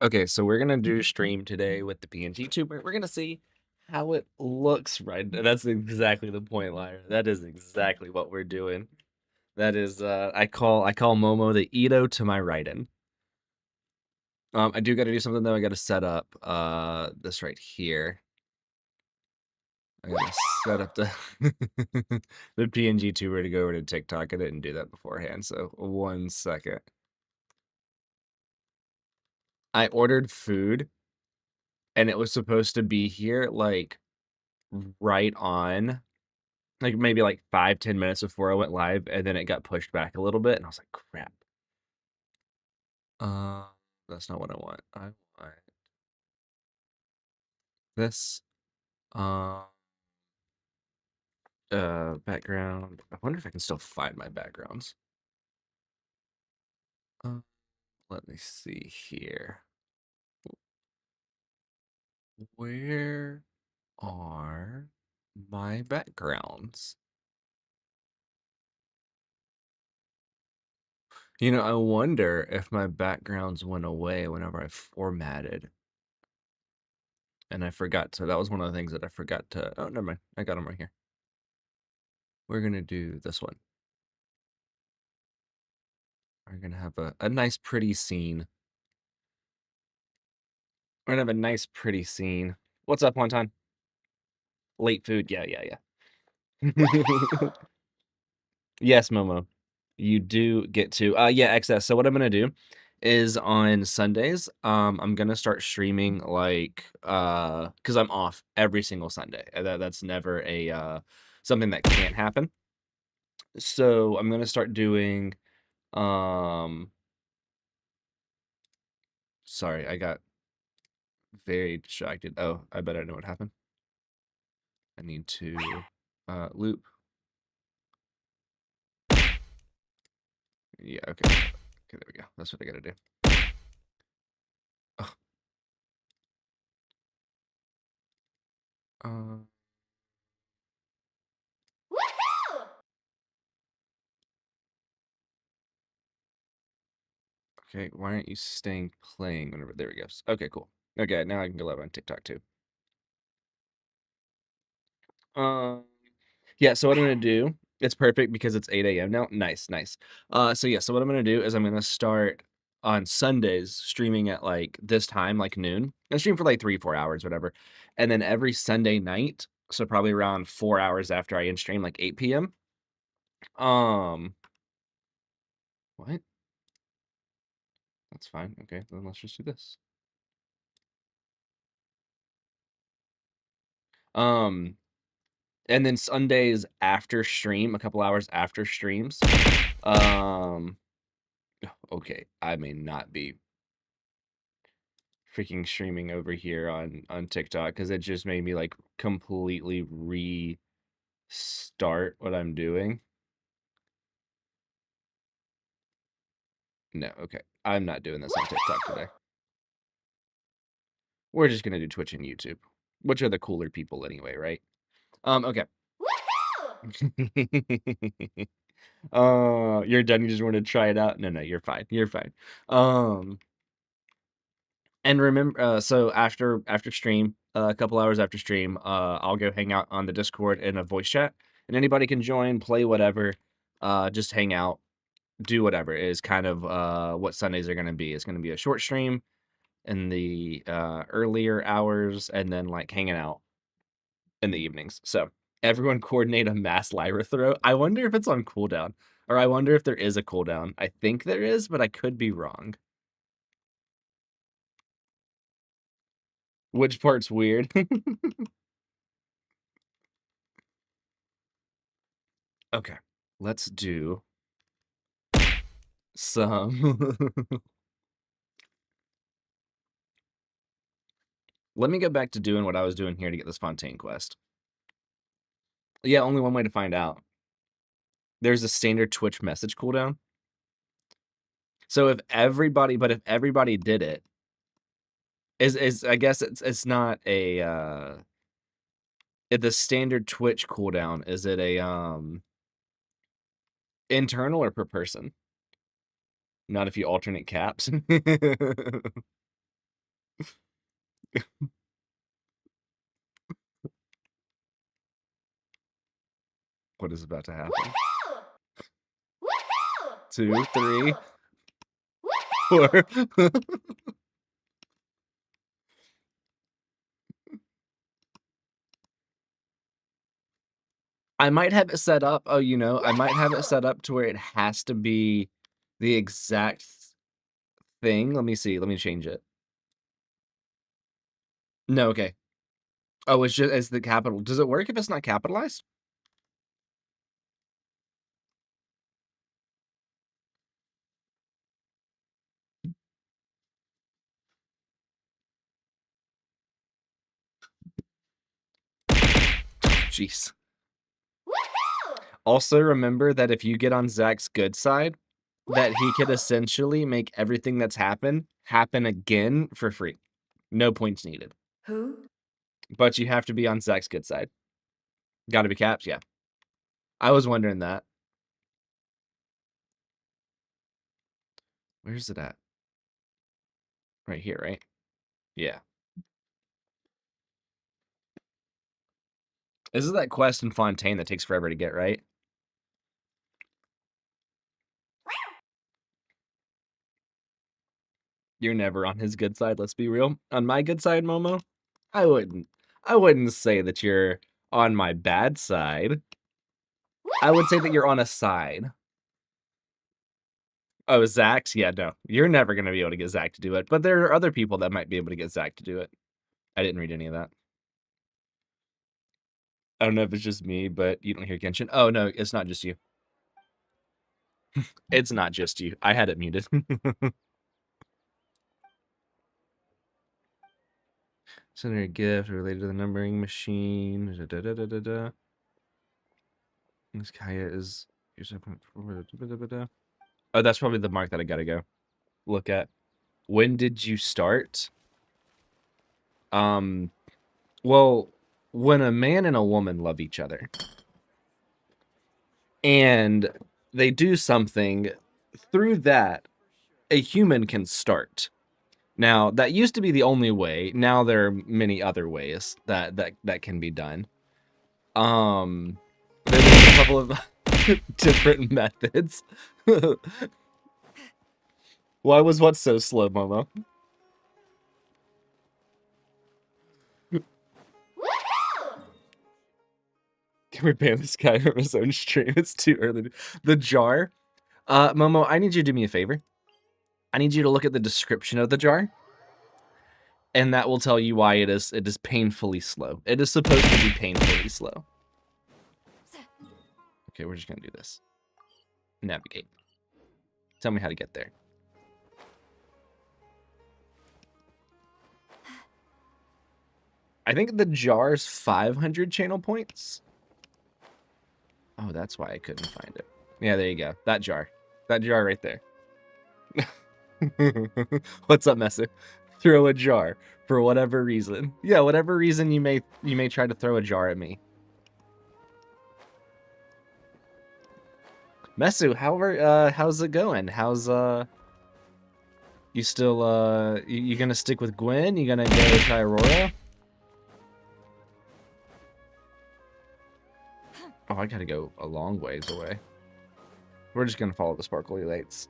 Okay, so we're gonna do stream today with the PNG tuber. We're gonna see how it looks, right? That's exactly the point, Lyra. That is exactly what we're doing. That is I call Momo the Ito to my Raiden. I do gotta do something though. I gotta set up this right here. I gotta set up the the PNG tuber to go over to TikTok. I didn't do that beforehand, so 1 second. I ordered food and it was supposed to be here like right on, like maybe like 5-10 minutes before I went live, and then it got pushed back a little bit, and I was like, crap. Uh, that's not what I want. I want this. Uh, background. I wonder if I can still find my backgrounds. Uh, let me see here. Where are my backgrounds? You know, I wonder if my backgrounds went away whenever I formatted. And I forgot to, that was one of the things that I forgot to, oh, never mind. I got them right here. We're going to do this one. We're going to have a nice, pretty scene. We're going to have a nice, pretty scene. What's up, Wonton? Late food. Yeah. Yes, Momo. You do get to, yeah, excess. So what I'm going to do is on Sundays, I'm going to start streaming like, cause I'm off every single Sunday. That's never a, something that can't happen. So I'm going to start doing, sorry, I got very distracted. Oh, I bet I know what happened. I need to loop. Yeah, okay. Okay, there we go. That's what I gotta do. Oh, uh, okay, why aren't you staying playing whenever? There we go. Okay, cool. Okay, now I can go live on TikTok too. Um, yeah, so what I'm gonna do, it's perfect because it's 8 a.m. now. Nice, nice. So yeah, so what I'm gonna do is I'm gonna start on Sundays streaming at like this time, like noon. I stream for like 3-4 hours, whatever. And then every Sunday night, so probably around 4 hours after I end stream, like 8 p.m. Um, what? That's fine. Okay, then let's just do this. Um, and then Sundays after stream, a couple hours after streams. Um, okay, I may not be freaking streaming over here on TikTok because it just made me like completely restart what I'm doing. No, okay. I'm not doing this on TikTok today. We're just gonna do Twitch and YouTube, which are the cooler people anyway, right? Okay. You're done. You just want to try it out? No, you're fine. You're fine. Um, and remember, so after stream, a couple hours after stream, I'll go hang out on the Discord in a voice chat, and anybody can join, play whatever, just hang out, do whatever. Is kind of what Sundays are gonna be. It's gonna be a short stream in the earlier hours, and then like hanging out in the evenings. So everyone coordinate a mass Lyra throw. I wonder if it's on cooldown, or I wonder if there is a cooldown. I think there is, but I could be wrong. Which part's weird? Okay, let's do some. Let me get back to doing what I was doing here to get this Fontaine quest. Yeah, only one way to find out. There's a standard Twitch message cooldown. So if everybody did it, is I guess it's not a the standard Twitch cooldown, is it a internal or per person? Not if you alternate caps. What is about to happen? 2, 3, 4. I might have it set up. Oh, I might have it set up to where it has to be the exact thing. Let me see. Let me change it. No, okay. Oh, it's the capital. Does it work if it's not capitalized? Jeez. Also, remember that if you get on Zach's good side, that he could essentially make everything that's happen again for free. No points needed. Who? But you have to be on Zach's good side. Gotta be caps, yeah. I was wondering that. Where's it at? Right here, right? Yeah. This is that quest in Fontaine that takes forever to get, right? You're never on his good side, let's be real. On my good side, Momo, I wouldn't say that you're on my bad side. I would say that you're on a side. Oh, Zach's? Yeah, no. You're never going to be able to get Zach to do it. But there are other people that might be able to get Zach to do it. I didn't read any of that. I don't know if it's just me, but you don't hear Genshin. Oh, no, it's not just you. It's not just you. I had it muted. Send her a gift related to the numbering machine. Da, da, da, da, da. This Kaya is... Oh, that's probably the mark that I gotta go look at. When did you start? Well, when a man and a woman love each other and they do something, through that, a human can start. Now, that used to be the only way. Now there are many other ways that can be done. There's a couple of different methods. Why was what so slow, Momo? Can we ban this guy from his own stream? It's too early. The jar? Momo, I need you to do me a favor. I need you to look at the description of the jar. And that will tell you why it is painfully slow. It is supposed to be painfully slow. Okay, we're just gonna do this. Navigate. Tell me how to get there. I think the jar's 500 channel points. Oh, that's why I couldn't find it. Yeah, there you go. That jar. That jar right there. What's up, Messer? Throw a jar for whatever reason. Yeah, whatever reason you may try to throw a jar at me. Messu, how's it going? How's you still you gonna stick with Gwen? You gonna go try Aurora? Oh, I gotta go a long ways away. We're just gonna follow the sparkly lights.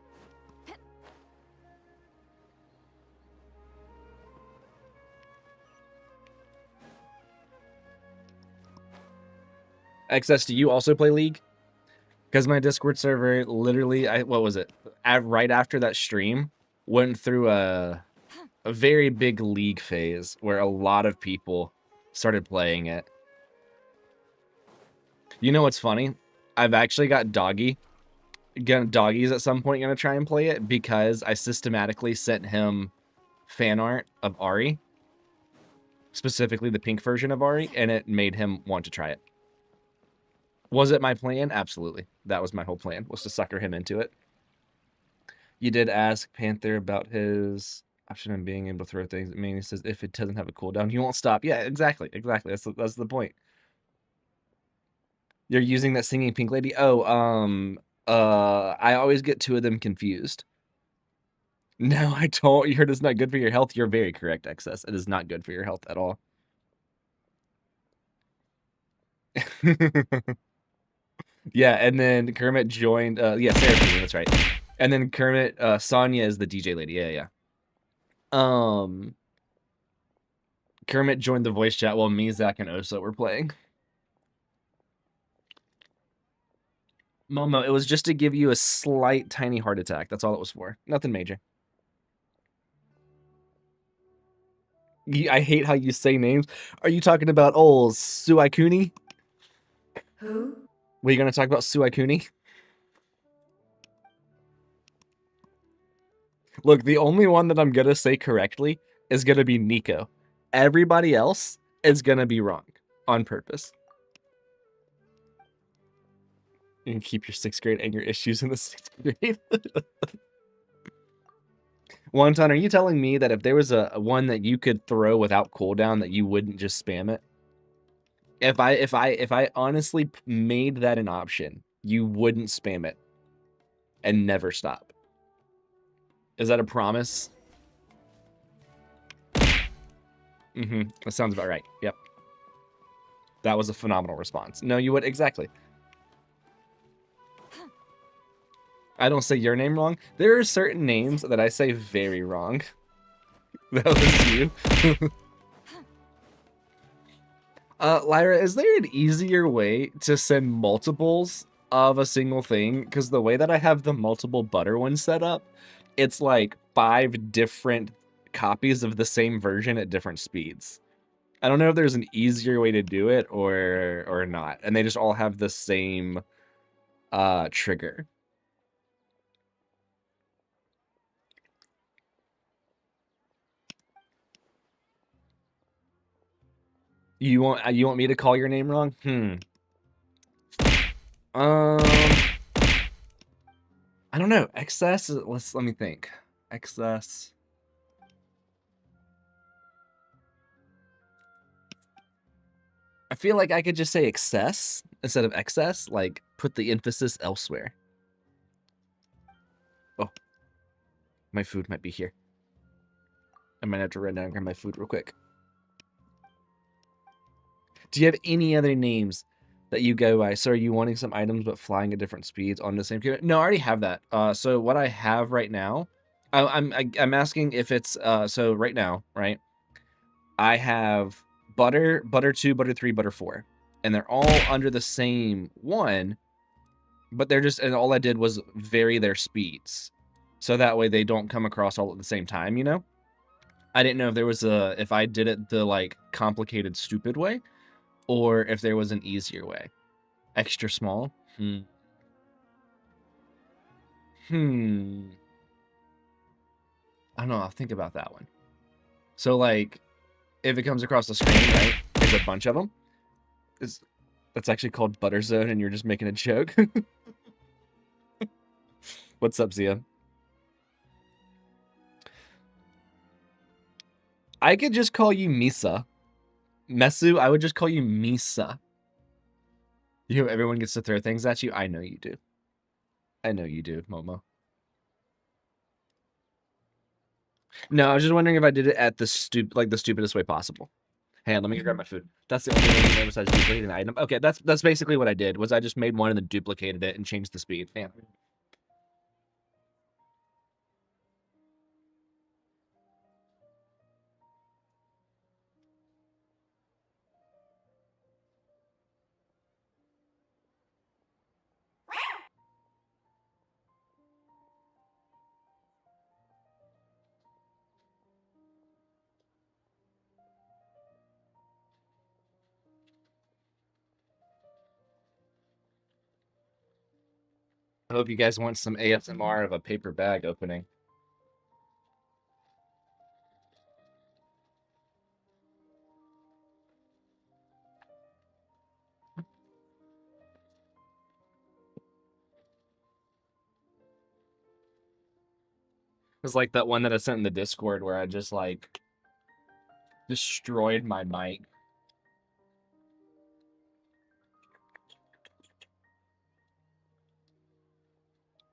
XS, do you also play League? Because my Discord server literally, what was it? Right after that stream, went through a very big League phase where a lot of people started playing it. You know what's funny? I've actually got Doggies at some point gonna try and play it because I systematically sent him fan art of Ari, specifically the pink version of Ari, and it made him want to try it. Was it my plan? Absolutely. That was my whole plan, was to sucker him into it. You did ask Panther about his option on being able to throw things. I mean, he says if it doesn't have a cooldown, he won't stop. Yeah, exactly. That's the point. You're using that singing pink lady? Oh, I always get two of them confused. No, I don't. You heard it's not good for your health. You're very correct, Excess. It is not good for your health at all. Yeah, and then Kermit joined. Yeah, Seraphine, that's right. And then Kermit, Sonya is the DJ lady. Yeah, yeah. Kermit joined the voice chat while me, Zach, and Osa were playing. Momo, it was just to give you a slight, tiny heart attack. That's all it was for. Nothing major. I hate how you say names. Are you talking about old Suaikuni? Who? Were you going to talk about Suaikuni? Look, the only one that I'm going to say correctly is going to be Nico. Everybody else is going to be wrong on purpose. You can keep your 6th grade anger issues in the 6th grade. Wonton, are you telling me that if there was a one that you could throw without cooldown that you wouldn't just spam it? If I honestly made that an option, you wouldn't spam it and never stop. Is that a promise? That sounds about right. Yep. That was a phenomenal response. No, you would exactly. I don't say your name wrong. There are certain names that I say very wrong. That was you. Lyra, is there an easier way to send multiples of a single thing? Because the way that I have the multiple butter one set up, it's like 5 different copies of the same version at different speeds. I don't know if there's an easier way to do it or not. And they just all have the same trigger. You want me to call your name wrong? I don't know. Excess. Let me think. Excess. I feel like I could just say excess instead of excess. Like put the emphasis elsewhere. Oh, my food might be here. I might have to run down and grab my food real quick. Do you have any other names that you go by? So are you wanting some items but flying at different speeds on the same computer? No, I already have that. So what I have right now, I'm asking if it's so right now, right? I have butter, butter 2, butter 3, butter 4, and they're all under the same one, but they're just, and all I did was vary their speeds, so that way they don't come across all at the same time. You know, I didn't know if there was if I did it the like complicated, stupid way, or if there was an easier way. Extra small. I don't know. I'll think about that one. So like, if it comes across the screen, right, there's a bunch of them. That's actually called Butter Zone, and you're just making a joke. What's up, Zia? I could just call you Misa. Mesu, I would just call you Misa. Everyone gets to throw things at you? I know you do. I know you do, Momo. No, I was just wondering if I did it at the stupidest way possible. Hang on, let me grab my food. That's the only thing you know besides duplicating an item. Okay, that's basically what I did, was I just made one and then duplicated it and changed the speed. Hang on. I hope you guys want some ASMR of a paper bag opening. It's like that one that I sent in the Discord where I just like destroyed my mic.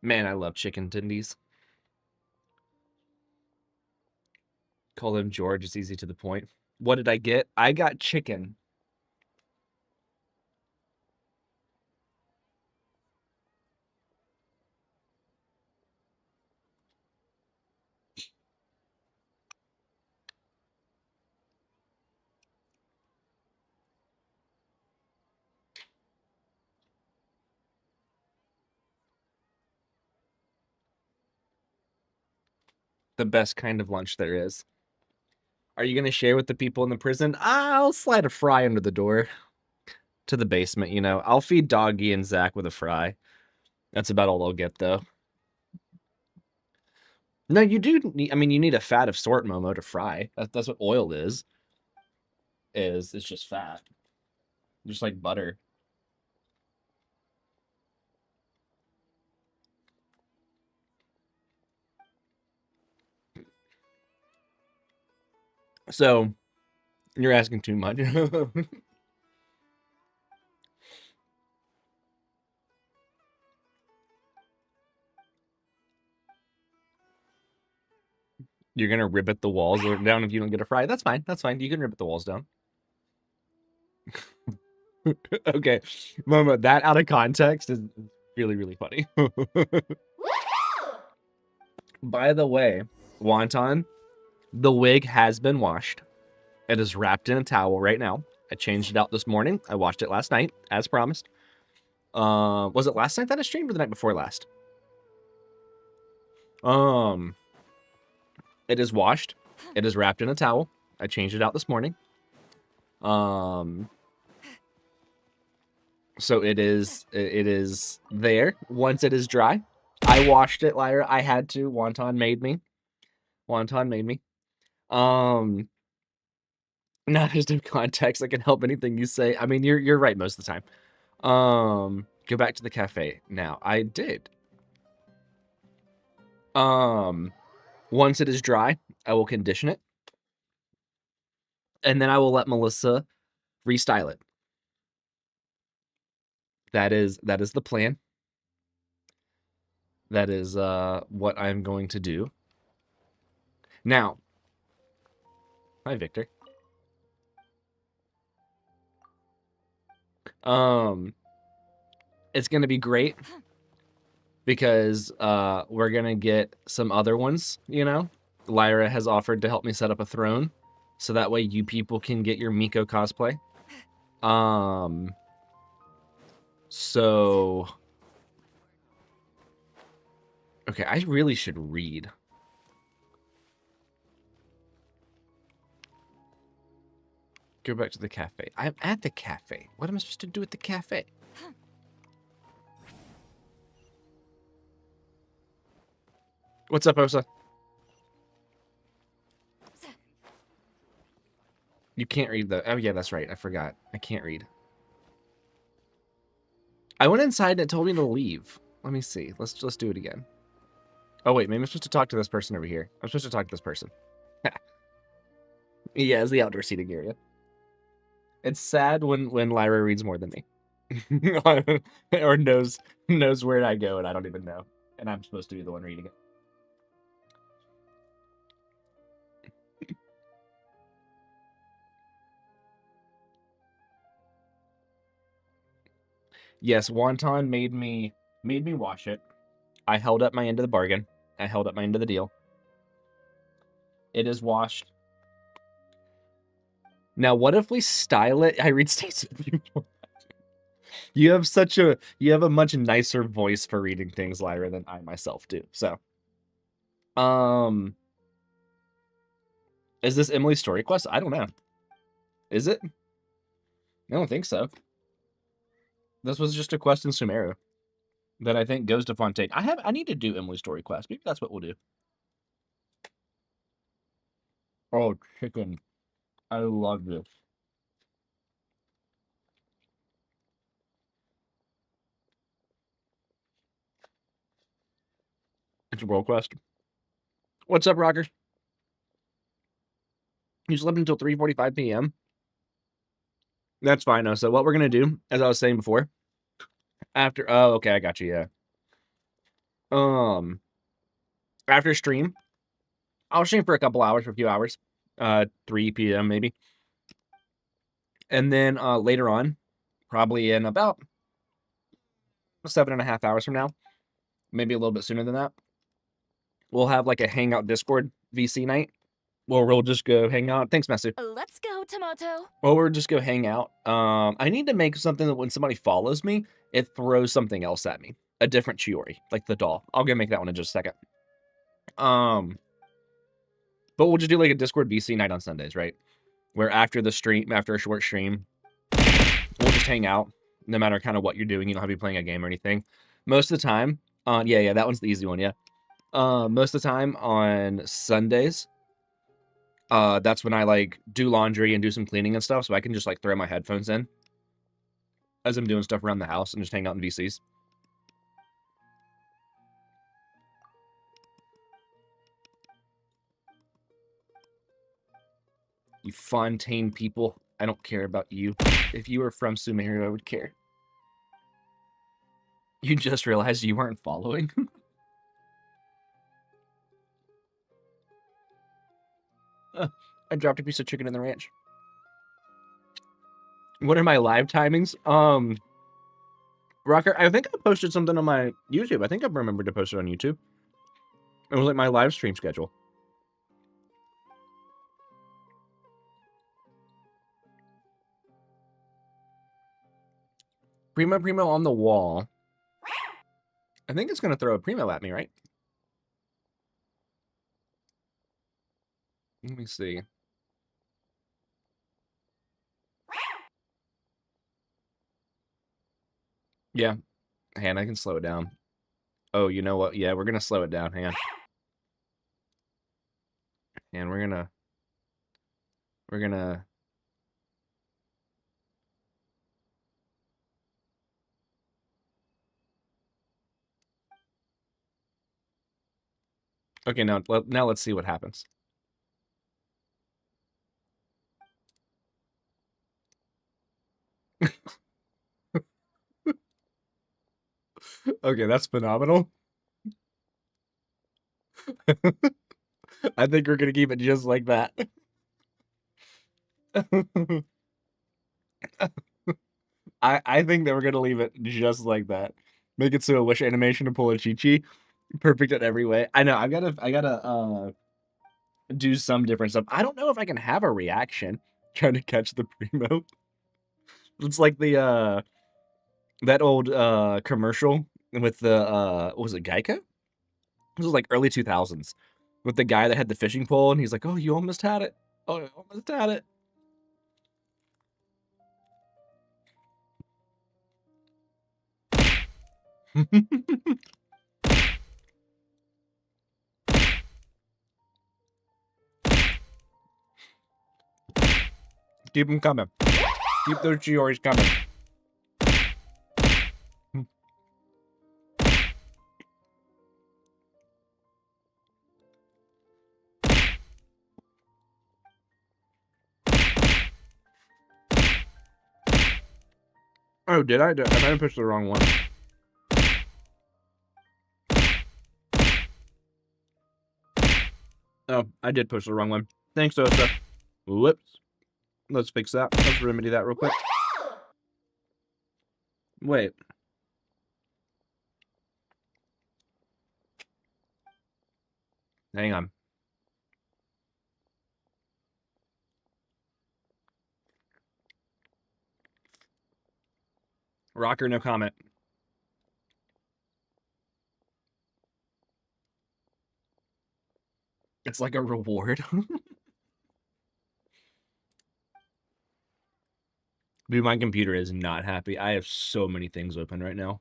Man, I love chicken tendies. Call him George. It's easy to the point. What did I get? I got chicken. The best kind of lunch there is. Are you going to share with the people in the prison? I'll slide a fry under the door to the basement, you know. I'll feed Doggy and Zach with a fry. That's about all they'll get, though. No, you do need, I mean, you need a fat of sort, Momo, to fry. That's what oil is. It's just fat. Just like butter. So, you're asking too much. You're gonna ribbit the walls down if you don't get a fry. That's fine. That's fine. You can ribbit the walls down. Okay, Momo, that out of context is really, really funny. By the way, Wonton, the wig has been washed. It is wrapped in a towel right now. I changed it out this morning. I washed it last night, as promised. Was it last night that I streamed or the night before last? It is washed. It is wrapped in a towel. I changed it out this morning. So it is there. Once it is dry, I washed it, Lyra. I had to. Wonton made me. Wonton made me. Now there's no context that can help anything you say. I mean, you're right most of the time. Go back to the cafe now. I did. Once it is dry, I will condition it, and then I will let Melissa restyle it. That is the plan. That is what I'm going to do. Now, hi Victor. It's gonna be great because we're gonna get some other ones, you know. Lyra has offered to help me set up a throne, so that way you people can get your Miko cosplay. So okay, I really should read. Go back to the cafe. I'm at the cafe. What am I supposed to do at the cafe? What's up, Osa? You can't read the... Oh, yeah, that's right. I forgot. I can't read. I went inside and it told me to leave. Let me see. Let's do it again. Oh, wait. Maybe I'm supposed to talk to this person over here. I'm supposed to talk to this person. Yeah, it's the outdoor seating area. It's sad when Lyra reads more than me. Or knows where I go and I don't even know. And I'm supposed to be the one reading it. Yes, Wonton made me wash it. I held up my end of the bargain. I held up my end of the deal. It is washed. Now, what if we style it? I read Stacy. You have a much nicer voice for reading things, Lyra, than I myself do. So, is this Emily's story quest? I don't know. Is it? I don't think so. This was just a quest in Sumeru that I think goes to Fontaine. I need to do Emily's story quest. Maybe that's what we'll do. Oh, chicken. I love this. It's a world quest. What's up, Rocker? You slept until 3:45 p.m. That's fine, though. So what we're gonna do, as I was saying before, after okay, I got you, yeah. After stream, I'll stream for a couple hours, for a few hours, 3 p.m. maybe, and then later on, probably in about 7.5 hours from now, maybe a little bit sooner than that, we'll have like a Hangout Discord VC night where we'll just go hang out. Thanks, Messi. Let's go, Tomato. Or we'll just go hang out. I need to make something that when somebody follows me, it throws something else at me. A different Chiori, like the doll. I'll go make that one in just a second. But we'll just do like a Discord VC night on Sundays, right? Where after the stream, after a short stream, we'll just hang out. No matter kind of what you're doing, you don't have to be playing a game or anything. Most of the time, yeah, that one's the easy one, yeah. Most of the time on Sundays, that's when I like do laundry and do some cleaning and stuff, so I can just like throw my headphones in as I'm doing stuff around the house and just hang out in VCs. You Fontaine people, I don't care about you. If you were from Sumeru, I would care. You just realized you weren't following? I dropped a piece of chicken in the ranch. What are my live timings? Rocker, I think I posted something on my YouTube. I think I remembered to post it on YouTube. It was like my live stream schedule. Primo on the wall. I think it's going to throw a Primo at me, right? Let me see. Yeah. Hang on, I can slow it down. Oh, you know what? Yeah, we're going to slow it down. Hang on. And we're going to... Okay, now let's see what happens. Okay, that's phenomenal. I think we're gonna keep it just like that. I think that we're gonna leave it just like that. Make it so a wish animation to pull a Chi-Chi. Perfect in every way. I know, I gotta do some different stuff. I don't know if I can have a reaction trying to catch the Primo. It's like the that old commercial with the what was it, Geico? This was like early 2000s with the guy that had the fishing pole and he's like, "Oh, you almost had it. Oh, you almost had it." Keep them coming. Keep those Chioris coming. Oh, did I? I might have pushed the wrong one. Oh, I did push the wrong one. Thanks, Osa. Whoops. Let's fix that. Let's remedy that real quick. Wait. Hang on. Rocker, no comment. It's like a reward. Dude, my computer is not happy. I have so many things open right now.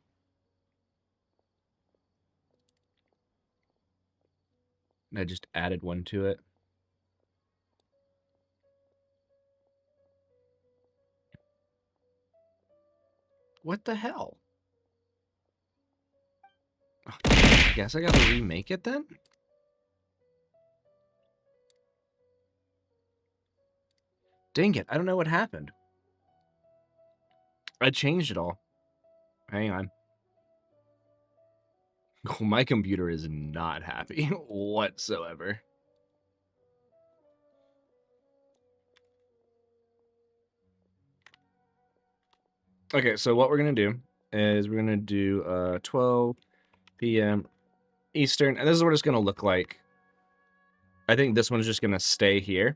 I just added one to it. What the hell? Oh, I guess I gotta remake it then? Dang it, I don't know what happened. I changed it all. Hang on. Oh, my computer is not happy whatsoever. Okay, so what we're gonna do is we're gonna do 12 p.m. Eastern, and this is what it's gonna look like. I think this one's just gonna stay here.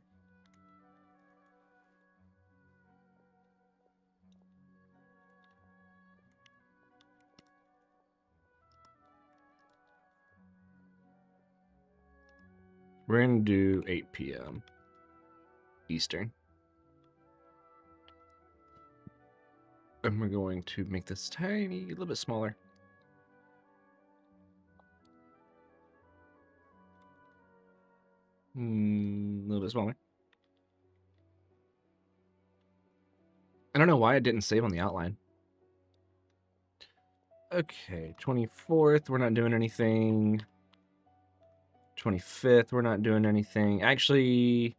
We're gonna do 8 p.m. Eastern. And we're going to make this tiny, a little bit smaller. A little bit smaller. I don't know why it didn't save on the outline. Okay, 24th, we're not doing anything. 25th, we're not doing anything. Actually,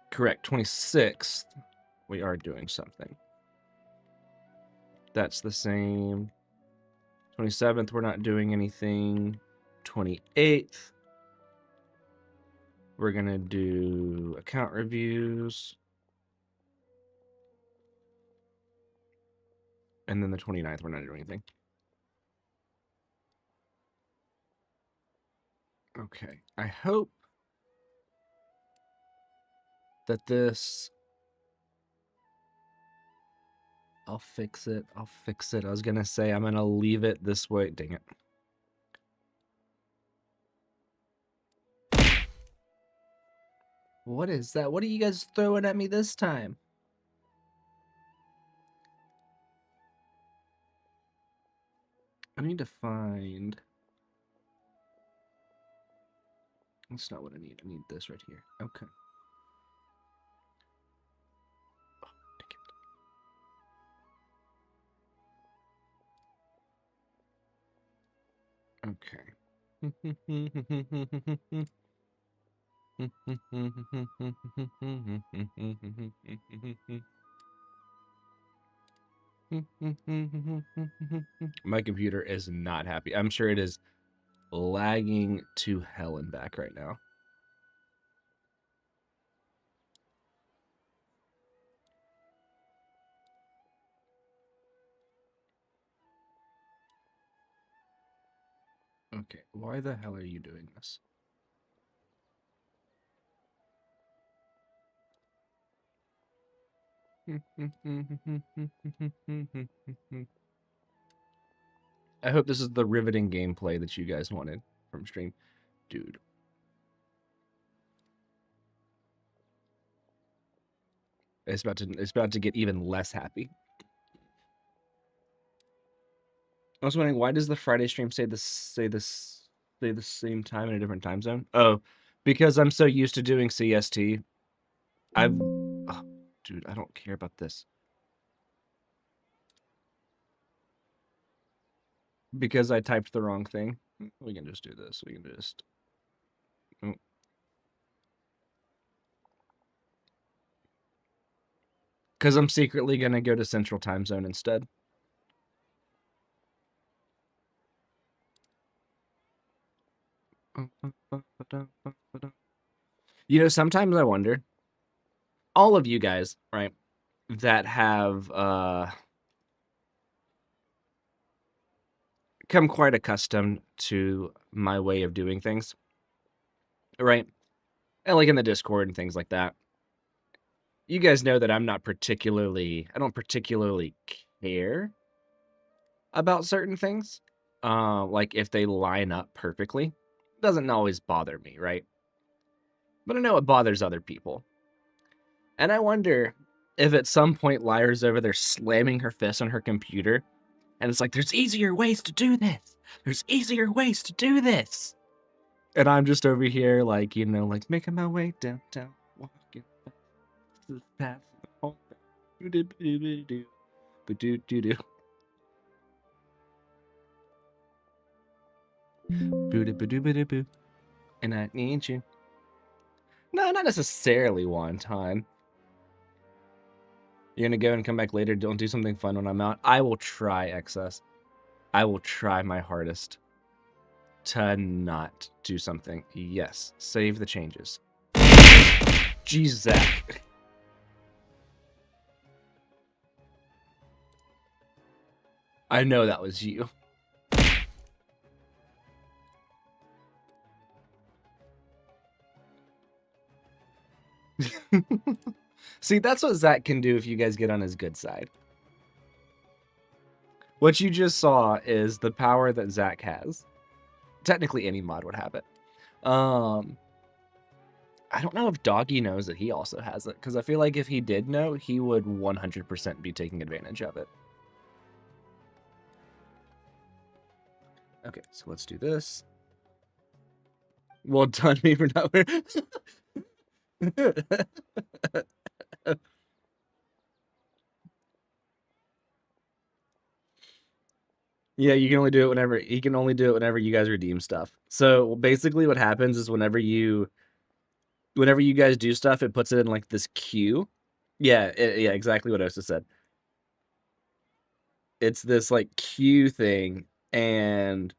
correct, 26th, we are doing something. That's the same. 27th, we're not doing anything. 28th, we're going to do account reviews. And then the 29th, we're not doing anything. Okay, I hope that this... I'll fix it. I'll fix it. I was going to say I'm going to leave it this way. Dang it. What is that? What are you guys throwing at me this time? I need to find... That's not what I need. I need this right here. Okay. Okay. My computer is not happy. I'm sure it is lagging to hell and back right now. Okay, why the hell are you doing this? I hope this is the riveting gameplay that you guys wanted from stream. Dude. It's about to get even less happy. I was wondering, why does the Friday stream say the same time in a different time zone? Oh, because I'm so used to doing CST. Oh, dude, I don't care about this. Because I typed the wrong thing. We can just do this. We can just... Because I'm secretly going to go to Central Time Zone instead. You know, sometimes I wonder, all of you guys, right, that have come quite accustomed to my way of doing things, right? And like in the Discord and things like that. You guys know that I don't particularly care about certain things. Like if they line up perfectly, doesn't always bother me, right? But I know it bothers other people. And I wonder if at some point Lyra's over there slamming her fist on her computer, and it's like, there's easier ways to do this. There's easier ways to do this. And I'm just over here, like, you know, like making my way downtown, walking the path home. And I need you. No, not necessarily one time. You're gonna go and come back later. Don't do something fun when I'm out. I will try, XS. I will try my hardest to not do something. Yes, save the changes. Jeez, Zach. I know that was you. See, that's what Zach can do if you guys get on his good side. What you just saw is the power that Zach has. Technically, any mod would have it. I don't know if Doggy knows that he also has it, because I feel like if he did know, he would 100% be taking advantage of it. Okay, so let's do this. Well done, me for not. Yeah, you can only do it whenever he can only do it whenever you guys redeem stuff. So basically, what happens is whenever you guys do stuff, it puts it in like this queue. Yeah, yeah, exactly what Osa said. It's this like queue thing, and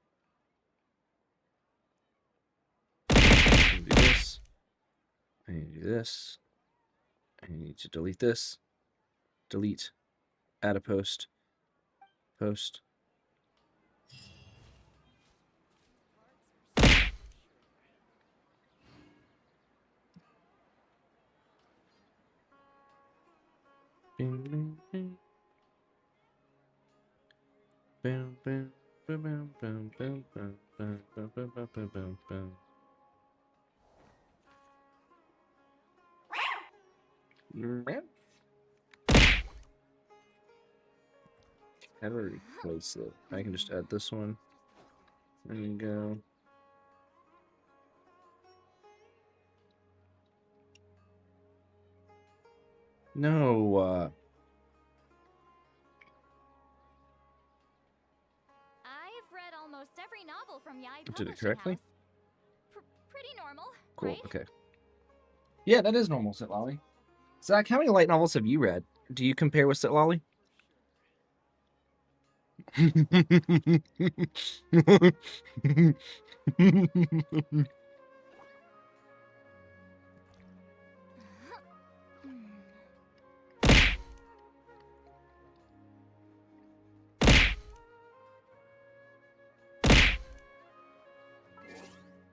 I need to do this. I need to do this. I need to delete this. Delete. Add a post. Post. Bing, bing, bing. Boom, boom, boom, boom, boom, boom, boom, boom, boom, boom, boom, boom, boom, boom. How do I replace it? I can just add this one. There you go. No, I've read almost every novel from Yai did it Publishing correctly? House. Pretty normal, Cool, right? okay. Yeah, that is normal, Sitlolly. Zach, how many light novels have you read? Do you compare with Sitlolly?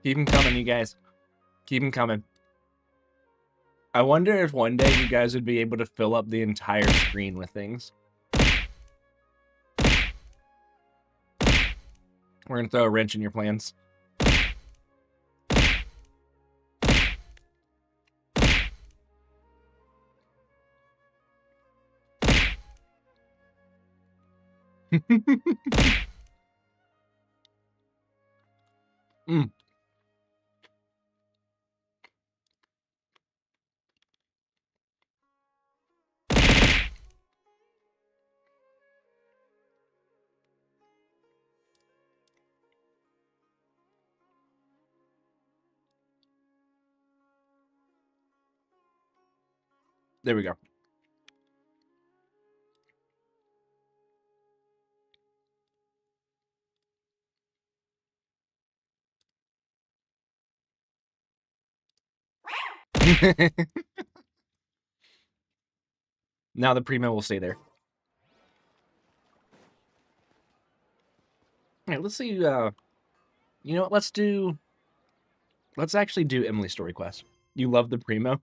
Keep them coming, you guys. Keep them coming. I wonder if one day you guys would be able to fill up the entire screen with things. We're gonna throw a wrench in your plans. Mm. There we go. Now the primo will stay there. All right, let's see. You know what? Let's actually do Emily's story quest. You love the primo.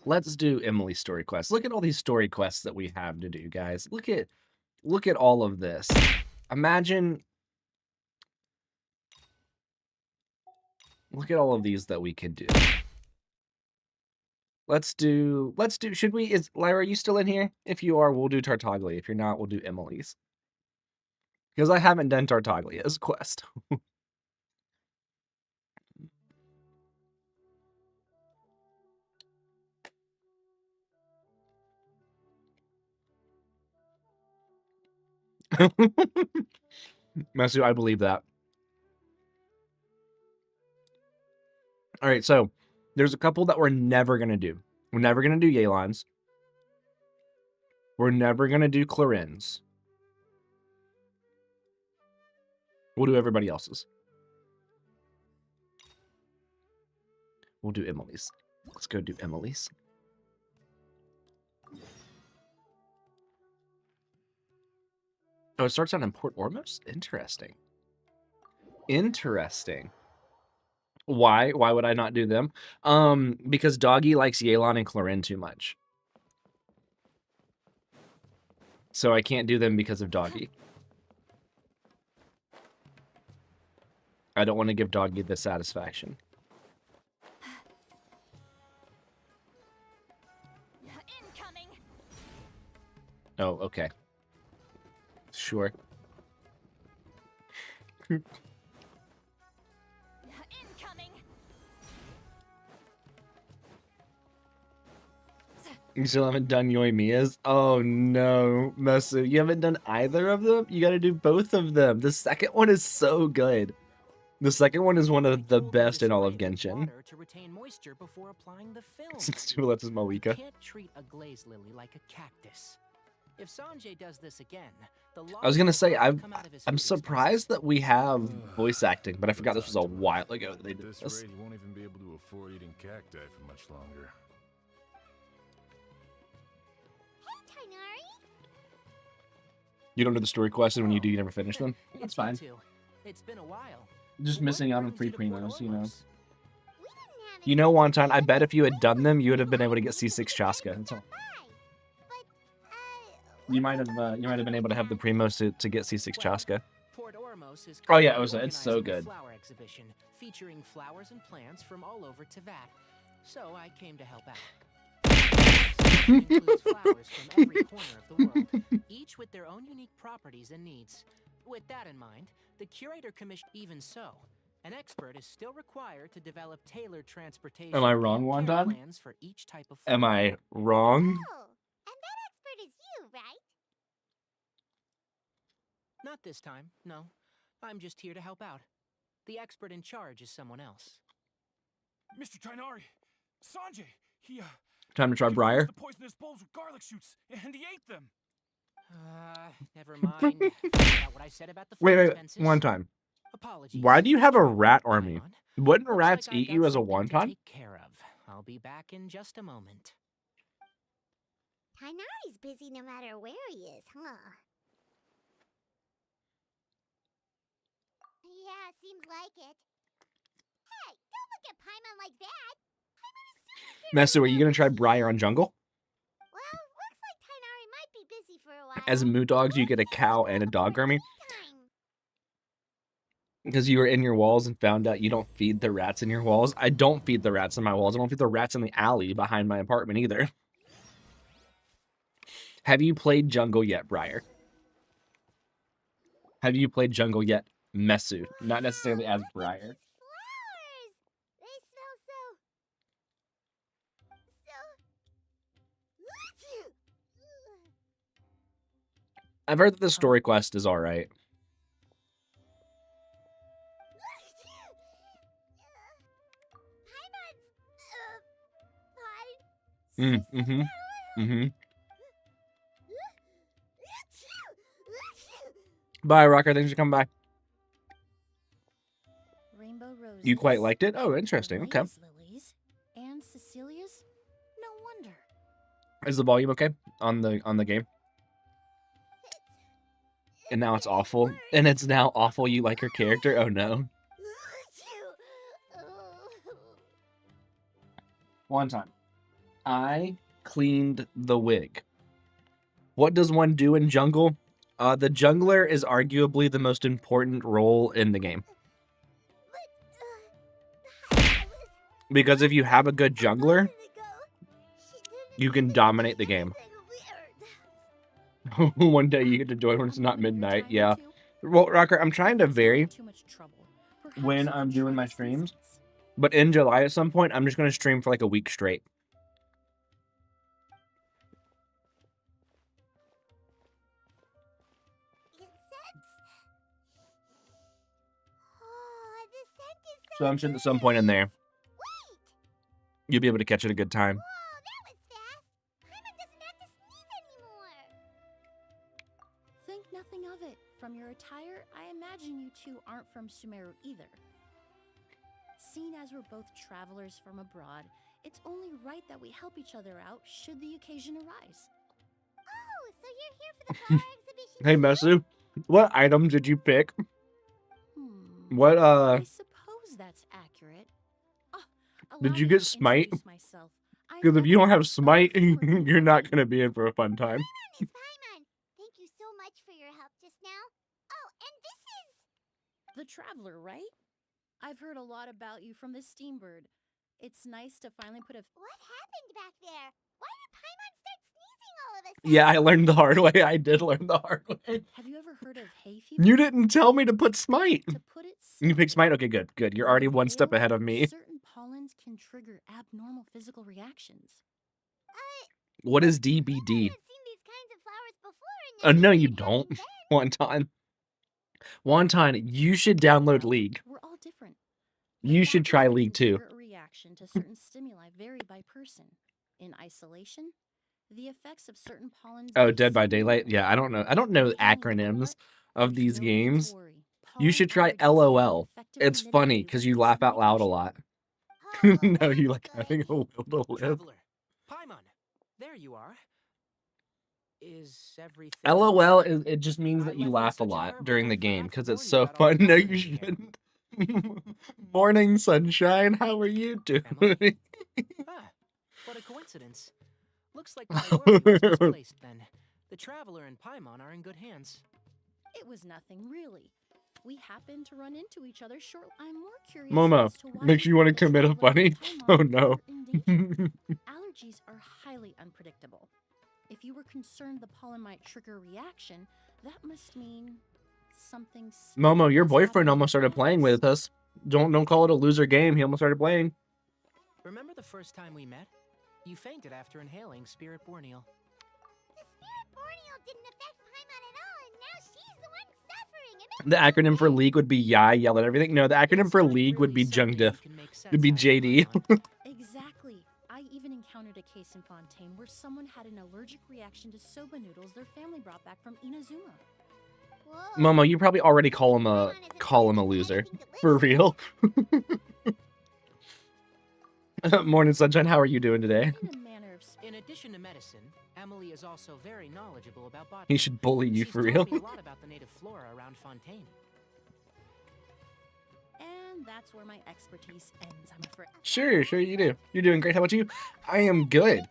Let's do Emily's story quest. Look at all these story quests that we have to do, guys. Look at all of this. Imagine. Look at all of these that we could do. Let's do, should we, is Lyra, are you still in here? If you are, we'll do Tartaglia. If you're not, we'll do Emily's. Because I haven't done Tartaglia's quest. Matthew, I believe that. All right, so there's a couple that we're never going to do. We're never going to do Yelan's. We're never going to do Clarin's. We'll do everybody else's. We'll do Emily's. Let's go do Emily's. Oh, it starts out in Port Ormos? Interesting. Interesting. Why? Why would I not do them? Because Doggy likes Yelan and Clorin too much. So I can't do them because of Doggy. I don't want to give Doggy the satisfaction. Incoming. Oh, okay. Sure. Incoming. You still haven't done Yoimiya's? Oh no, Mesu. You haven't done either of them? You gotta do both of them. The second one is so good. The second one is one of the best in all of Genshin. To retain moisture before applying the film. Since Tualet's is You Malika. can't treat a glaze lily like a cactus. If Sanjay does this again, the I was gonna say, I'm I'm surprised that we have voice acting, but I forgot this was a while ago that they At did this this. rate, he won't even be able to afford eating cacti for much longer. Hey, Tainari. You don't know the story quests, and when you do, you never finish them? That's fine. It's been a while. Just What missing out on brings you free to Port primos, you know. Ormos? We didn't have You know, Wonton, I bet if you had done them, you would have been able to get C6 Chaska. That's all. You might have been able to have the primos to get C6 Chaska. Port Ormos is Oh, yeah, currently it's so organizing a good. flower exhibition featuring flowers and plants from all over Teyvat. So I came to help out. It includes flowers from every corner of the world, each with their own unique properties and needs. With that in mind, the curator commissioned. Even so, an expert is still required to develop tailored transportation Am I wrong, and care Wonton? plans for each type of flower. Am I wrong? Oh, and that expert is you, right? Not this time, no. I'm just here to help out. The expert in charge is someone else. Mr. Tainari! Sanjay! He, Time to try he Briar. froze the poisonous bowls with garlic shoots, and he ate them! Never mind. Forgot what I said about the food Wait, expenses. one time. Apologies. Why do you have a Try rat one army? time Wouldn't on. Looks rats like I've eat got you as a something to wonton? take care of. I'll be back in just a moment. Tainari's busy no matter where he is, huh? Yeah, seems like it. Hey, don't look at Paimon like that. Paimon is super Mesu, are you gonna try Briar on jungle? Well, looks like Tainari might be busy for a while. As moo dogs, you get a cow and a dog army. Because you were in your walls and found out you don't feed the rats in your walls. I don't feed the rats in my walls. I don't feed the rats in the alley behind my apartment either. Have you played jungle yet, Briar? Have you played jungle yet, Mesu? Not necessarily as Briar. Flowers! They smell so... I've heard that the story quest is alright. Bye, Rocker. Thanks for coming by. Rainbow roses. You quite liked it? Oh, interesting. Okay. Lilies and Cecilia's. No wonder. Is the volume okay on the game? And now it's awful. And it's now awful you like her character? Oh no. One time. I cleaned the wig. What does one do in jungle? The jungler is arguably the most important role in the game. Because if you have a good jungler, you can dominate the game. One day you get to join when it's not midnight. Yeah. Well, Rocker, I'm trying to vary when I'm doing my streams. But in July at some point, I'm just going to stream for like a week straight. So I'm sure at some point in there, you'll be able to catch it a good time. Whoa, that was fast. Paimon doesn't have to sneeze anymore. Think nothing of it. From your attire, I imagine you two aren't from Sumeru either. Seeing as we're both travelers from abroad, it's only right that we help each other out should the occasion arise. Oh, so you're here for the flower exhibition? Hey, Mesu. What item did you pick? What I suppose that's accurate. Ah, allow did you me get to smite? introduce myself. I'm Because if you don't Emily, have smite, a former you're Pokemon not gonna be in for a fun time. Miss Paimon, thank you so much for your help just now. Oh, and this is... the traveler, right? I've heard a lot about you from the Steambird. It's nice to finally put a What happened back there? Why did Paimon start sneezing all of a sudden? Yeah, I learned the hard way. I did learn the hard way. Have you ever heard of hay fever? You didn't tell me to put smite. To put it You pick simply, smite? Okay, good, good. You're when already you one step inhale, ahead of me. certain pollens can trigger abnormal physical reactions. What is I DBD? haven't seen these kinds of flowers before, and No, never you did don't. having Wonton. Wonton, you should download Well, League. we're all different. The You should factors try that League can too. trigger a reaction to certain stimuli vary by person. In isolation, the effects of certain pollens Oh, may Dead by seem Daylight? minimal. Yeah, I don't know. I don't know And you know acronyms what? of There's these no need to games. worry. You Pollen should try allergies can be LOL. effectively It's funny mitigated because with you peace laugh of out loud a medication. lot. Oh, No, you that's like having a good. will to live. Traveler, Paimon, there you are. Is everything LOL is it just means I that you left in laugh a such a lot hurry, during I the forgot game to because it's warn you so about all the fun. No, pollen you in here. shouldn't. Morning, sunshine. How are you Emily? doing? Ah, what a coincidence. Looks like my worry was misplaced then. The Traveler and Paimon are in good hands. It was nothing, really. We happened to run into each other shortly. I'm more curious Momo, as to why makes you want to thought the commit a Traveler and funny? Oh Paimon no. were in danger. Allergies are highly unpredictable. If you were concerned the pollen might trigger a reaction, that must mean something Momo, serious your boyfriend happened almost started playing fast. with us. Don't call it a loser game. He almost started playing. Remember the first time we met? You fainted after inhaling Spirit Borneal. The Spirit Borneal didn't affect Paimon at all, and now she's the one suffering. It The makes no acronym for sense. League would be Yai, yell at everything. No, the acronym for It's League would really be someday Jungdiff. you can make sense It'd be out of it, JD. Paimon. Exactly. I even encountered a case in Fontaine where someone had an allergic reaction to soba noodles their family brought back from Inazuma. Whoa. Momo, you probably already call him Paimon a isn't allergic to loser. anything For delicious. real. Morning, sunshine. How are you doing today? In a manner of In addition to medicine, Emily is also very knowledgeable about botany. He should bully you She's for taught real. me a lot about the native flora around Fontaine. and that's where my expertise ends, I'm afraid. Sure you do. You're doing great. How about you? I am good.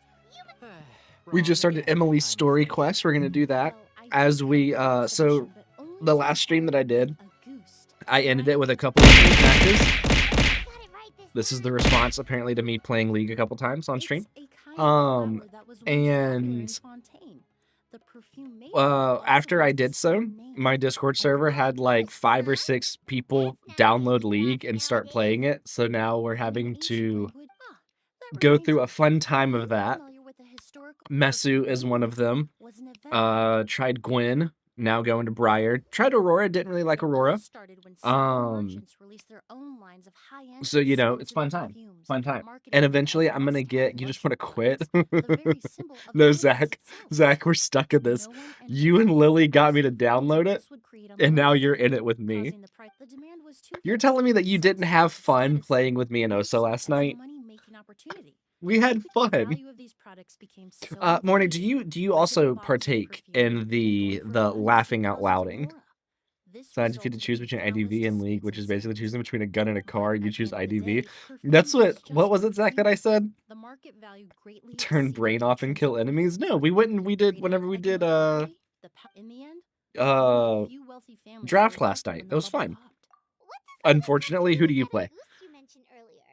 We just started Emily's story quest. We're gonna do that Well, I as did we help with the so expedition, but only the to last stream that I did, a goose. I ended it with a couple of League matches. Got it right This is time. the response apparently to me playing League a couple times on stream. It's a kind of flower that was once popular in And Fontaine. The perfume made from it also after I has the did so, same name. my Discord server had like 5 or 6 people download League and start playing it. So now we're In having ancient to language- that go reminds through me, a fun time are of you that. familiar with the historical Mesu perfume is one made? of them. Was an event that Tried Gwen, now going to Briar. Tried Aurora, didn't really like It all Aurora. started when several Um, merchants released their own lines of high-end, So, you know, it's expensive fun time. perfumes, Fun time. marketed And them eventually as I'm gonna get, must-have you just wanna luxury quit? products, the very symbol of No, elegance Zach. itself. Zach, we're stuck in this. No one You and anticipated Lily the got me to massive download it, this would create on and the now market, you're in it with me. causing the price. The demand was too You're great. telling me that you didn't Since have the fun status playing with me and they Osa saw last as a night? money-making opportunity. We had The fun. value of these products became so Morning, inflated, do you regular also bottles of partake perfume in were the going for laughing out hundreds of louding? Aurora. This So if you had to resulted choose in between countless IDV and League, disputes which and is basically sales. choosing between a gun and a car, But you at the choose end of the IDV. day, That's perfume was what just was it, Zach, that I perfume. said? The market value greatly Turn exceeded brain the off and kill intrinsic enemies? worth. No, we went and we did Treated whenever we did economically, in the end, only a few wealthy families were draft last left night. when It the was bubble fine. popped. What does all this have to Unfortunately, do who with do you that play? goose you mentioned earlier?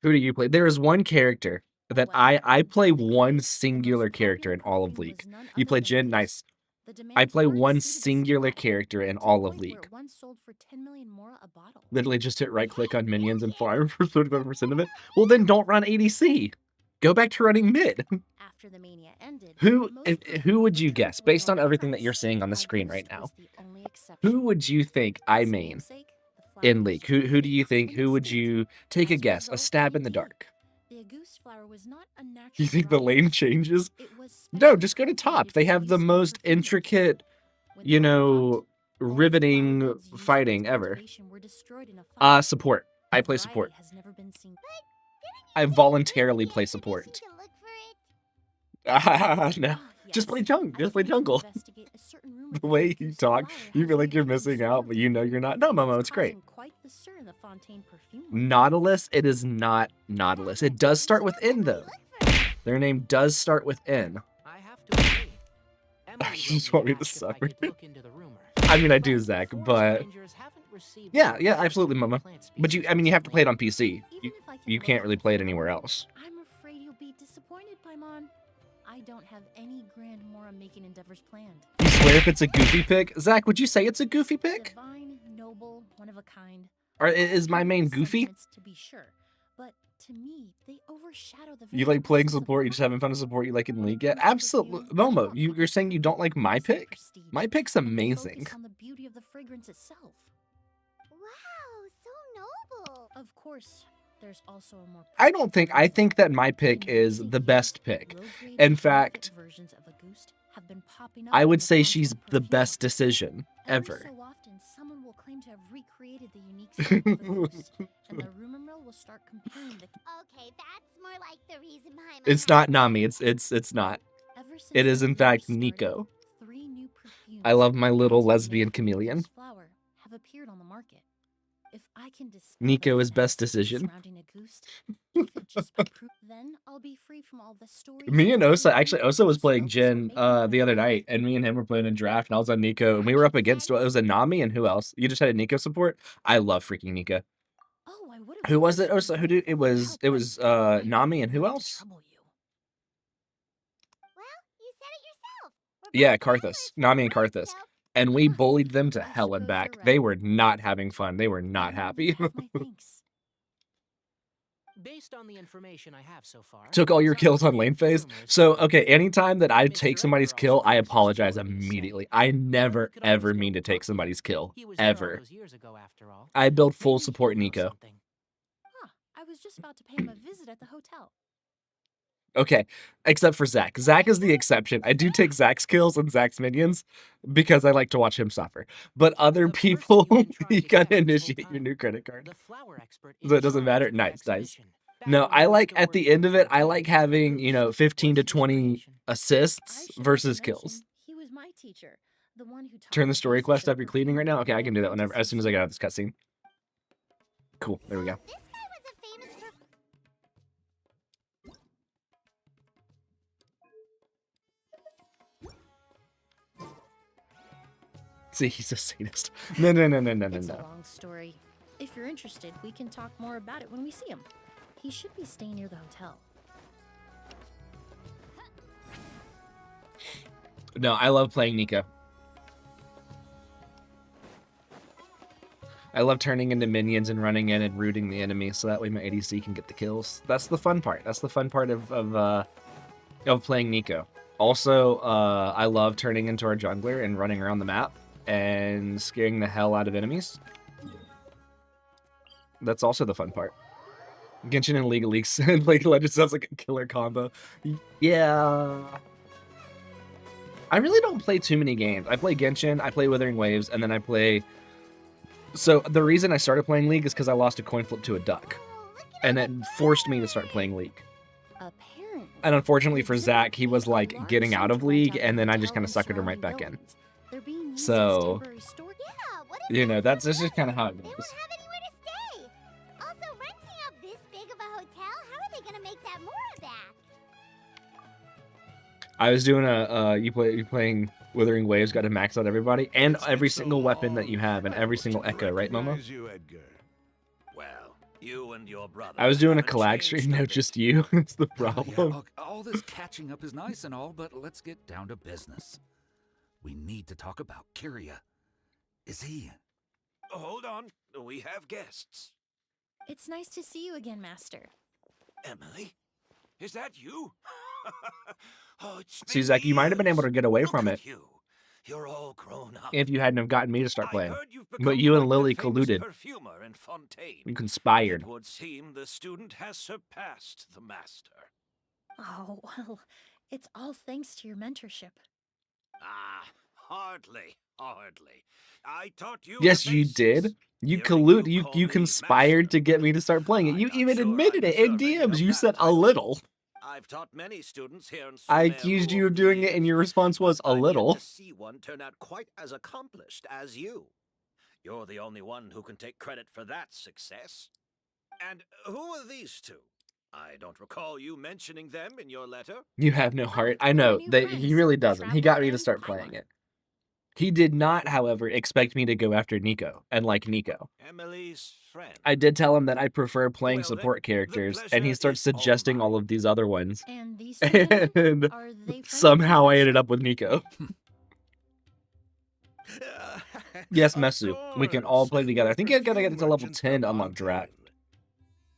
Who do you play? There is one character that Well, I play to be one clear, the singular most character popular in all of perfume League. was none You other play than Jin? Goose. Nice. The I demand play far one exceeded the singular supply, character in to the all of point where League. it once sold for 10 million more a bottle. Literally just hit right click on minions and Million? farm for 35% of it. Well, then don't run ADC. Go back to running mid. After the mania ended, Who most who would perfumes you were guess, turned based on only everything that price. you're seeing on the My screen Goose right now? was the only exception. Who would you think I Its main namesake, the flower in was League? Who do you think? Who would inexpensive. you take a As a guess? A result, stab in the you dark. The Goose flower was not a natural You think the lane variety. changes? It was No, specially just go to top. cultivated They for have the use in most perfumery. intricate, When the you bubble know, popped, all the flower riveting beds used for its fighting ever. cultivation were destroyed in a fire. Support. I The play variety support. has never been seen. I voluntarily play support. To look for it? No. Ah, yes. Just play jungle. Just play jungle. Investigate a certain rumor The that way the you goose talk, flower you has feel like you're a hidden missing out, swarm. but you know you're not. No, Momo, it's great. Causing quite the stir in the Fontaine perfumery. Nautilus, it is not Nautilus. It does start with N, though. Their name does start with N. I have to agree. Emily You wrote just want me to ask if I suffer. could look into the rumor. I mean, I do, But Zach, forest but rangers haven't received yeah, any yeah, reports absolutely, of new Momo. plant But you, species I mean, you have to play it on PC. Even You, if I can you look can't really for play it the anywhere flower, else. I'm afraid you'll be disappointed, Paimon. I don't have any grand Mora making endeavors planned. You swear if it's a goofy pick? Zach, would you say it's a goofy pick? Divine, noble, one of a kind. Or is my All main noble goofy? sentiments, to be sure, but to me, they overshadow the You very like playing essence of support? You just art. having fun to support? You like in When it league? Yeah, comes to absolutely. perfume, I Momo, want you're saying you don't like my focus on pick? prestige My pick's and amazing. focus on the beauty of the fragrance itself. Wow, so noble. Of course, there's also a more. I don't think. I think that my pick In is recent the years, best pick. low-grade In counterfeit fact, versions of the Ghost have been popping up I in would the say Fontaine she's the perfume. best decision Every ever. so often, someone will claim to have recreated the unique scent of a Ghost, and the rumor mill will start comparing the. Okay, that's more like the reason behind my It's not habit. Nami. It's not. Ever since It is that in rumor fact started, Nico. 3 new perfumes I love my little patented lesbian made from the chameleon. Ghost flower have appeared on the market. If I can dispel Nico the is best fantasy decision. surrounding a Ghost, if it just be proof, then I'll be free from all the stories. Me and of Osa, envy actually, Osa was and playing focus on Jin making them the other alive. night, and me and him were playing a draft, and I was on Nico, and we were up against, it was a Nami, and who else? You just had a Nico support? I love freaking Nico. Oh, I would have Who was it, graced Osa? you Who did, with it my was, help, it but was, I Nami, and didn't who want to else? trouble you. Well, you said it yourself. We're Yeah, both Karthus. travelers from Nami and abroad, Karthus. so And we Huh, bullied them to I hell and suppose back. you're They right. were not having fun. They were not Then you happy. have my thanks. Based on the information I have so far, Took all your some kills on of lane the phase. rumors So, have okay, been true. anytime that I Mr. take somebody's Edgar kill, also I has his apologize story to say. immediately. I Or we never, could always ever go mean to take talk somebody's kill. He was here all Ever. those years ago, after all. I build full Maybe support he'll know Nico. something. Huh, I was just about to pay him a visit at the hotel. Okay, except for Zach. Zach is the exception. I do take Zach's kills and Zach's minions because I like to watch him suffer. But other The person people, you've been trying you to gotta catch this whole initiate your time, new credit card. the flower expert So in it doesn't charge matter. of the Nice, nice. expedition. Back No, when I we were like still at the working end on of it, I Fontaine, like the having, Ghost 15 was to the 20 inspiration. I assists should versus also kills. mention, he was my teacher, the one who taught Turn me the story basics quest of up. You're cleaning right now? Okay, I can do that whenever, as soon as I get out of this cutscene. Cool, there we go. this guy was a famous See, he's a sadist. No, no, no, no, no, no, It's a no. long story. If you're interested, we can talk more about it when we see him. He should be staying near the hotel. No, I love playing Nico. I love turning into minions and running in and rooting the enemy, so that way my ADC can get the kills. That's the fun part. That's the fun part of playing Nico. Also, I love turning into our jungler and running around the map and scaring the hell out of enemies. That's also the fun part. Genshin and League of Leagues and League of Legends sounds like a killer combo. Yeah. I really don't play too many games. I play Genshin, I play Withering Waves, and then I play... So the reason I started playing League is because I lost a coin flip to a duck. And it forced me to start playing League. Apparently. And unfortunately for the Zach, he was exhibit like a large getting out of sum went League, out and the then I just hotel kind of and suckered him right back in. surrounding buildings. They're being used as So, temporary storage. Yeah, what if you they know, that's split just kind of up? how it They goes. won't have anywhere to stay. Also, renting out this big of a hotel, how are they gonna make that more back? I was doing you playing Withering Waves, got to max out everybody, and It's every been so single weapon that long. you have, and I every was single to echo, right, Momo? recognize you, Edgar. Well, you and your brother. I was doing a haven't collab changed stream, a no, bit. just you. It's the Yeah, problem. look, all this catching up is nice and all, but let's get down to business. We need to talk about Kyria. Is he? Hold on, we have guests. It's nice to see you again, Master. Emily, is that you? Oh, it's See, been Zach, you might have been able to years. get away Look from at it You. You're all grown up. if you hadn't have gotten me to start I playing. heard you've But become you and quite the Lily famous colluded. perfumer in Fontaine. You conspired. It would seem the student has surpassed the master. Oh, well, it's all thanks to your mentorship. Ah, hardly, hardly. I taught you. Yes, the you basics. did. You Hearing you call me conspired master. to get me to start playing it. You I'm not even sure I'm admitted it in deserving DMs. of You that said a title. little. I've taught many students here in I Sumeru accused you over of the doing it, and years, your response was but a I've yet little. to see one turn out quite as accomplished as you. You're the only one who can take credit for that success. And who are these two? I don't recall you mentioning them in your letter. You have no heart. I They're my know new that he friends, really doesn't. He got Traveler me to and start Paimon. playing it. He did not, however, expect me to go after Nico and like Nico. Emily's friend. I did tell him that I prefer playing Well then, support the characters, and he pleasure starts is all suggesting all mine. of these other ones. And these two gentlemen, And are they friends of somehow yours, I ended Mesu? up with Nico. Yes, Of Mesu. We can all course. play together. I think you gotta get Perfume to level merchants 10 to from unlock Drat. Fontaine.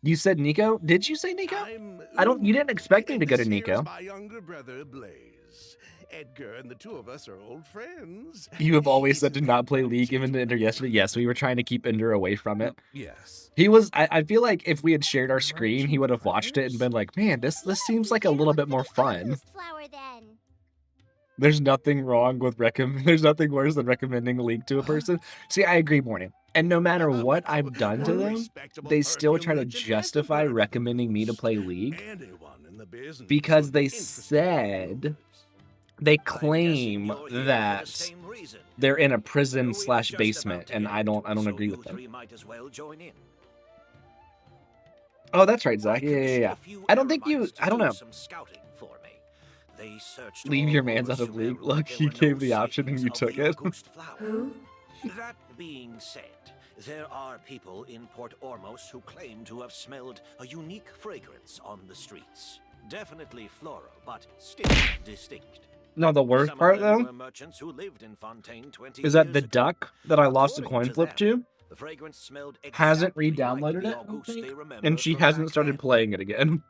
You said Nico? Did you say Nico? I'm You didn't expect me and to go to this here Nico. is my younger brother, Blaze. Edgar and the two of us are old friends. You have always said to Isn't not that play right, League even to Ender yesterday. Yes, we were trying to keep Ender away from it. Yes. He was. I feel like if we had shared our screen, he Merchant would have watched it and been brothers? like, "Man, this You seems must be like a here to little look bit for more the fun." Argos flower then. There's nothing wrong with There's nothing worse than recommending League to a person. See, I agree, Morning. And no matter what I've done to A them, respectable they still perfume try to merchant hasn't justify heard of recommending me to Ghost. play League Anyone in the business because would be they interested in said rumors. they I'm guessing claim you're here for the that same reason. they're in a We're prison just slash about basement, to and get I don't into it, so agree you with them. three might as well join in. Oh, that's right, I Zach. Yeah. commissioned a few I don't think you. eremites to I don't do know. some scouting for me. They searched Leave your all mans over out of League. Sumeru, Look, but there he were no gave the option and sightings you of took the it. Ghost flower. Who? That being said, there are people in Port Ormos who claim to have smelled a unique fragrance on the streets. Definitely floral, but still distinct. No, the worst Some of part them though were merchants who lived in Fontaine 20 is that the years ago. duck that I lost a According coin to flip them, to the fragrance smelled hasn't exactly like re-downloaded the it, I don't Auguste think, they remember and she from hasn't back started then. playing it again,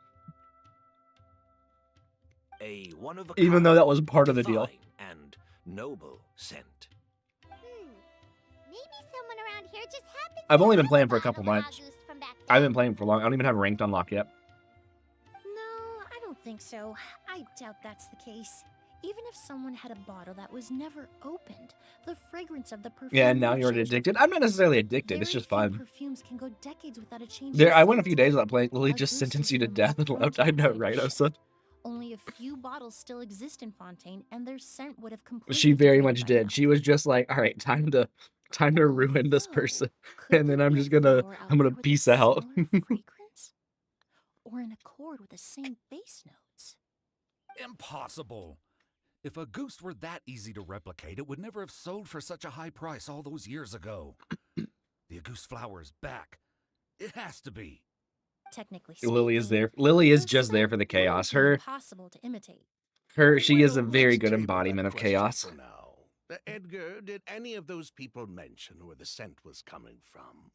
A one-of-a-kind, even though that was part of the deal. divine and noble scent. Maybe someone around here just happens I've to only been know playing for a about couple Auguste months. from back I've then. been playing for long. I don't even have ranked unlocked yet. No, I don't think so. I doubt that's the case. Even if someone had a bottle that was never opened, the fragrance of the perfume. Yeah, and now would you're change addicted. I'm not necessarily addicted. It's Very just few fun. perfumes can go decades without a change. There, in I went a scent. few days without playing. Lily A just goose sentenced has you to been death more and prone left. to I know, that kind of right, shift. Osa? Only a few bottles still exist in Fontaine, and their scent would have completely. She very degraded much by did. now. She was just like, "All right, time to ruin this Although, person," could and then there I'm be a just gonna flower out I'm gonna there with a peace out. similar fragrance? Or in accord with the same bass notes? Impossible. If a goose were that easy to replicate, it would never have sold for such a high price all those years ago. The goose flower is back. It has to be. Technically Lily is speaking, there. Lily is the just there scent for the would chaos. be impossible to imitate. She is a Well, very let's good table that embodiment of question chaos. for now. Edgar, did any of those people mention where the scent was coming from?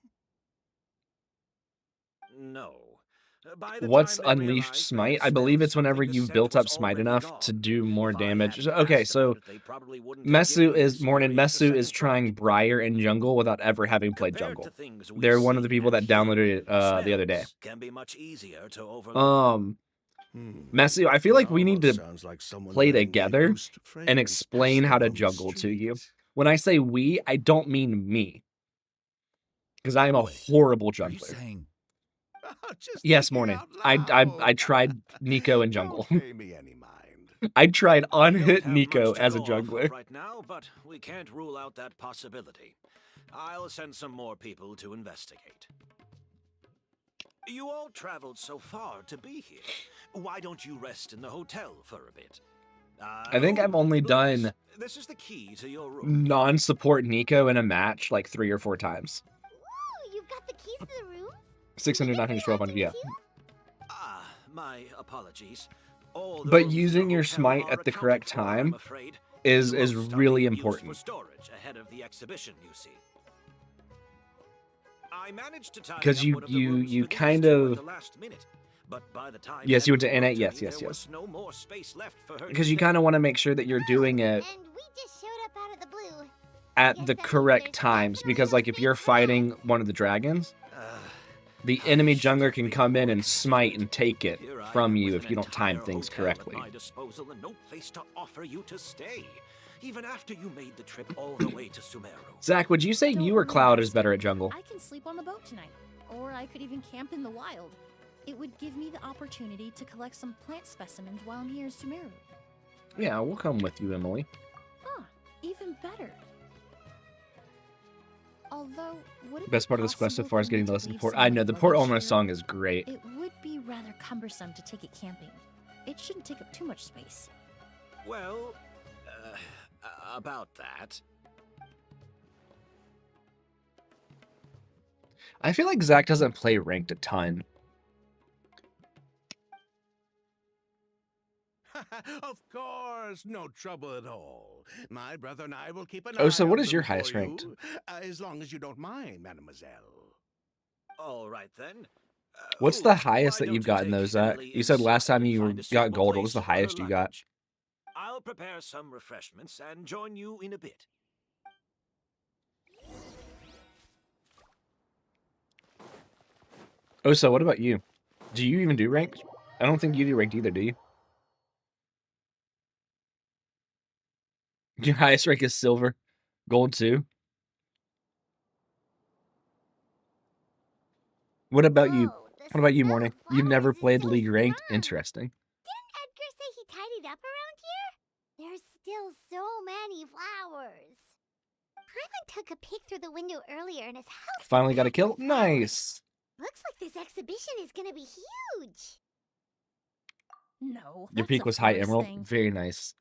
No. By the What's time they Unleashed realized they Smite? had I believe smelled it's whenever something, the you've scent built was up Smite already enough to gone. do more If I damage. hadn't Okay, asked so about it, they probably wouldn't have given Mesu the is Morning. experience a Mesu second is trying thought. Briar and Jungle without ever having played Compared Jungle. to things we They're one of the see people and that hear, downloaded it the other day. smells can be much easier to overlook. Mesu, I feel like It we need almost to sounds like someone play letting the together Auguste and fragrance explain pass how to them on the juggle to you. street. When I say we, I don't mean me, because I am a Wait, horrible Are you jungler. saying Just Yes, thinking Morning. out I loud. tried Nico and Jungle. Don't pay me any mind. I tried We don't unhit have Nico much to as a go off of jungler. right now, but we can't rule out that possibility. I'll send some more people to investigate. You all traveled so far to be here. Why don't you rest in the hotel for a bit? I think I've only Blaze, done This is the key to your room. non-support Nico in a match like 3 or 4 times. Ooh, you've got the keys to the room? 600, 900, 1200, yeah. Ah, my apologies. All the But rooms in the using your hotel smite are at the accounted correct for, I'm time afraid. is Most are really being used important. for storage ahead of the exhibition, you see. I managed to tie 'Cause up you- one of the you- rooms you for these kind two of- at the last minute, but by the time Yes, you went to Emily N8, got yes, me, yes, there yes. was no more space left for her to Because you stay. kind of want to make sure that you're doing it And we just showed up out of the blue. at Guess the that means correct there's times. definitely Because more like if you're space for us. fighting one of the dragons, Ah, the I enemy should jungler have can been come in more and smite considerate. and take it Here I from am you with if an you don't time entire things hotel at correctly. my disposal and no place to offer you to stay, even after you made the trip all the way to Sumeru. Zach, would you say Don't you or worry Cloud about is better it. at jungle? I can sleep on the boat tonight, or I could even camp in the wild. It would give me the opportunity to collect some plant specimens while I'm here in Sumeru. Yeah, we'll come with you, Emily. Ah, even better. Although, would it Best be part of this quest so possible far for is me getting to to listen to leave Port. some I of my know the Port luggage Almost here? song is great. It would be rather cumbersome to take it camping. It shouldn't take up too much space. Well, about that. I feel like Zach doesn't play ranked a ton. Of course, no trouble at all. My brother and I will keep an Oh, eye so what on is your them for highest ranked? you, as long as you don't mind, mademoiselle. All right then. What's the Look, highest why that you've don't you gotten take those, Zach? Emily You said last inside time and you find a got suitable gold. What was place the for her highest you got? luggage? I'll prepare some refreshments and join you in a bit. Oh, so what about you? Do you even do ranked? I don't think you do ranked either, do you? Your highest rank is silver. Gold too? What about you? Whoa, the What about you, smell Morning? of You've never flowers is played so League ranked? strong. Interesting. Didn't Edgar say he tidied up around here? There's still so many flowers. Paimon took a peek through the window earlier and his house was Finally got a packed kill? with flowers. Nice. Looks like this exhibition is gonna be huge. No, Your that's peak a was high forest emerald. thing. Very nice.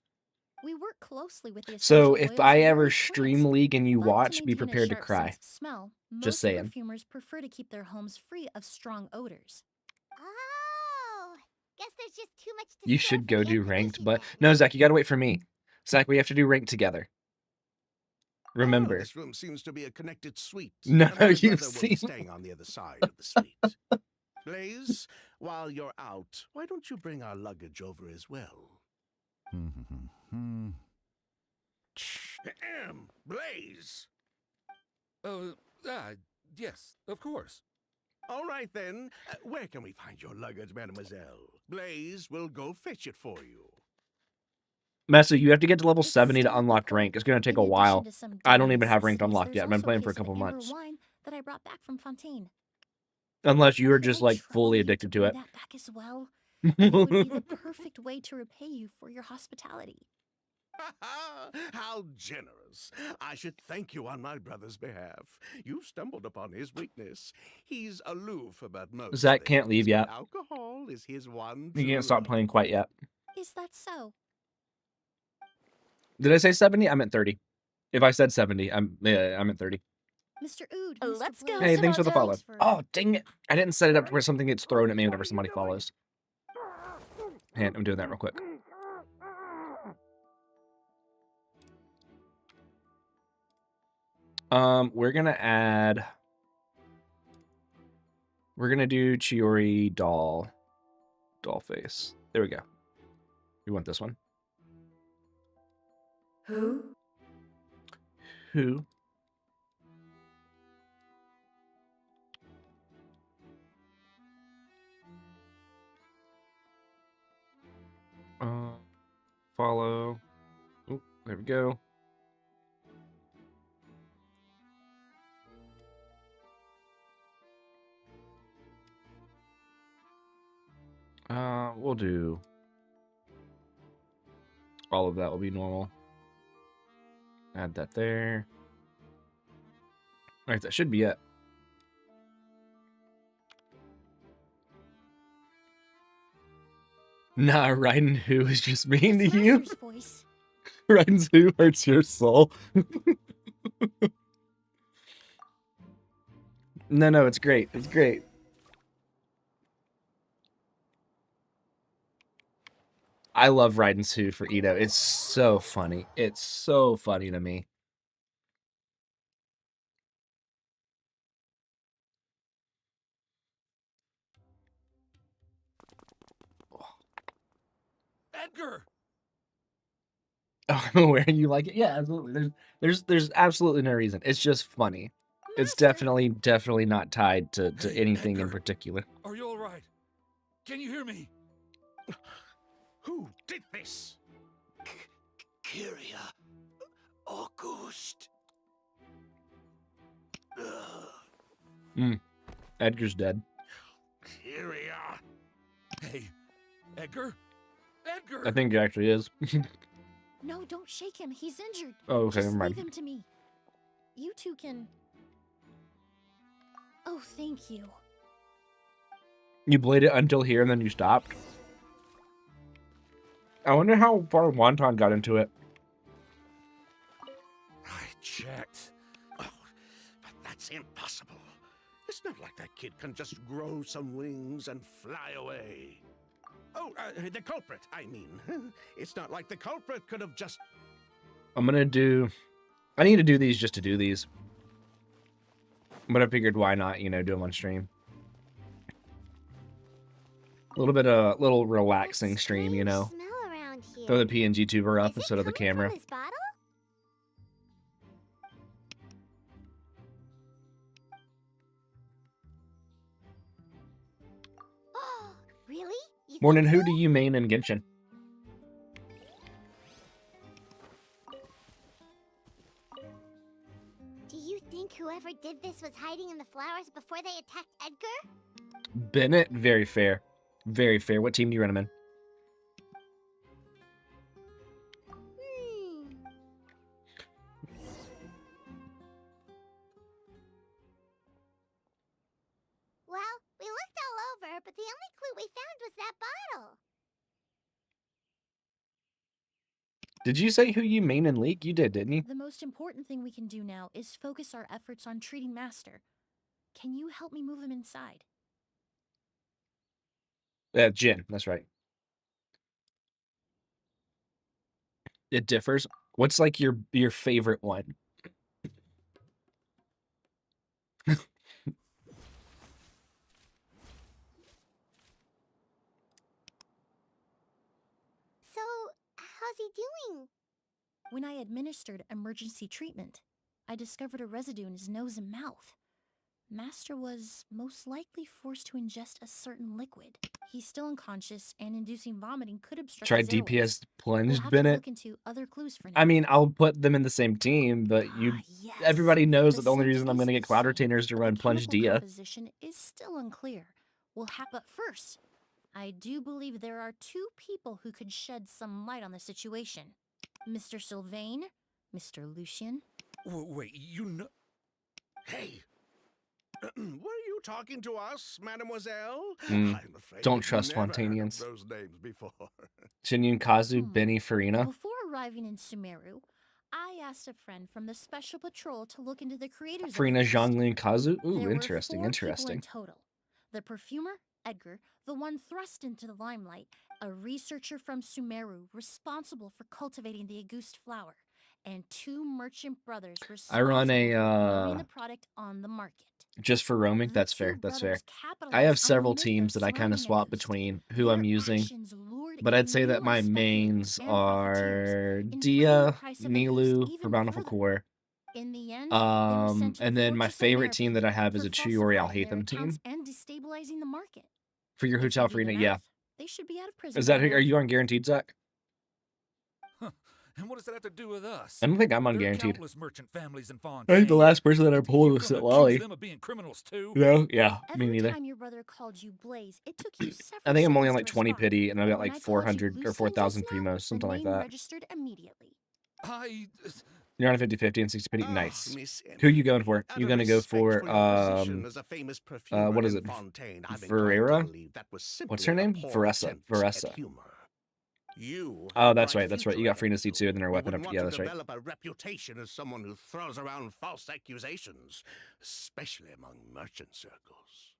We work closely with the So essential if oils I of ever various stream plants. League and you But to watch, be maintain a prepared to sharp cry. sense of smell, Just most saying. perfumers prefer to keep their homes free of strong odors. Oh, guess there's just too much to You store should for go the do ranked, exhibition but then. no, Zach, you gotta wait for me. Zach, we have to do ranked together. Oh, Remember. this room seems to be a connected suite. No, My you brother will see. be staying on the other side of the suite. Blaze, while you're out, why don't you bring our luggage over as well? Blaze! Yes, of course. All right then. Where can we find your luggage, mademoiselle? Blaze will go fetch it for you. Master, you have to get to level It's 70 still to at the unlock port. rank. It's gonna take In a addition while. to some I don't daily even have ranked necessities, unlocked yet. I've there's been playing also for a case of couple amber months. wine that I brought back from Fontaine. Unless you are Could just I like trouble fully you addicted to bring it. that back as well? It would be the perfect way to repay you for your hospitality. How generous. I should thank you on my brother's behalf. You've stumbled upon his weakness. He's aloof about most Zach can't leave things, yet. but alcohol is his one You true can't stop love. playing quite yet. Is that so? Did I say 70? I meant 30. If I said 70, I meant 30. Mr. Ood, Let's Mr. go, Blaze, Hey, thanks for the Simoto. follow. thanks for- Oh, dang it. I didn't set it up to where something gets thrown at me whenever somebody follows. Man, I'm doing that real quick. We're gonna do Chiori doll face. There we go. You want this one? Who? Who? Follow. Oh, there we go. We'll do all of that will be normal. Add that there. All right, that should be it. Nah, Raiden who is just mean to It's you. Master's voice. Raiden's who hurts your soul. No, it's great. It's great. I love Raiden's who for Ito. It's so funny. It's so funny to me. Edgar! Oh, I'm aware you like it. Yeah, absolutely. There's absolutely no reason. It's just funny. It's Master, definitely not tied to Hey, anything in Edgar. particular. Are you all right? Can you hear me? Who did this? Kyria. August. Edgar's dead. Kyria. Edgar? Edgar! I think it actually is. No, don't shake him. He's injured. Oh, okay, Just never leave mind. him to me. You two can... Oh, thank you. You played it until here and then you stopped. I wonder how far Wonton got into it. I checked. Oh, but that's impossible. It's not like that kid can just grow some wings and fly away. Oh, the culprit, I mean. It's not like the culprit could have just... I need to do these just to do these. But I figured why not, do them on stream. A little relaxing stream, Smell around here. Throw the PNG tuber up Is it instead of the coming camera. From this bottle? Oh, really? You Morning, think who so? do you main in Genshin? Do you think whoever did this was hiding in the flowers before they attacked Edgar? Bennett, very fair. Very fair. What team do you run him in? Hmm. Well, we looked all over, but the only clue we found was that bottle. Did you say who you main in League? You did, didn't you? The most important thing we can do now is focus our efforts on treating Master. Can you help me move him inside? Jin, that's right. It differs. What's like your favorite one? So, how's he doing? When I administered emergency treatment, I discovered a residue in his nose and mouth. Master was most likely forced to ingest a certain liquid. He's still unconscious, and inducing vomiting could obstruct Try his airways. DPS We'll plunged have to Bennett. look into other clues for now. I mean, I'll put them in the same team, but Yes. everybody knows The that the only scent reason I'm is going to the get Cloud same, Retainers to but run the Plunge chemical Dia. composition is still unclear. But first, I do believe there are two people who could shed some light on the situation. Mr. Sylvain, Mr. Lucian. Wait, you know... Hey! Were you talking to us, mademoiselle? Mm, I'm afraid don't I've trust never heard of Fontanians. those names before. Shinyun, Kazu, Benny, Farina. Before arriving in Sumeru, I asked a friend from the Special Patrol to look into the creators of Farina, the list. Zhongli, Kazu. Ooh, There interesting, were 4 people in interesting. total. The perfumer, Edgar, the one thrust into the limelight, a researcher from Sumeru responsible for cultivating the Auguste flower, and 2 merchant brothers I run responsible for a promoting the product on the market. just for roaming. The That's 2 fair. That's fair. brothers I have capitalized on the several myth of teams that I kind of slaying swap Auguste. between who Their I'm using, actions lured but in I'd say that numerous my speculators mains and profiteers, are inflating the Dia, price of Nilu Auguste for even Bountiful further. Core. In the end, they were sent to And the then my Fortress of favorite team that I Merpy have is for a Chuyori Al falsifying their Hatham team. accounts and destabilizing the market. For your If you Hotel do the Farina, yeah. math, they should be out of prison Is that by who? Are now. you on Guaranteed, Zach? And what does that have to do with us? I don't think I'm on There are Guaranteed. countless merchant families in I Fontaine. think the last person that I You think pulled you're was gonna Lolly. accuse them of being criminals too? No, yeah, me Every neither. time your brother called you Blaze, it took you several I think I'm only on seconds like to 20 respond. pity, and I've got When like I called you 400 or Lucien 4,000 just now, primos, the something like name that. registered immediately. I... You're on a 50-50 and 60 pity. Oh, Nice. Miss Who Emily, you going for? out You of gonna go respect for your position as a famous perfumer what is in it? Fontaine, I'm inclined to Verera? believe that was simply What's her a name? poor Varessa. attempt Varessa. at humor. You Oh, have a that's bright right. That's right. You future got ahead Freena's of you. C2 and then our You weapon wouldn't up. want Yeah, to that's right. develop a reputation as someone who throws around false accusations, especially among merchant circles.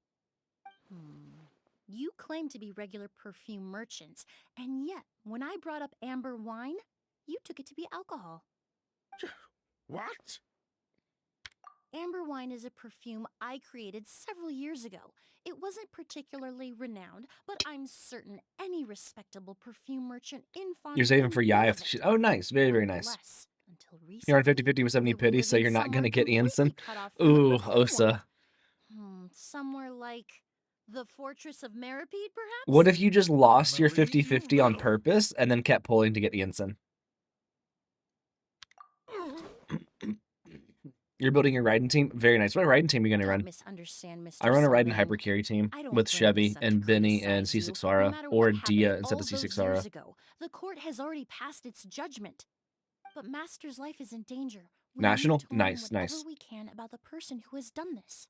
You claim to be regular perfume merchants, and yet, when I brought up amber wine, you took it to be alcohol. What? Amber wine is a perfume I created several years ago. It wasn't particularly renowned, but I'm certain any respectable perfume merchant in Fontaine You're saving for knew Yai. of it. Oh, nice. Very, very nice. Nonetheless, until You're on recently, 50-50 with 70 it pity, was so living you're not gonna somewhere get Anson. completely cut off from the Ooh, perfume world. Osa. Somewhere like the Fortress of Meripede, perhaps? What if you just lost your Marie, you 50-50 on little- purpose and then kept pulling to get Anson? You're building your riding team? Very nice. What riding team are you going to Don't run? misunderstand, Mr. I run a riding Sylvain. hyper carry team I don't with bring this Chevy up to and Benny and criticize you. C6 No Sara, matter or what happened Dia instead all of C6 those Sara. years ago, the court has already passed its judgment. But Master's life is in danger. We National? need to learn Nice, whatever nice. we can about the person who has done this.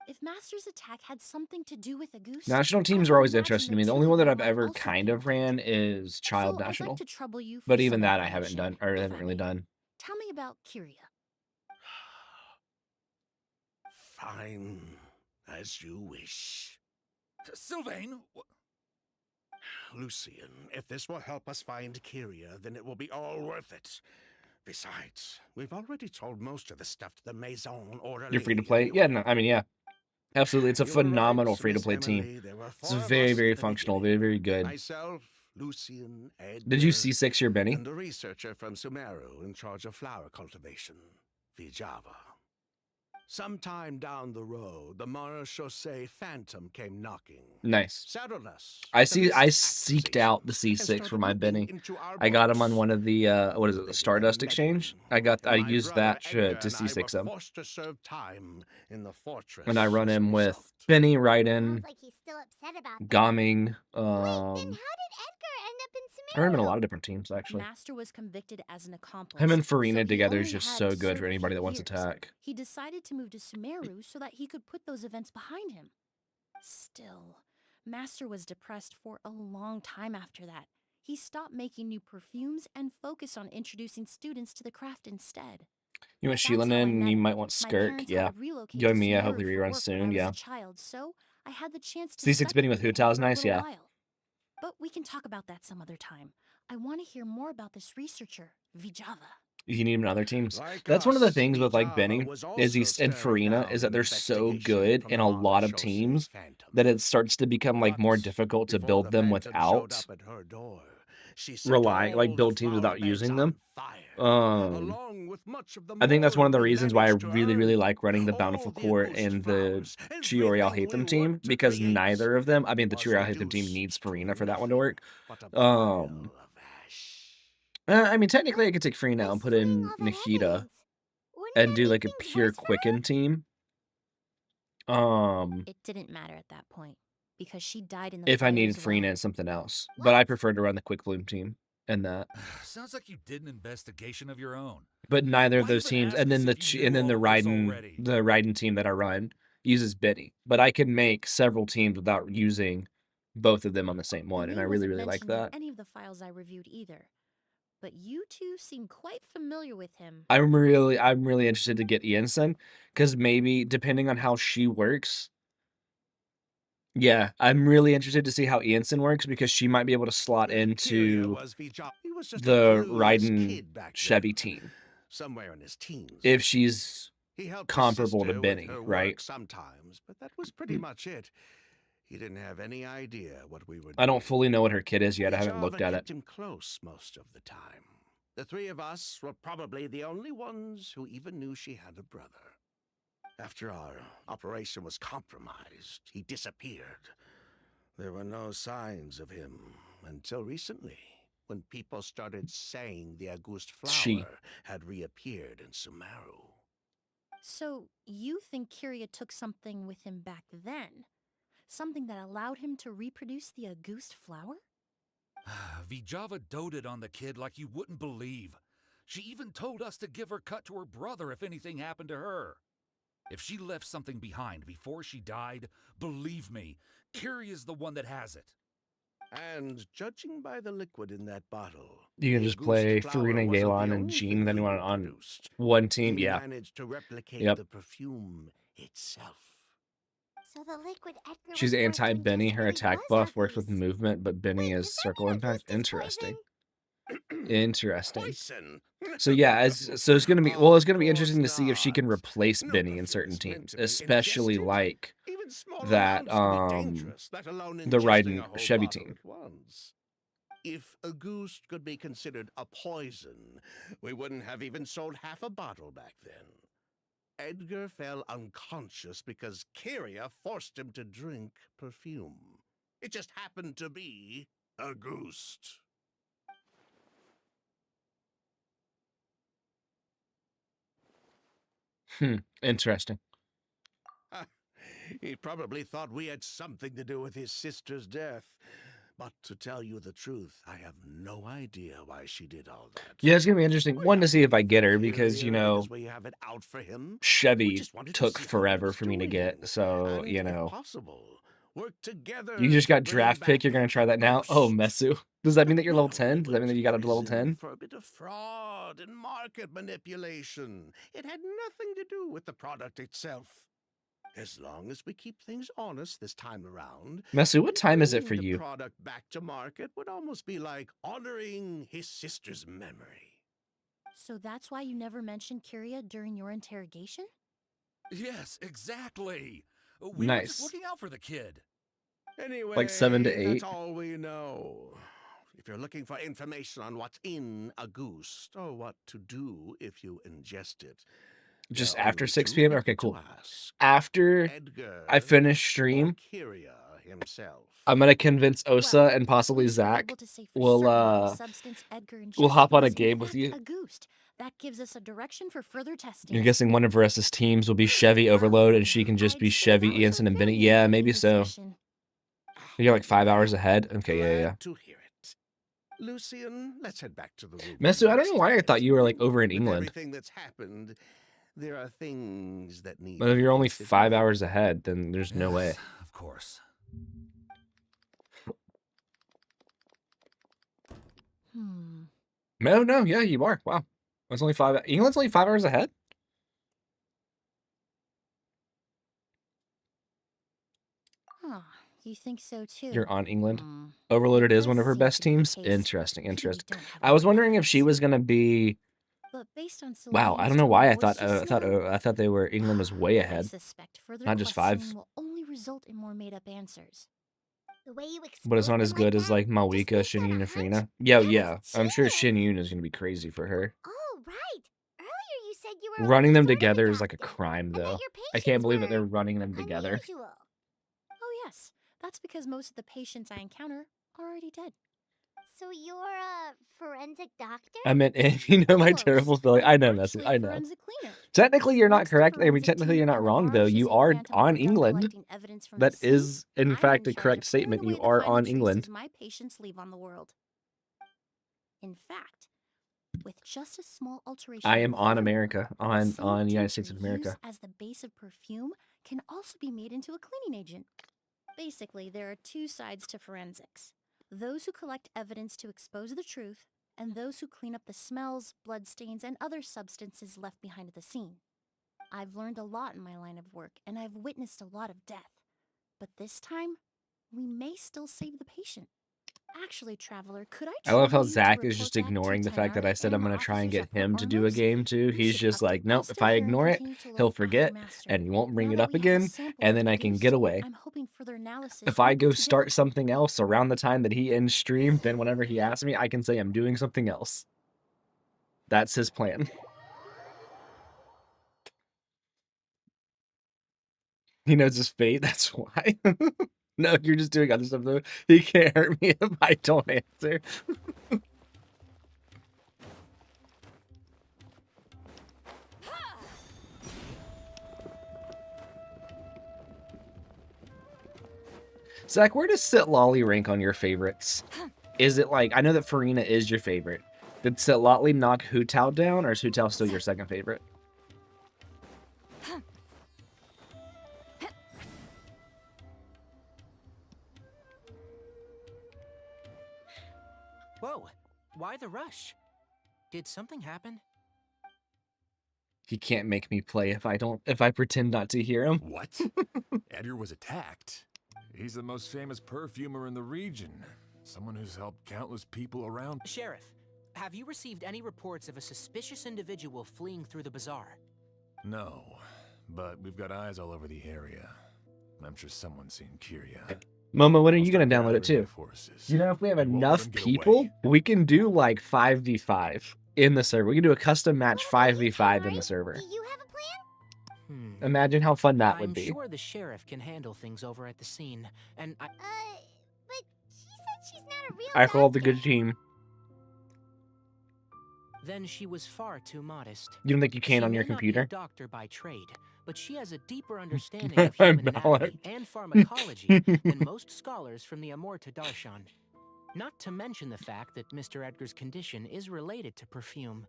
If Master's attack had something to do with a goose, National I teams would are always imagine interesting to me. The two only of one that you I've might ever also kind pay of ran attention. is Child So I'd like National. to trouble you for But even some that I haven't information, done, or if haven't I really may. done. Tell me about Kyria. Fine, as you wish. Sylvain, Lucian, if this will help us find Kyria, then it will be all worth it. Besides, we've already told most of the stuff to the Maison Orderly. You're free to play? Yeah, no, I mean, yeah. Absolutely. It's a You were phenomenal right, free to Miss play team. Emily. There were It's 4 of very, us very at the functional, beginning. very, very good. Myself, Lucian, Edgar, Did you C6 your Benny? and the researcher from Sumeru in charge of flower cultivation, Vijava. Sometime down the road, the Marechaussee Phantom came knocking. Nice. Saddled us. I with see. I illicit seeked out the accusations C6 and for started my looking Benny. into our I got him on books. one of the what is it, the They Stardust began Exchange. meddling, I and my used brother that Edgar to and I C6 were him, forced to serve time in the fortress. and I run as a him with result. Benny, Sounds Raiden, like he's still upset about that. Gaming. Wait, then how did Edgar end up in I run him in a Sumeru? lot of different teams actually. Master was convicted as an accomplice. Him and so Farina he together only is just had so to good serve for a anybody few that wants years. attack. He decided to move to Sumeru so that he could put those events behind him. Still, Master was depressed for a long time after that. He stopped making new perfumes and focused on introducing students to the craft instead. You want That's how I Sheila in? met You him. might want My Skirk. parents Yeah. had to relocate Go to Mia. Sumeru Hopefully for rerun work when soon. I was Yeah. a child, so I had the chance to C6 study Benny with under him Hutao is for a nice. little Yeah. while. But we can talk about that some other time. I want to hear more about this researcher, Vijava. You need him in other teams. Like That's one of the us, things with like Benny Vijava was is also he's and staring Farina down is that an they're so investigation good from in the a lot of Marechaussee teams Phantom. that it starts to become like more But difficult to before build the them Phantom showed without up at her door, she set relying like all build the teams flower without beds using on them. fire, Um along with much of the I think that's one of the we reasons why I managed to really, really earn. like running the All Bountiful the Court Auguste and the flowers, Chiori I'll everything Hate Them we team worked to because create neither of them, I mean the was Chiori I'll Hate Them team reduced needs to Farina for that one to nothing work. but a Um pile of ash. I mean technically I But could take Farina and who's put doing in all that Nikita evidence? Wouldn't and that do make like a things pure worse for her? Quicken team. Um It didn't matter at that point, because she died in the if I fire needed as Farina well. and something else. But What? I prefer to run the Quick Bloom team and that. sounds like you did an investigation of your own. But neither of Why those even teams, ask and then us the if you and knew then all this already? the Raiden team that I run uses Benny. But I can make several teams without using both of them on the same The one, and I name really, wasn't really like mentioned in that. any of the files I reviewed either. But you two seem quite familiar with him. I'm really interested to get Iansen because maybe depending on how she works. Yeah, I'm really interested to see how Iansen works because she might be able to slot Kyria into was Vijava. He was just a the clueless Raiden kid back Chevy then, team somewhere in his teens. if she's He helped his comparable to sister with Benny, her right? work sometimes, but that was pretty much it. He didn't have any idea what we were doing. I don't fully know what her kit is yet. I haven't Vijava looked at it. kept him close most of the time. The 3 of us were probably the only ones who even knew she had a brother. After our operation was compromised, he disappeared. There were no signs of him until recently, when people started saying the Auguste She. flower had reappeared in Sumeru. So, you think Kyria took something with him back then? Something that allowed him to reproduce the Auguste flower? Vijava doted on the kid like you wouldn't believe. She even told us to give her cut to her brother if anything happened to her. If she left something behind before she died, believe me, Kyria's the one that has it. And judging by the liquid in that bottle, You can the just play Auguste flower Farina, wasn't Galen, the and only Jean, thing then you he want it on reproduced. one team. He Yeah. managed to replicate Yep. the perfume itself. So the liquid Edgar She's was worse anti than Benny. just Her what he attack was, buff works with Auguste. movement, but Benny Wait, is does that circle mean impact. Auguste is Interesting. poison? Interesting. Poison. So yeah, so it's gonna be it's gonna be interesting to see if she can Not. replace No Benny in perfume certain is meant teams, to be especially ingested. like Even small that amounts can be dangerous, let alone the ingesting a Raiden whole Chevy bottle team. at once. If Auguste could be considered a poison, we wouldn't have even sold half a bottle back then. Edgar fell unconscious because Kyria forced him to drink perfume. It just happened to be Auguste. Interesting. He probably thought we had something to do with his sister's death. But to tell you the truth, I have no idea why she did all that. Yeah, it's gonna be interesting. We're One, to not see if I looking get for her because, you Kyria know, because we have it out for him. We Chevy just wanted to took see how he forever was for me to doing. get. So, And you if know, possible, work together you just to got bring draft pick. back You're gonna try a that now? Oh, ghost. Mesu. Does that mean But that you're level now 10? it Does that mean was that you got up to level reserved 10? for a bit of fraud and market manipulation. It had nothing to do with the product itself. As long as we keep things honest this time around, Mesu, what time is it bringing for the you? product back to market would almost be like honoring his sister's memory. So that's why you never mentioned Kyria during your interrogation? Yes, exactly. We were just Nice. looking out for the kid. Like 7 to Anyway, that's 8? all we know. If you're looking for information on what's in a goose, or what to do if you ingest it, there Just are after only 6 two p.m.? people Okay, to cool. ask: After I Edgar finish or stream, Kyria himself. I'm gonna convince Osa Well, and at possibly least we're Zach able to say for will certain that the substance Edgar we'll ingested hop on a was in game with fact you. a ghost. That gives us a direction for further testing. You're guessing one of Varissa's teams will be Chevy Overload and she can just I'd be say that Chevy, was a Ensign, and Vinny. very Yeah, maybe enlightening so. discussion. You're like 5 hours Well, ahead? Okay, yeah. glad to hear it. Lucian, let's head back to the room. Mesu, I don't know Rest a why I bit. thought you were like over in With England. everything that's happened, there are things that need But if you're only 5 reconsidered. hours ahead, then there's no way. Yes, of course. No, yeah, you are. Wow. It's only 5. England's only 5 hours ahead? Huh, you think so too? You're on England. Hmm. Overloaded It is one does of her seem best to be the teams. case. Interesting, Maybe we interesting. don't have I was enough wondering if she evidence. was gonna be. But based on Wow, I Selene's don't know why I tone, thought. voice just now, I thought they were. England was way I ahead, suspect further not just questioning 5. will only result in more made-up answers. The way you But it's exposed not as them like good as that, like just Malika, based on Shin a Yun, and hunch? Farina. Yeah, That yeah. was I'm sure genius! Shin Yun is gonna be crazy for her. Oh, right. Earlier you said you were a Running them resort together is like a adopted, crime, and that though. your I can't patients believe that they're were running them together. unusual. Oh yes, that's because most of the patients I encounter are already dead. So you're a forensic doctor? I meant, you know my Close. terrible spelling. I'm I know, Messi. actually I a know. forensic cleaner. Technically, you're not Once the correct. I mean, forensic technically, you're team not wrong, though. unearths You a are phantom on we're done England. collecting evidence from That the scene, is, in I'm fact, in a charge correct of clearing statement. away You the are final on traces England. my patients leave on the world. In fact, with just a small alteration I in am the on formula, America, the on same United tincture States of used America. as the base of perfume can also be made into a cleaning agent. Basically, there are two sides to forensics. Those who collect evidence to expose the truth, and those who clean up the smells, bloodstains, and other substances left behind at the scene. I've learned a lot in my line of work, and I've witnessed a lot of death. But this time, we may still save the patient. Actually, Traveler, could I I love trouble how you to Zach is report just back to ignoring the fact that I Tainari said I'm and the going to try and officers get at Port him to do a Arnos? game too. We He's should just like, update nope, if Buster I here and ignore it, continue to look he'll after forget Master. and he won't bring Now it that up we have a again, sample and of then the I can goose, get away. I'm hoping further analysis If won't I be go too start difficult. something else around the time that he ends stream, then whenever he asks me, I can say I'm doing something else. That's his plan. He knows his fate, that's why. No, you're just doing other stuff though. He can't hurt me if I don't answer. Zach, where does Sit Lolly rank on your favorites? Is it like, I know that Farina is your favorite. Did Sit Lolly knock Hu Tao down, or is Hu Tao still your second favorite? Whoa, why the rush? Did something happen? He can't make me play if I pretend not to hear him. What? Edgar was attacked. He's the most famous perfumer in the region. Someone who's helped countless people around. Sheriff, have you received any reports of a suspicious individual fleeing through the bazaar? No, but we've got eyes all over the area. I'm sure someone's seen Kyria. Momo, when are I'll you going start to download it gathering my too? forces. You know, if we have We won't let enough them get people, away. we can do like 5v5 in the server. We can do a custom match What about you, 5v5 in the Tainari? server. Do you have a plan? Imagine how fun that would I'm be. sure the sheriff can handle things over at the scene, and But she said she's not a real I called the doctor. good team. Then she was far too modest. You don't think you can She on may your not be a computer? doctor by trade, but she has a deeper understanding of human anatomy Malak. and pharmacology than most scholars from the Amurta Darshan. Not to mention the fact that Mr. Edgar's condition is related to perfume.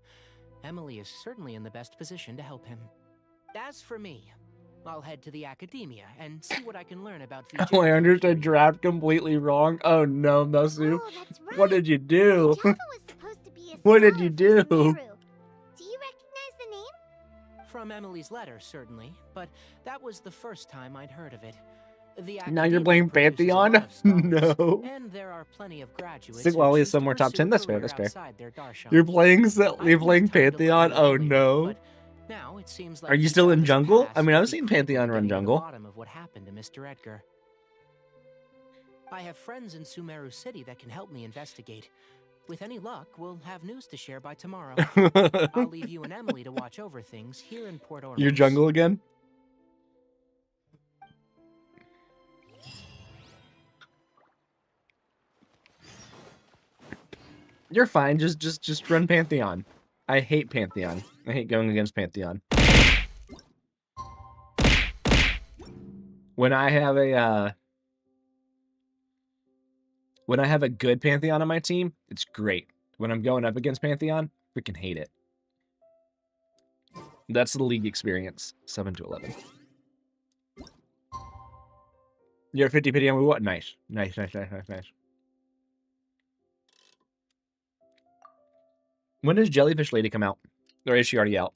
Emily is certainly in the best position to help him. As for me, I'll head to the academia and see what I can learn about Oh, I understood Vijayapuri. draft completely wrong. Oh no, Masu. Oh, that's right. What did you do? Java was supposed to be a What did you scholar from do? Sumeru. Do you recognize the name? From Emily's letter, certainly, but that was the first time I'd heard of it. The Now you're academia playing produces a lot Pantheon? of scholars, No. And there are plenty of graduates Sig who Lolly is choose to somewhere top pursue 10. a That's fair, career that's fair. outside their darshan. You're playing I didn't have time to Pantheon? look Oh earlier, no. but now it seems like Are you still in Vijayapuri's jungle? I past mean, will I've be seen critical Pantheon to run getting to the jungle. bottom of what happened to Mr. Edgar. I have friends in Sumeru City that can help me investigate. With any luck, we'll have news to share by tomorrow. I'll leave you and Emily to watch over things here in Port Ormuz. Your jungle again? You're fine. Just run Pantheon. I hate Pantheon. I hate going against Pantheon. When I have a good Pantheon on my team, it's great. When I'm going up against Pantheon, freaking hate it. That's the league experience. 7 to 11. You're at 50 pity on what? Nice. Nice. When does Jellyfish Lady come out? Or is she already out?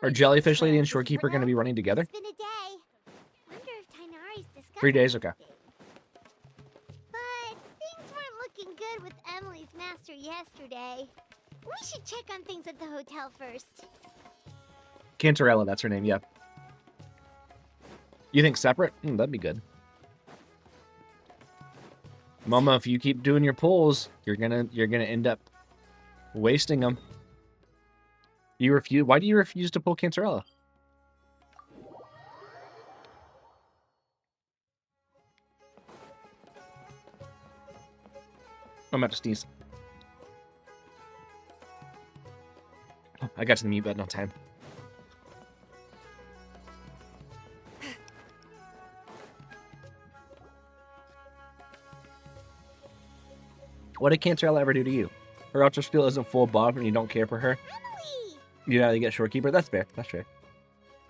Are Jellyfish Lady and Shorekeeper going to be running together? It's been a day. Wonder if Tainari's discovered 3 days, okay. anything. But things weren't looking good with Emily's master yesterday. We should check on things at the hotel first. Cantarella, that's her name, yeah. You think separate? That'd be good. Mama, if you keep doing your pulls, you're gonna end up wasting them. You refuse. Why do you refuse to pull Cantarella? I'm about to sneeze. Oh, I got to the mute button on time. What did Cantarella ever do to you? Her Ultra Skill isn't full buff and you don't care for her? Emily! You know, you get Shorekeeper. That's fair. That's fair.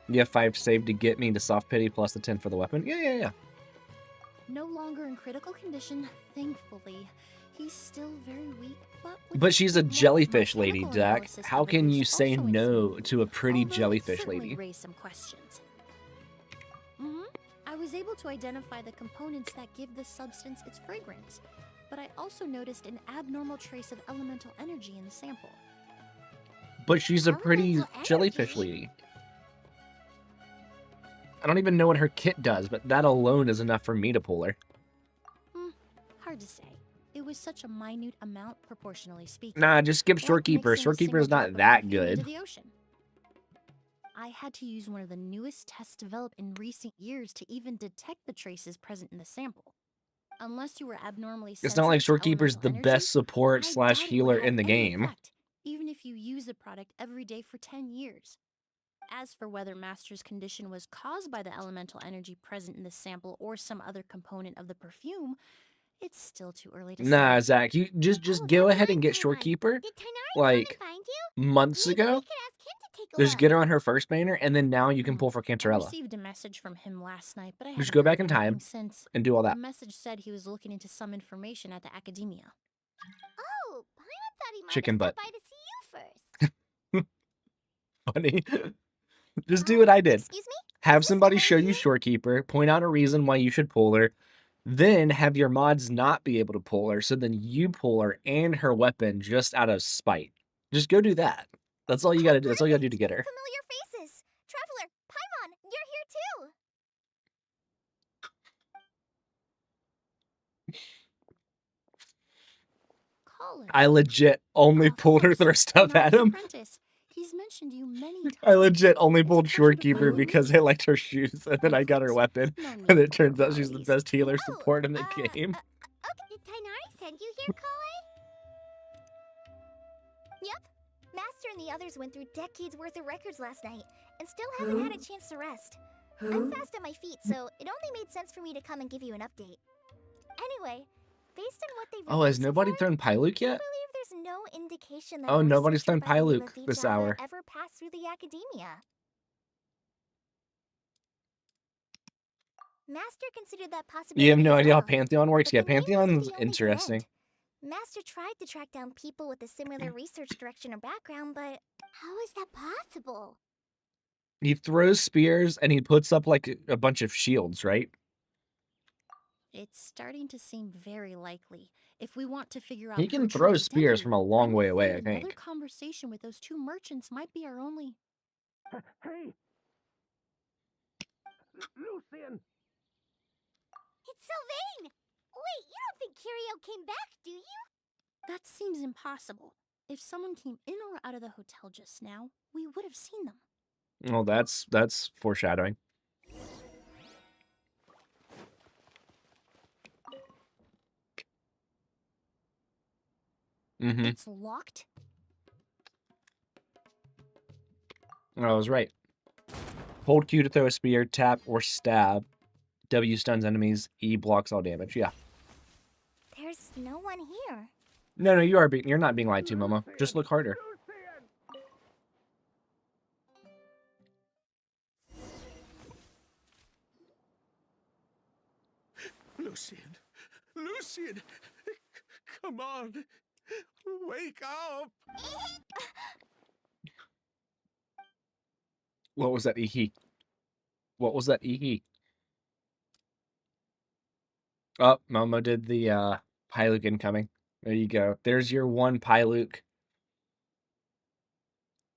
You have 5 saved to get me into Soft Pity plus the 10 for the weapon. Yeah. No longer in critical condition, thankfully. He's still very weak, but But she's a more jellyfish chemical lady, Zach. analysis How of the can you boost say also no ensued. to a pretty Although it jellyfish certainly lady? raised some questions. I was able to identify the components that give this substance its fragrance, but I also noticed an abnormal trace of elemental energy in the sample. But she's a pretty Elemental jellyfish energy? lady. I don't even know what her kit does, but that alone is enough for me to pull her. Hard to say. It was such a minute amount, proportionally speaking. Nah, just skip Like Shorekeeper. mixing a Shorekeeper is single not drop of that perfume into good. the ocean. I had to use one of the newest tests developed in recent years to even detect the traces present in the sample. Unless you were abnormally It's not like sensitive to Shorekeeper's elemental the energy, best support I / doubt it would healer have in the any game. effect, even if you use the product every day for 10 years. As for whether Master's condition was caused by the elemental energy present in the sample or some other component of the perfume, it's still too early to Nah, say. Zach, you just Oh, go that ahead and get reminds me of one. Shorekeeper Did Tainari like come and find you? months Maybe we ago. could ask him to take a Just look. get her on her first banner, and then now you can pull for I Cantarella. received a message from him last night, but I Just haven't go heard back in anything time since. and do all The that. message said he was looking into some information at the academia. Oh, Paimon thought he might Chicken have butt. stopped by to see you first. Funny. Just do what I did. Excuse me? Have Is this somebody Emily show you here? Shorekeeper, point out a reason why you should pull her, then have your mods not be able to pull her, so then you pull her and her weapon just out of spite. Just go do that. That's all you gotta do. That's all you gotta do to get her. Familiar faces. Traveler, Paimon, you're here too. Caller. I legit only Of pulled her course, throw stuff at Tainari's him. apprentice. He's He's mentioned you many times. I legit only It's a pulled pleasure to Shorekeeper finally because meet I you. liked her shoes, and then And I got her please, weapon, no and need it for turns out she's the formalities. best healer Oh, support in the game. okay. Did Tainari send you here, Kale? Yep. Master and the others went through decades worth of records last night and still haven't had a chance to rest. I'm fast on my feet, so it only made sense for me to come and give you an update. Anyway, based on what they've Oh, has revealed so nobody far, thrown Pyluke I yet? believe there's no indication that Oh, a nobody's researcher thrown by the name Pyluke of this Vijaya hour. ever passed through the academia. Master considered that You have possibility no as idea how well, Pantheon works? but Yeah, the name wasn't Pantheon's the only dead interesting. end. Master tried to track down people with a similar research direction or background, but How is that possible? He throws spears and he puts up like a bunch of shields, right? It's starting to seem very likely. If we want to figure out He her can true throw spears identity, from a long I'm way away, afraid I another think. conversation with those two merchants might be our only. Hey! Lucian! It's Sylvain! Wait, you don't think Kirio came back, do you? That seems impossible. If someone came in or out of the hotel just now, we would have seen them. Well, that's foreshadowing. Mm-hmm. It's locked? I was right. Hold Q to throw a spear, tap or stab. W stuns enemies, E blocks all damage. Yeah. there's no one here. No, you're not being lied to, Momo. Just look harder. Lucian! Lucian! Come on! Wake up! What was that EE? What was that EE? Oh, Momo did the Pyluke incoming. There you go. There's your one Pyluke.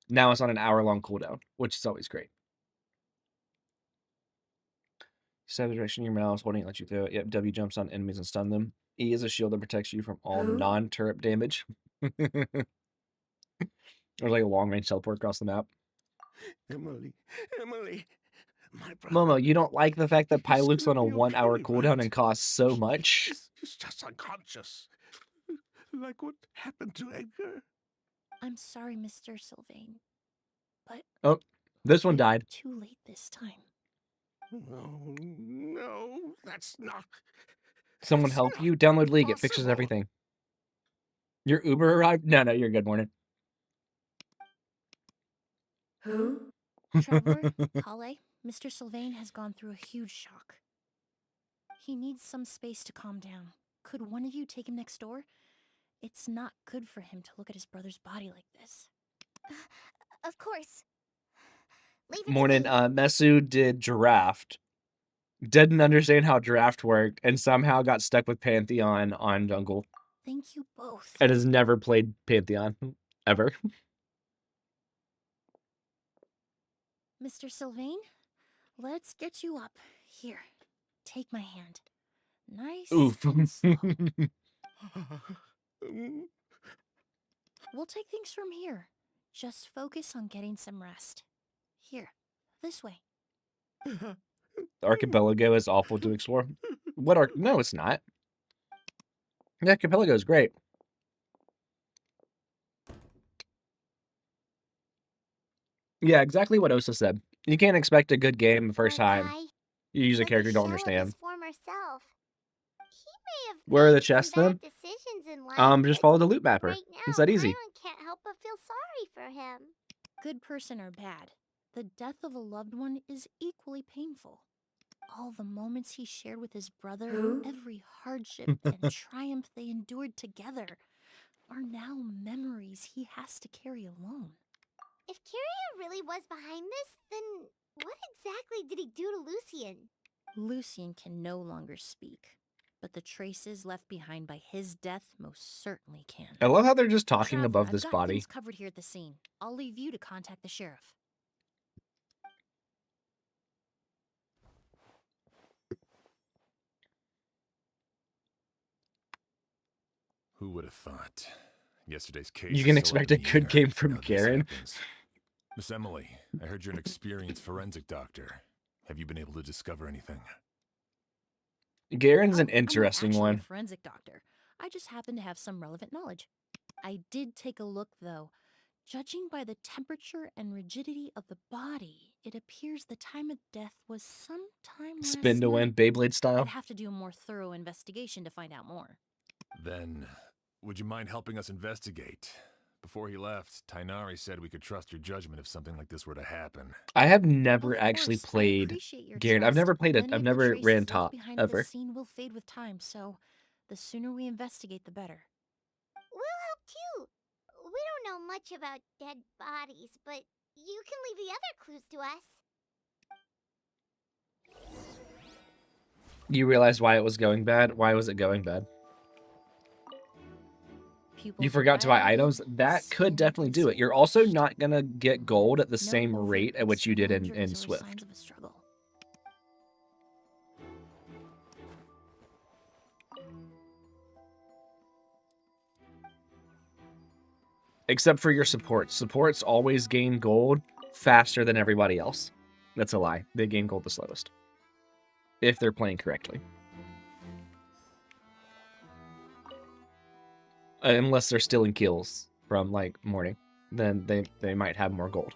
Now it's on an hour-long cooldown, which is always great. Stab the direction of your mouse, holding it lets you throw it. Yep, W jumps on enemies and stun them. E is a shield that protects you from all non-turret damage. There's like a long-range teleport across the map. Emily, Emily, my brother. Momo, you don't like the fact that He's Pyluke's on gonna a be 1-hour okay, cooldown right? and costs so much? He's just unconscious. Like what happened to Edgar. I'm sorry, Mr. Sylvain. But Oh, this one bit died. too late this time. No, no, that's not. Someone that's help not you? Download League. It fixes possible. everything. Your Uber arrived? No, you're good, morning. Traveler, Kale, Mr. Sylvain has gone through a huge shock. He needs some space to calm down. Could one of you take him next door? It's not good for him to look at his brother's body like this. Of course. Leave it Morning, to me. Mesu did Draft. Didn't understand how Draft worked, and somehow got stuck with Pantheon on Jungle. Thank you both. And has never played Pantheon. Ever. Mr. Sylvain, let's get you up. Here, take my hand. Nice Oof. and slow. Mm, We'll take things from here. Just focus on getting some rest. Here, this way. The archipelago is awful to explore. No, it's not. The archipelago is great. Yeah, exactly what Osa said. You can't expect a good game the first Poor time. guy. You use a Like character you don't shell of understand. his former self. He may have Where are the made some chests, bad then? decisions in life, Just but follow the loot mapper. right now, It's that easy. Paimon can't help but feel sorry for him. Good person or bad, the death of a loved one is equally painful. All the moments he shared with his brother, every hardship and triumph they endured together, are now memories he has to carry alone. If Kiria really was behind this, then what exactly did he do to Lucian? Lucian can no longer speak, but the traces left behind by his death most certainly can. I love how they're just talking Traveler, above I've this got body. things covered here at the scene. I'll leave you to contact the sheriff. Who would have thought? Yesterday's case You is can still up expect in a the good air. game from Now this Garen. happens. Miss Emily, I heard you're an experienced forensic doctor. Have you been able to discover anything? Garen's Oh, an I'm not interesting actually a one. forensic doctor. I just happen to have some relevant knowledge. I did take a look, though. Judging by the temperature and rigidity of the body, it appears the time of death was sometime Spin last to win, night. Beyblade I'd style. have to do a more thorough investigation to find out more. Then, would you mind helping us investigate? Before he left, Tainari said we could trust your judgment if something like this were to happen. I have never Of actually course, I played appreciate your Garen. I've trust. never played it. Many I've of the never ran traces left top behind at the ever. scene will fade with time, so the sooner we investigate, the better. We'll help too. We don't know much about dead bodies, but you can leave the other clues to us. You realize why it was going bad? Why was it going bad? Pupils You are forgot to buy dilated, items? That could skin definitely do it. easily You're also flushed. not gonna get gold at the No same overt rate at which you did external in injuries or Swift. signs of a struggle. Except for your supports. Supports always gain gold faster than everybody else. That's a lie. They gain gold the slowest. If they're playing correctly. Unless they're stealing kills from, like, morning. Then they might have more gold.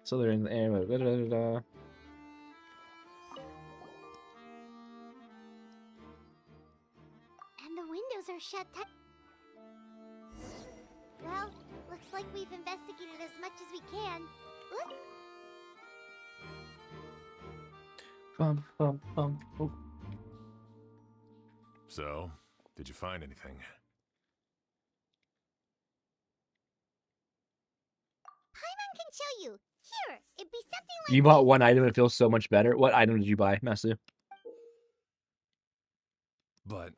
So they're in the air. And the windows are shut tight. Well, looks like we've investigated as much as we can. Bum, bum, bum. Oh. So, did you find anything? Paimon can show you. Here, it'd be something like You bought this. one item, it feels so much better. What item did you buy, Masu? But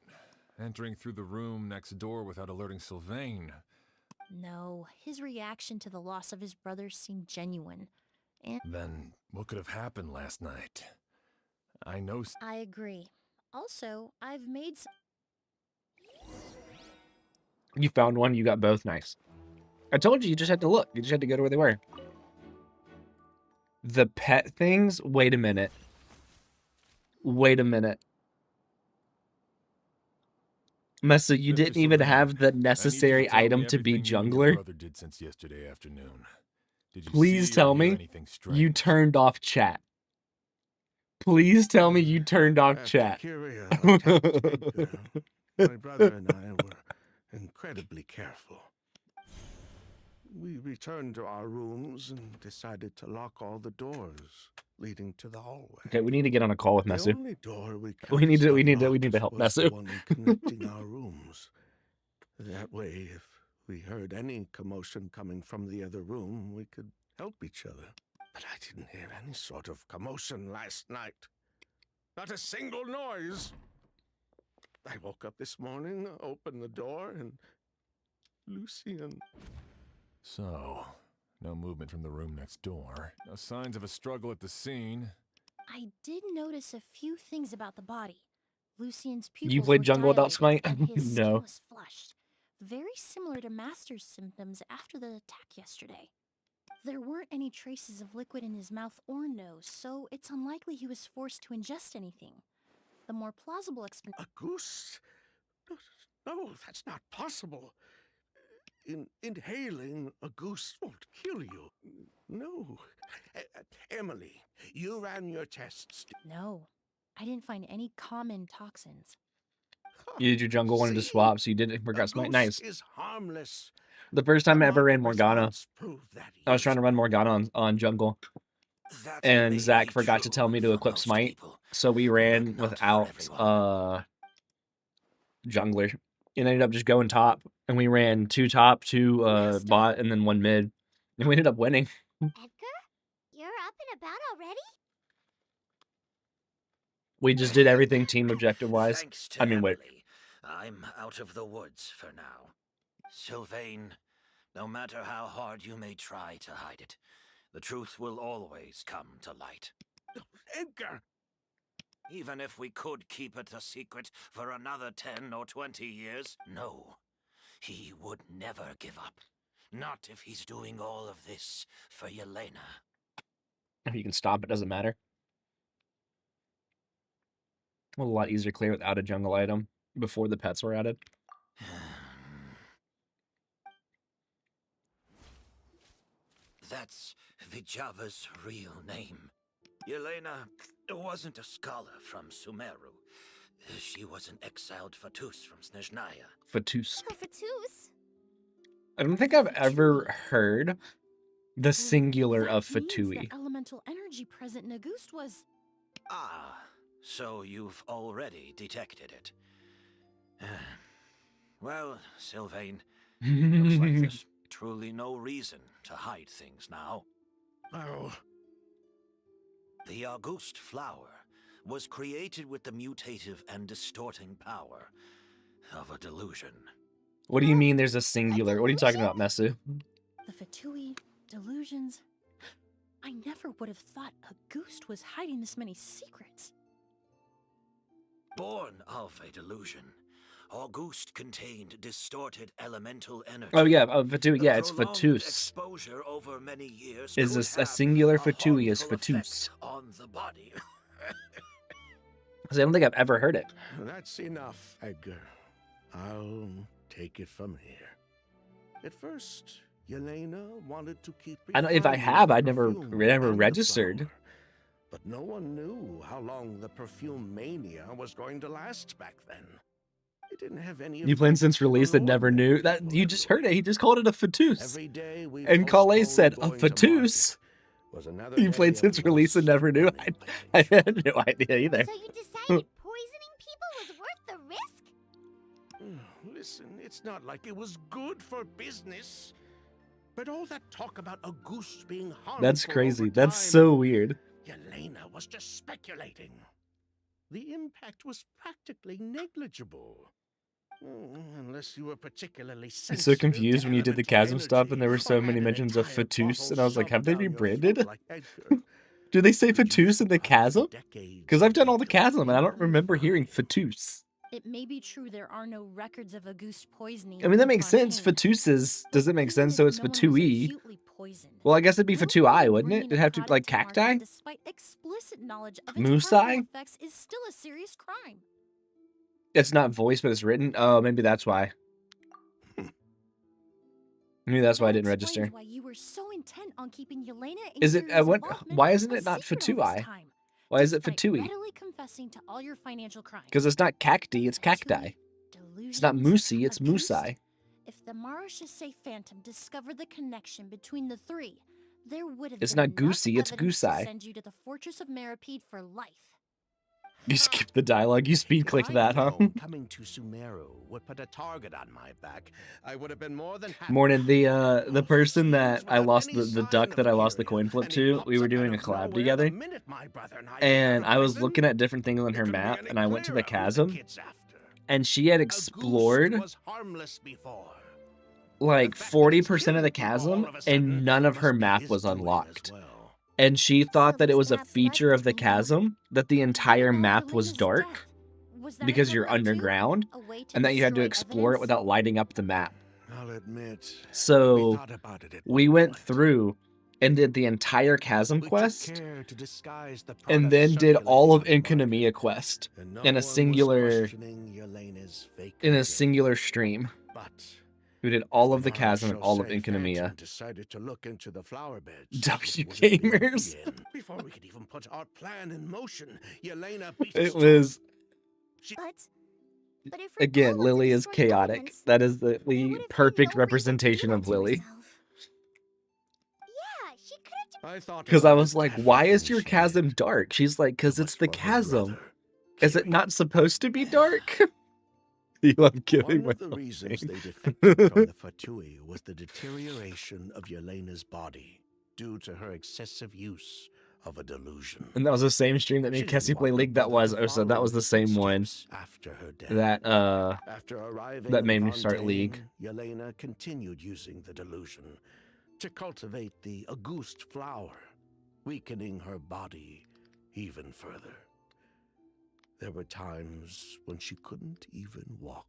entering through the room next door without alerting Sylvain. No, his reaction to the loss of his brother seemed genuine. And Then what could have happened last night? I know. I agree. Also, I've made You found one, you got both. Nice. I told you, you just had to look. You just had to go to where they were. The pet things? Wait a minute. Wait a minute. Mesa, you Mr. didn't even Sylvain, have the I need you necessary tell me item to be everything you and your jungler. brother did since yesterday afternoon. Did you Please see or tell hear me anything strange? you turned off chat. Please tell me you turned off After chat. Kyria attacked Edgar, my brother and I were incredibly careful. We returned to our rooms and decided to lock all the doors leading to the hallway. Okay, we need to get on a call with The Mesu. only door we We need to unlocked help was the Mesu. one connecting our rooms. That way, if we heard any commotion coming from the other room, we could help each other. But I didn't hear any sort of commotion last night. Not a single noise. I woke up this morning, opened the door, and Lucian. So, no movement from the room next door. No signs of a struggle at the scene. I did notice a few things about the body. Lucian's You pupils played were jungle without dilated, smite? and his skin No. was flushed. Very similar to Master's symptoms after the attack yesterday. There weren't any traces of liquid in his mouth or nose, so it's unlikely he was forced to ingest anything. The more plausible explanation. A goose? No, that's not possible. Inhaling a goose won't kill you. No. Emily, you ran your tests. No, I didn't find any common toxins. You did your jungle wanted to See? swap, so you did it. A Forgot smite. goose Nice. is harmless. The first The time I ever ran market Morgana, response proved that I was trying to years run ago. Morgana on jungle, That and may Zach be forgot to true tell me to for equip most smite, people, so we but ran not for without everyone. jungler, and ended up just going top, and we ran 2 top, 2 Master? bot, and then 1 mid, and we ended up winning. Edgar? You're up and about already? We just did everything team objective wise. Thanks to I mean, wait. Emily, I'm out of the woods for now. Sylvain, no matter how hard you may try to hide it, the truth will always come to light. Edgar! Even if we could keep it a secret for another 10 or 20 years, no. he would never give up. Not if he's doing all of this for Yelena. If you can stop, it doesn't matter. A lot easier to clear without a jungle item before the pets were added. That's Vijava's real name. Yelena wasn't a scholar from Sumeru. She was an exiled Fatus from Snezhnaya. Fatus. Oh, Fatus. I don't think I've ever heard the Well, singular that of means Fatui. the elemental energy present in Auguste was... Ah, so you've already detected it. Well, Sylvain, looks like there's truly no reason to hide things now. Oh, The Auguste flower was created with the mutative and distorting power of a delusion. What do you mean there's a singular? What are you talking about, Mesu? The Fatui, delusions... I never would have thought Auguste was hiding this many secrets. Born of a delusion, Auguste contained distorted elemental energy. Oh yeah, Fatui. The Yeah, it's prolonged Fatus. Exposure over many years Is could a have singular Fatui is harmful Fatus. effect on the body. I don't think I've ever heard it. that's enough, Edgar. I'll take it from here. At first, Yelena wanted to keep I know if I refining have, the I never perfume and the registered. flower. But no one knew how long the perfume mania was going to last back then. It didn't have any You playing effect since release on and never ordinary knew that people, you just heard it. He just called it a Fatus. Every day we And Kale said a postponed going to Fatus. market was another You day played of since release and lost never knew. money I wasted. had no idea either. So you decided poisoning people was worth the risk? Listen, it's not like it was good for business. But all that talk about Auguste being harmful That's crazy. over That's time, so weird. Yelena was just speculating. The impact was practically negligible. Unless you were particularly I'm sensitive so to confused when you did the elemental chasm stuff and energy, there were so or many had an mentions of entire Fatus, bottle and I was like, have shoved they down your rebranded? throat like Edgar. Do they say You'd Fatus use in the the power for chasm? decades Because I've and done all the be chasm and I don't completely remember hearing fine. Fatus. It may be true there are no records of Auguste poisoning. I mean, that makes Fontaine, sense. Fatus is, does it but make even sense? if So it's no one was Fatui. acutely poisoned, Well, I guess it'd be no Fatui, one wouldn't it? bringing It'd a have to, product like, to market cacti? Despite explicit knowledge of its harmful Musai? effects is still a serious crime. It's not voiced, but it's written. Oh, maybe that's why. Maybe that's why I That didn't explains register. why you were so intent on keeping Yelena and Is it, Kiria's what, involvement why isn't a it not secret all this Fatui? time, Why is it despite Fatui? readily confessing to all your financial crimes. Because it's not cacti, it's cacti. It's not Musi, it's Musai. If the Marachese Phantom discovered the connection between the three, there would have It's been not Goosey, enough it's evidence to Gusai. send you to the Fortress of Meripede for life. You skip the dialogue, you speed If clicked I'd that, huh? known coming to Sumeru would put a target on my back, I would have been more than happy. Morning, the person that I Without lost, any the sign duck of that I lost the Kyria, coin flip and he to, pops we were up out doing a of collab nowhere together. the minute my brother and I get And out I of was prison. looking at different things on It her couldn't be map, any and I went to the clearer who chasm, kid's after. and she had Auguste explored was harmless before. like The fact that he's 40% of the killing people chasm, all of a sudden and none of her must be map his was doing as unlocked. well. And she thought that it this was a map's feature of the left us alone. chasm that the entire About map was Yelena's dark death, was that a because you're cover-up too? underground, A way to and that you had to destroy explore it evidence? without lighting up the map. I'll admit, we So thought about it at we one went point. through and did the entire chasm We took quest, care to disguise the and product then did all of circulating on the Enkanomiya market, quest and no in a one was singular questioning Yelena's fake in a identity. singular stream. But We did all if of the chasm and all of Marshal Say Enkanomiya. Phantom decided to look into the flower beds, W it wouldn't be a gamers. begin. Before we could even put our plan in motion, Yelena beat It us to was But if her again, goal was to Lily is destroy chaotic. evidence, That is the there would have perfect been no reason to representation do of that to Lily. herself. Yeah, she could have I thought Because I about was it like, why is everything your she chasm did. dark? She's like, because It it's was the for her chasm. brother, Is it Kyria. not supposed to be dark? You, I'm killing One of the myself. reasons they defected from the Fatui was the deterioration of Yelena's body due to her excessive use of a delusion. And that was the same stream that me She and didn't Kessie play want her League. That brother was, to oh, so that follow was in the his same one footsteps after her death. that After arriving that in made me start League. Fontaine, Yelena continued using the delusion to cultivate the Auguste flower, weakening her body even further. There were times when she couldn't even walk.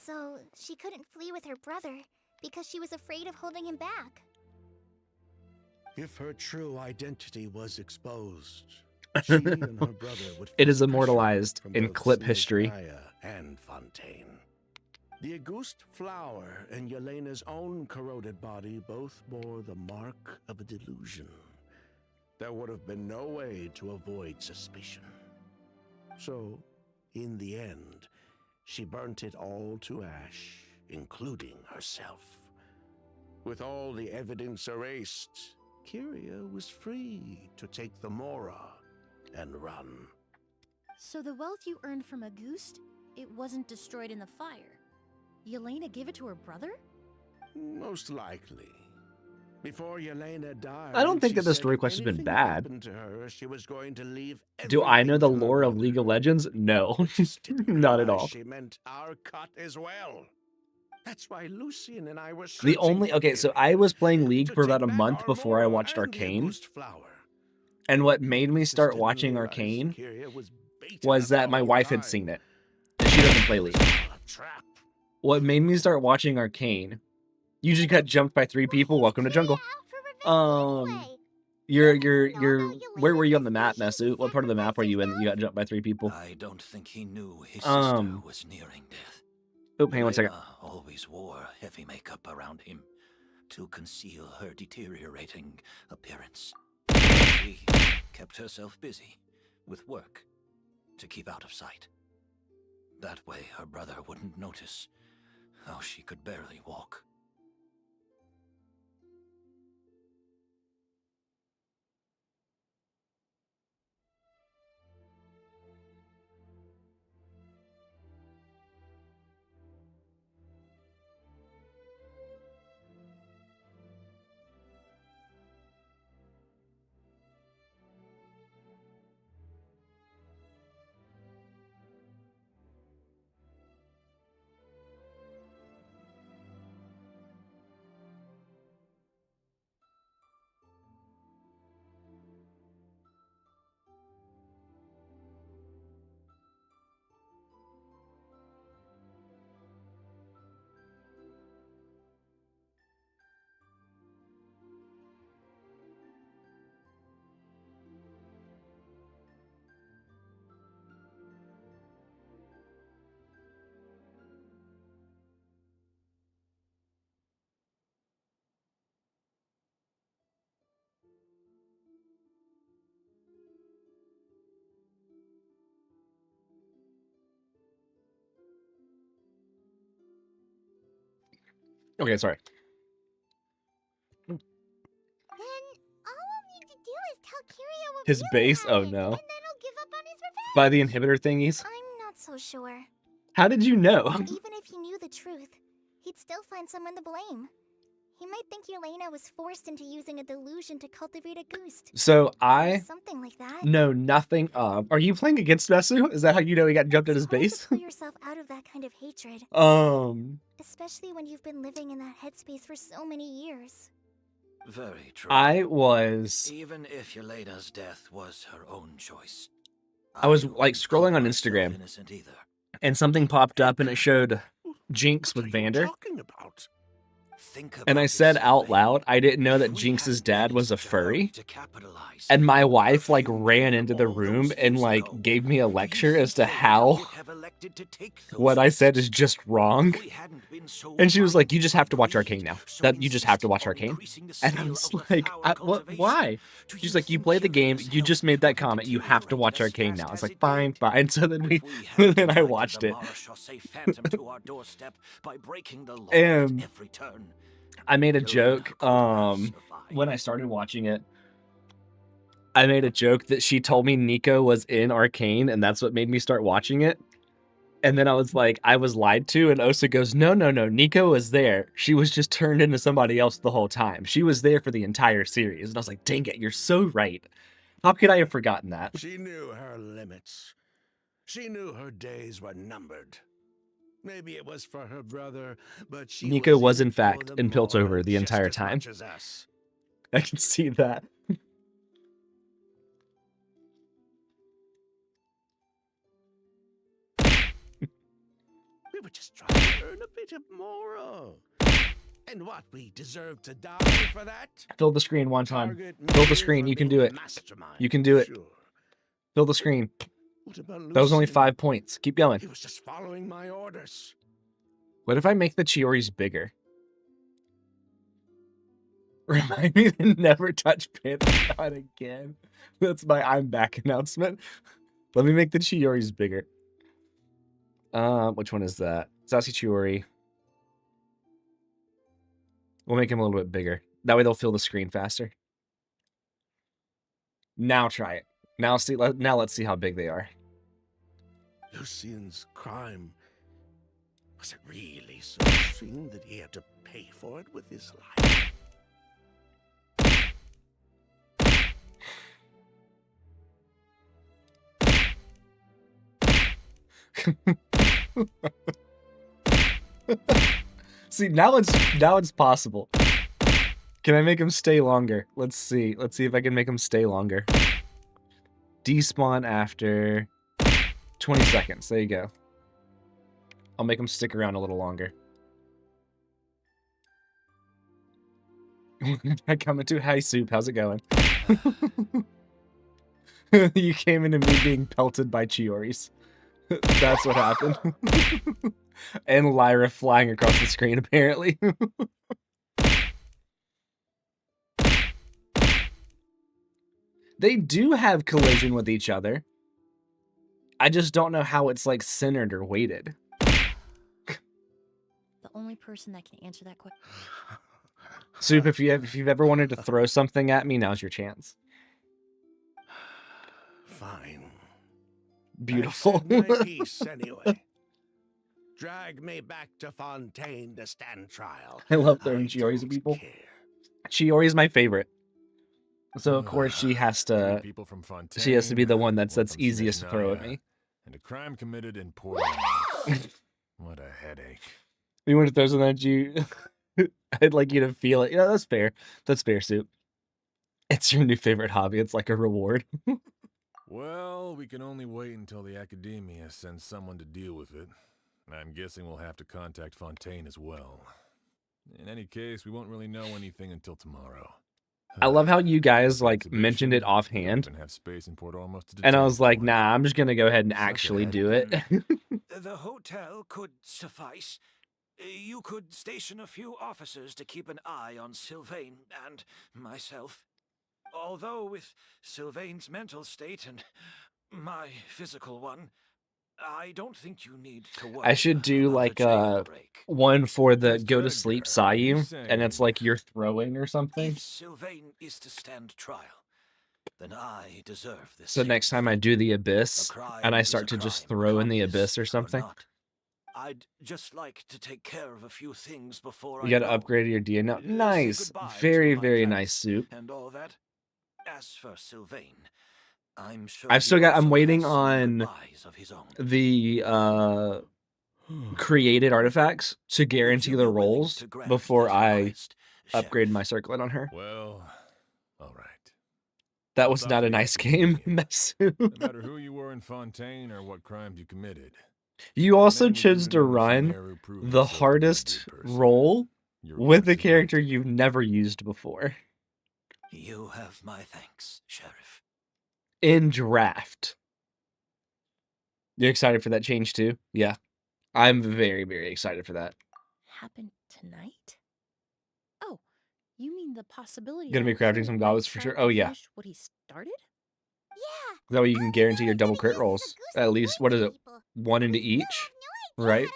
So she couldn't flee with her brother because she was afraid of holding him back. If her true identity was exposed, she and her brother would It face is pressure immortalized from in both clip Snake history. Raya and Fontaine. The Auguste flower and Yelena's own corroded body both bore the mark of a delusion. There would have been no way to avoid suspicion. So, in the end, she burnt it all to ash, including herself. With all the evidence erased, Kyria was free to take the Mora and run. So the wealth you earned from Auguste, it wasn't destroyed in the fire. Yelena gave it to her brother? Most likely. Before Yelena died, I don't think she that the said story if quest has been anything bad. happened to her, she was going to leave Do I know everything the to her lore of brother. League of Legends? No, But just didn't not at realize all. She meant our cut as well. That's why Lucian and I were The searching only for okay, so Kyria I was playing League to for about take a back month our before I Mora watched and the Arcane, Auguste flower. and what made me Just start didn't watching realize Arcane Kyria was baiting was us that all my the wife had time. seen it, and she doesn't play It was League. all a trap. What made me start watching Arcane? You just got jumped by 3 people. Why is Welcome to Kyria jungle. out for revenge anyway? You're Doesn't he know about where were Yelena you on the just map, wishing to Mesu? What part of the map were you in that you got sacrifice jumped by 3 people? I don't think he knew his sister Um, was nearing death. oh, hang on one second. Yelena always wore heavy makeup around him to conceal her deteriorating appearance. She kept herself busy with work to keep out of sight. That way her brother wouldn't notice how she could barely walk. Okay, sorry. Then all we'll need to do is tell Kyria what His really base? Oh happened, no. and then he'll give up on his revenge. By the inhibitor thingies? I'm not so sure. How did you know? Even if he knew the truth, he'd still find someone to blame. He might think Yelena was forced into using a delusion to cultivate a Auguste. So Or I something like that. know nothing of. Are you playing against Mesu? Is that how you know he got jumped at his It's hard base? to pull yourself out of that kind of hatred, especially when you've been living in that headspace for so many years. Very true. I was Even if Yelena's death was her own choice, I was like wouldn't scrolling call on myself Instagram, innocent either. and something popped up and it showed Jinx What with are you Vander. talking about? Think And about I it, said out Sylvain. loud, I didn't know If that we Jinx's hadn't dad was a managed to hurry furry. to capitalize, And my her wife like feud ran into the all room those and years like ago, gave me a do you lecture think as to Yelena how would have elected to take those what I said is risks? just wrong. If we hadn't been so And she was like, "You mindful just have to watch greed, Arcane now. so That you just have to insistent watch on Arcane." increasing the And I scale was of the like, flower "What? cultivation, Why?" do She's you like, "You think play the game. Yelena's You just health made that would have comment. You have to watch deteriorated Arcane as now." I was fast like, as it "Fine, did? fine." So then If we hadn't then I invited watched the it. Marechaussee Phantom to our doorstep by breaking the law And at every turn, I made a Yelena joke could have when I survived. started watching it. I made a joke that she told me Nico was in Arcane and that's what made me start watching it. And then I was like, I was lied to, and Osa goes, no, Nico was there. She was just turned into somebody else the whole time. She was there for the entire series. And I was like, dang it, you're so right. How could I have forgotten that? She knew her limits. She knew her days were numbered. Maybe it was for her brother, but she Nico was in in it for fact the in Piltover Mora the just entire as time. much as us. I can see that. We were just trying to earn a bit of moral. And what, we deserve to die for that? Fill the screen one time. Target Fill the me screen. for You can being do a it. mastermind. You can do it. Sure. Fill the screen. What about That was only Lucian? 5 points. Keep going. He was just following my orders. What if I make the Chioris bigger? Remind me to never touch Pantheon again. That's my I'm back announcement. Let me make the Chioris bigger. Which one is that? Sassy Chiori. We'll make him a little bit bigger. That way they'll fill the screen faster. Now try it. Now let's see how big they are. Lucian's crime. Was it really so extreme that he had to pay for it with his life? See, now it's possible. Can I make him stay longer? Let's see. Let's see if I can make him stay longer. Despawn after 20 seconds. There you go. I'll make him stick around a little longer. I come into Hi Soup. How's it going? You came into me being pelted by Chioris. That's what happened. And Lyra flying across the screen, apparently. They do have collision with each other. I just don't know how it's like centered or weighted. The only person that can answer that question. Soup, if you've ever wanted to throw something at me, now's your chance. Fine. Beautiful. I said my piece anyway. Drag me back to Fontaine to stand trial. I love throwing Chioris at people. Chiori is my favorite. So of course she has to be the one that's easiest to throw at me. And a crime committed in Port. What a headache. You want to throw something at you? I'd like you to feel it. Yeah, that's fair. That's fair, Soup. It's your new favorite hobby. It's like a reward. Well, we can only wait until the academia sends someone to deal with it. I'm guessing we'll have to contact Fontaine as well. In any case, we won't really know anything until tomorrow. I love how you guys like mentioned it offhand. And I was like, nah, I'm just going to go ahead and actually do it. The hotel could suffice. You could station a few officers to keep an eye on Sylvain and myself. Although with Sylvain's mental state and my physical one, I don't think you need to worry. I should do like one for the go to sleep Sayu, and it's like you're throwing or something. If Sylvain is to stand trial, then I deserve this. So next time I do the abyss and I start to just throw in the abyss or something. I'd just like to take care of a few things before you got to upgrade your DNA. Nice. Very, very nice, Soup. And all that. As for Sylvain, I'm sure I'm waiting on the created artifacts to guarantee the rolls before I upgrade my circlet on her. Well, all right. That was not a nice game, Messu. No matter who you were in Fontaine or what crimes you committed. You also chose to run the hardest role with a character you've never used before. You have my thanks, Sheriff. In draft. You excited for that change too? Yeah. I'm very, very excited for that. Happened tonight? Oh, you mean the possibility Gonna be crafting some goblets for sure. Oh yeah. What he started? Yeah. That way you can guarantee your double crit rolls. At least, what is it? One into each? Right? If he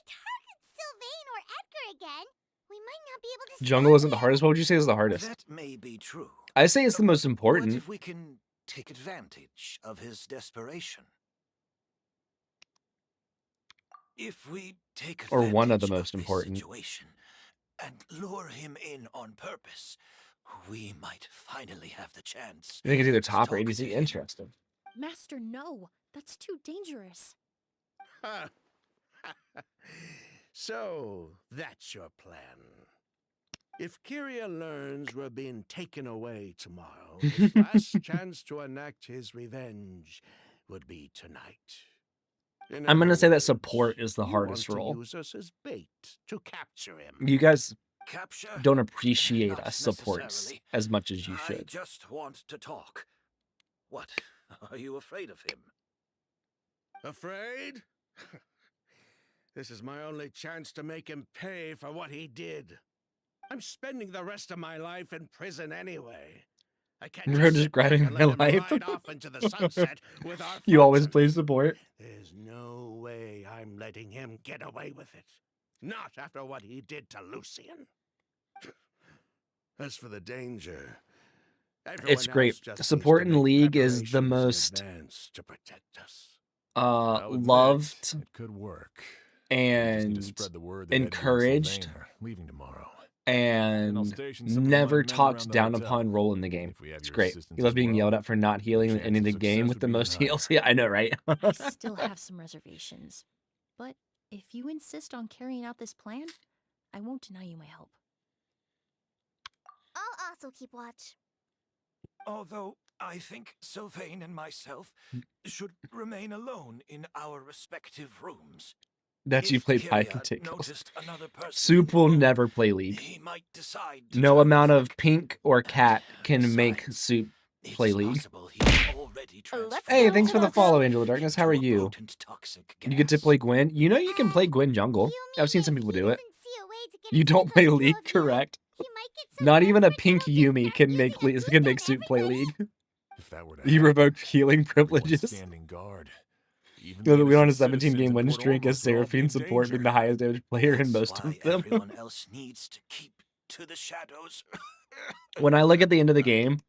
targets Sylvain or Edgar again, we might not be able to. Jungle isn't the hardest. What would you say is the hardest? That may be true. I say it's the most important. What if we can take advantage of his desperation? If we take advantage one of the most important situation and lure him in on purpose, we might finally have the chance. I think it's either top or ADC. Interesting. Master, no. That's too dangerous. So, that's your plan. If Kyria learns we're being taken away tomorrow, his last chance to enact his revenge would be tonight. In I'm other gonna say that words, support is the you hardest want to role. use us as bait to capture him. You guys Capture? don't appreciate Not us supports necessarily. as much as you I should. just want to talk. What? Are you afraid of him? Afraid? This is my only chance to make him pay for what he did. I'm spending the rest of my life in prison anyway. I can't You're just sit back describing and my let him life. ride off into the sunset with our You always fortune. play support. There's no way I'm letting him get away with it. Not after what he did to Lucian. As for the danger, It's everyone great. else just needs Support to in make League is the preparations in most advance to protect us. I'll admit, loved it could work. We just need to and spread the word that Edgar and encouraged Sylvain are leaving tomorrow. Then I'll and station some of the never light men around talked the down hotel. upon role in the game. If we have It's your great. assistance You love as being well, yelled at for not healing and chance ending of the success game with would the be even most higher. heals. Yeah, I know, right? I still have some reservations. But if you insist on carrying out this plan, I won't deny you my help. I'll also keep watch. Although I think Sylvain and myself should remain alone in our respective rooms. That's you If play Kyria Pike and Tickles. noticed another person in Soup the will room, never play League. he might decide to No turn amount of trick. pink or And cat can make besides, Soup play it's League. possible he's already Let's Hey, go transformed thanks to for the the follow, hotel. Angel of Darkness. How are into a you? potent toxic You get to gas. play Gwen. You know you can play Gwen jungle. You I've seen mean some if people he do it. doesn't see a way to get You his don't hands play on two League, of you, correct? he might get so Not even a desperate pink that he'll Yumi just can start make using a can boost make on Soup play everybody. League. If that were to You happen, revoked healing everyone's privileges. standing guard. Even You know the that we on a innocent 17 game citizens win in Port streak as Ormos would all be Seraphine in support being danger. the highest damage player in That's most why of them. everyone else needs to keep to the shadows. When I look at the end of the game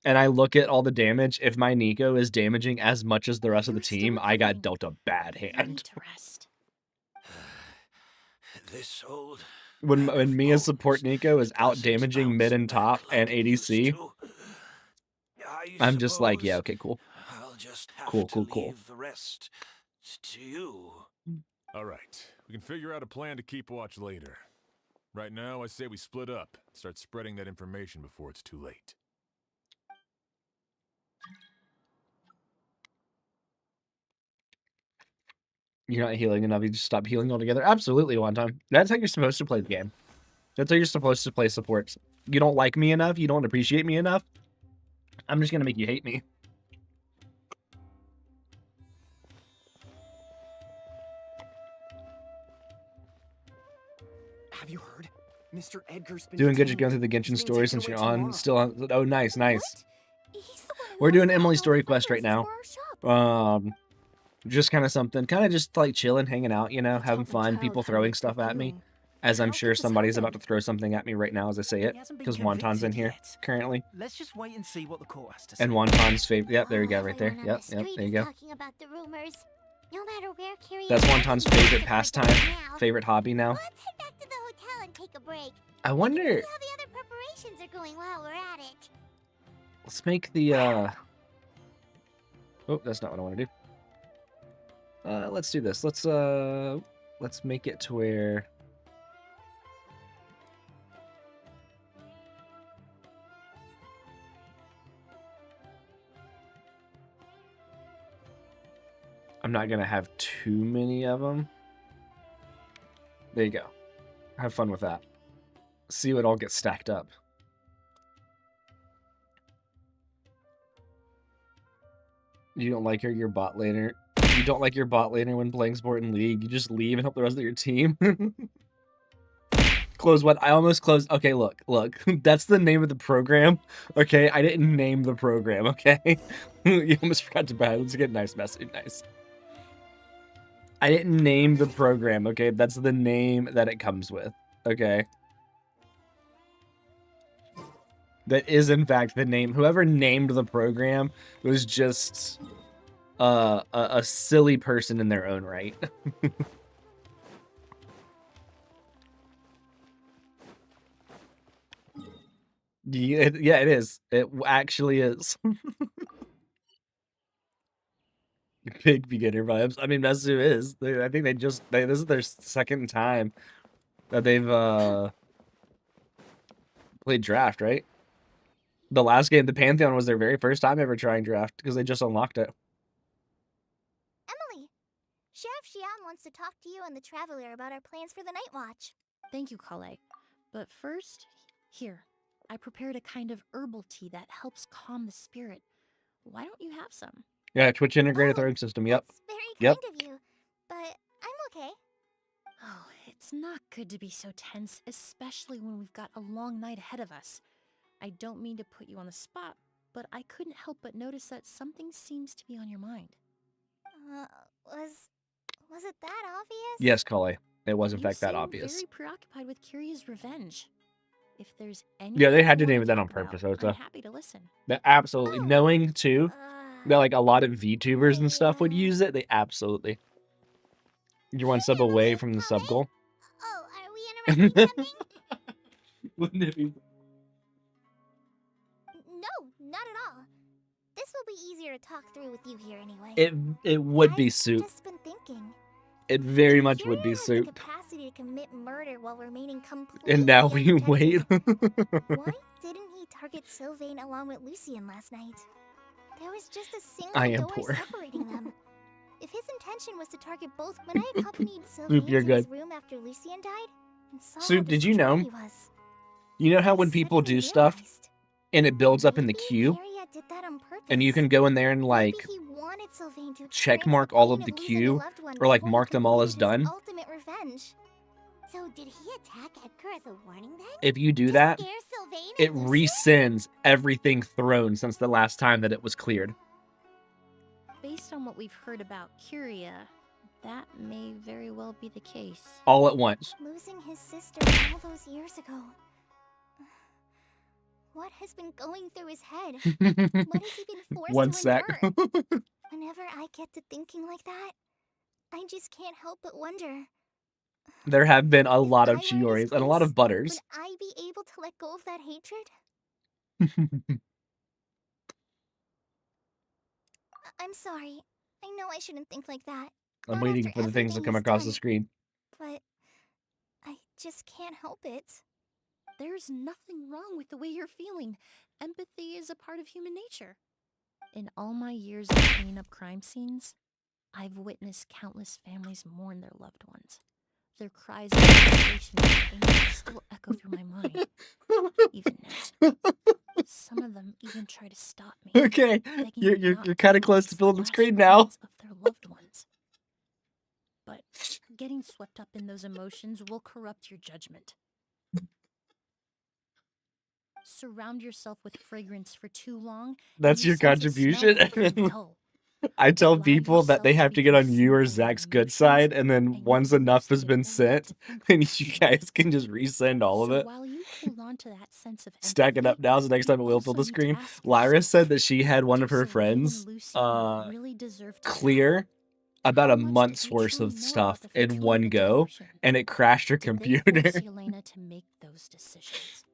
and I look at all the damage, if my Nico is damaging as much as the rest of the You're still team, I got recovering. dealt a bad You need hand. to rest. This old When bag of me as support bones Nico is out doesn't damaging mid bounce and back top and like it used ADC, to. I I'm just like, yeah, suppose okay, cool. I'll just have Cool, to cool, cool. leave the rest to you. All right, we can figure out a plan to keep watch later. Right now, I say we split up, start spreading that information before it's too late. You're not healing enough, you just stop healing altogether. Absolutely, one time. That's how you're supposed to play the game. That's how you're supposed to play supports. You don't like me enough, you don't appreciate me enough, I'm just gonna make you hate me. Have you heard? Mr. Edgar's been Doing good, just detained. going through the Genshin He's being story taken since away you're on. tomorrow. Still on. Oh, nice, nice. What? He's the one who We're doing unlocked Emily's all story the quest right fibers now. for our shop. Just kind of something, kind of just like chilling, hanging out, you know, Let's having hope the fun, child people had throwing what stuff we're at me, feeling. as I'm How sure could this somebody's about to happen? throw something at me right now as I say it, He hasn't been because Wonton's in convicted here yet. currently, Let's just wait and see what the court has to say. and Wonton's favorite. Yep, there we Oh, go, right there. everyone on Yep, the yep, street there you is go. talking about the rumors. No matter where Kyria That's is, Wonton's everyone favorite knows pastime, what's going now. favorite hobby now. Let's head back to the hotel and take a break. I We can wonder. see how the other preparations are going while we're at it. Let's make the. Oh, that's not what I want to do. Let's do this. Let's make it to where. I'm not gonna have too many of them. There you go. Have fun with that. See what all gets stacked up. You don't like your bot laner. You don't like your bot laner when playing sport in League. You just leave and help the rest of your team. Close what? I almost closed. Okay, look. That's the name of the program. Okay, I didn't name the program. Okay, you almost forgot to buy. Let's get a nice message. Nice. I didn't name the program. Okay, that's the name that it comes with. Okay. That is in fact the name. Whoever named the program was just a silly person in their own right. Yeah, it is. It actually is. Big beginner vibes. I mean, Mesu is. I think this is their second time that they've played draft, right? The last game, the Pantheon, was their very first time ever trying draft because they just unlocked it. Emily, share wants to talk to you and the Traveler about our plans for the Night Watch. Thank you, Kale. But first, here, I prepared a kind of herbal tea that helps calm the spirit. Why don't you have some? Yeah, Twitch integrated throwing system. Yep. That's very Yep. kind of you, but I'm okay. Oh, it's not good to be so tense, especially when we've got a long night ahead of us. I don't mean to put you on the spot, but I couldn't help but notice that something seems to be on your mind. Was it that obvious? Yes, Kale. It was in You fact that seem obvious. very preoccupied with Kyria's revenge. If there's anything Yeah, they had you to name wanna it that on talk about, purpose, I'm Ota. happy to listen. That absolutely Oh, knowing too that like a lot of VTubers and stuff would I, use it. They absolutely. You're one sub Hey, away Emily, from the Kale? sub goal. Oh, are we interrupting something? Wouldn't it be? No, not at all. This will be easier to talk through with you here anyway. It would be I've soup. just been thinking. It very If much would Kyria be has soup. the capacity to commit murder while remaining completely And now we wait. undetected, why didn't he target Sylvain along with Lucien last night? There was just a I single am door poor. separating them. If his intention was to target both, when I accompanied Soup, Sylvain you're to his good. room after Lucien died and saw Soup, how did you know? distraught he was, You know how I when people suddenly do stuff realized, and it builds up in the maybe queue, Kyria did that on purpose. and you can go in there and like Maybe he wanted Sylvain to check experience mark the all pain of the losing a queue, loved one or like before he mark them all as completed his done. ultimate revenge. So did he attack Edgar as a warning then? If you do To that, scare Sylvain it and Lucien? resends everything thrown since the last time that it was cleared. Based on what we've heard about Kyria, that may very well be the case. All at once. Losing his sister all those years ago. What has been going through his head? What has he been forced One to sec. endure? Whenever I get to thinking like that, I just can't help but wonder. There have been a If lot I of were in his Chioris and a lot place, of Butters. would I be able to let go of that hatred? I'm sorry. I know I shouldn't think like that. I'm Not waiting after for the things to everything come he's across the done. screen. But I just can't help it. There's nothing wrong with the way you're feeling. Empathy is a part of human nature. In all my years of cleaning up crime scenes, I've witnessed countless families mourn their loved ones. Their cries of frustration and anger still echo through my mind, even now. Some of them even try to stop me, Okay, begging you're me you're, not you're to kind of close erase to the building the last screen now. moments of their loved ones. But getting swept up in those emotions will corrupt your judgment. Surround yourself with fragrance for too long, That's and your sense of smell contribution. will become dull. I tell Allow people that they yourself to have be to get on you or consumed by your Zach's good emotions, side, and then and your once enough ears has give been way sent, to think then with you you. guys can just resend all of So it. while you hold on to that sense of Stack it empathy, up now, so next you time it will fill also the need to screen. ask Lyra yourself, said that she had one do of her Sylvain and friends Lucien really deserve to die? clear about How a much did month's they worth truly of know stuff about the in fertility one of the go, devotion? and it crashed her Did they force computer. Yelena to make those decisions?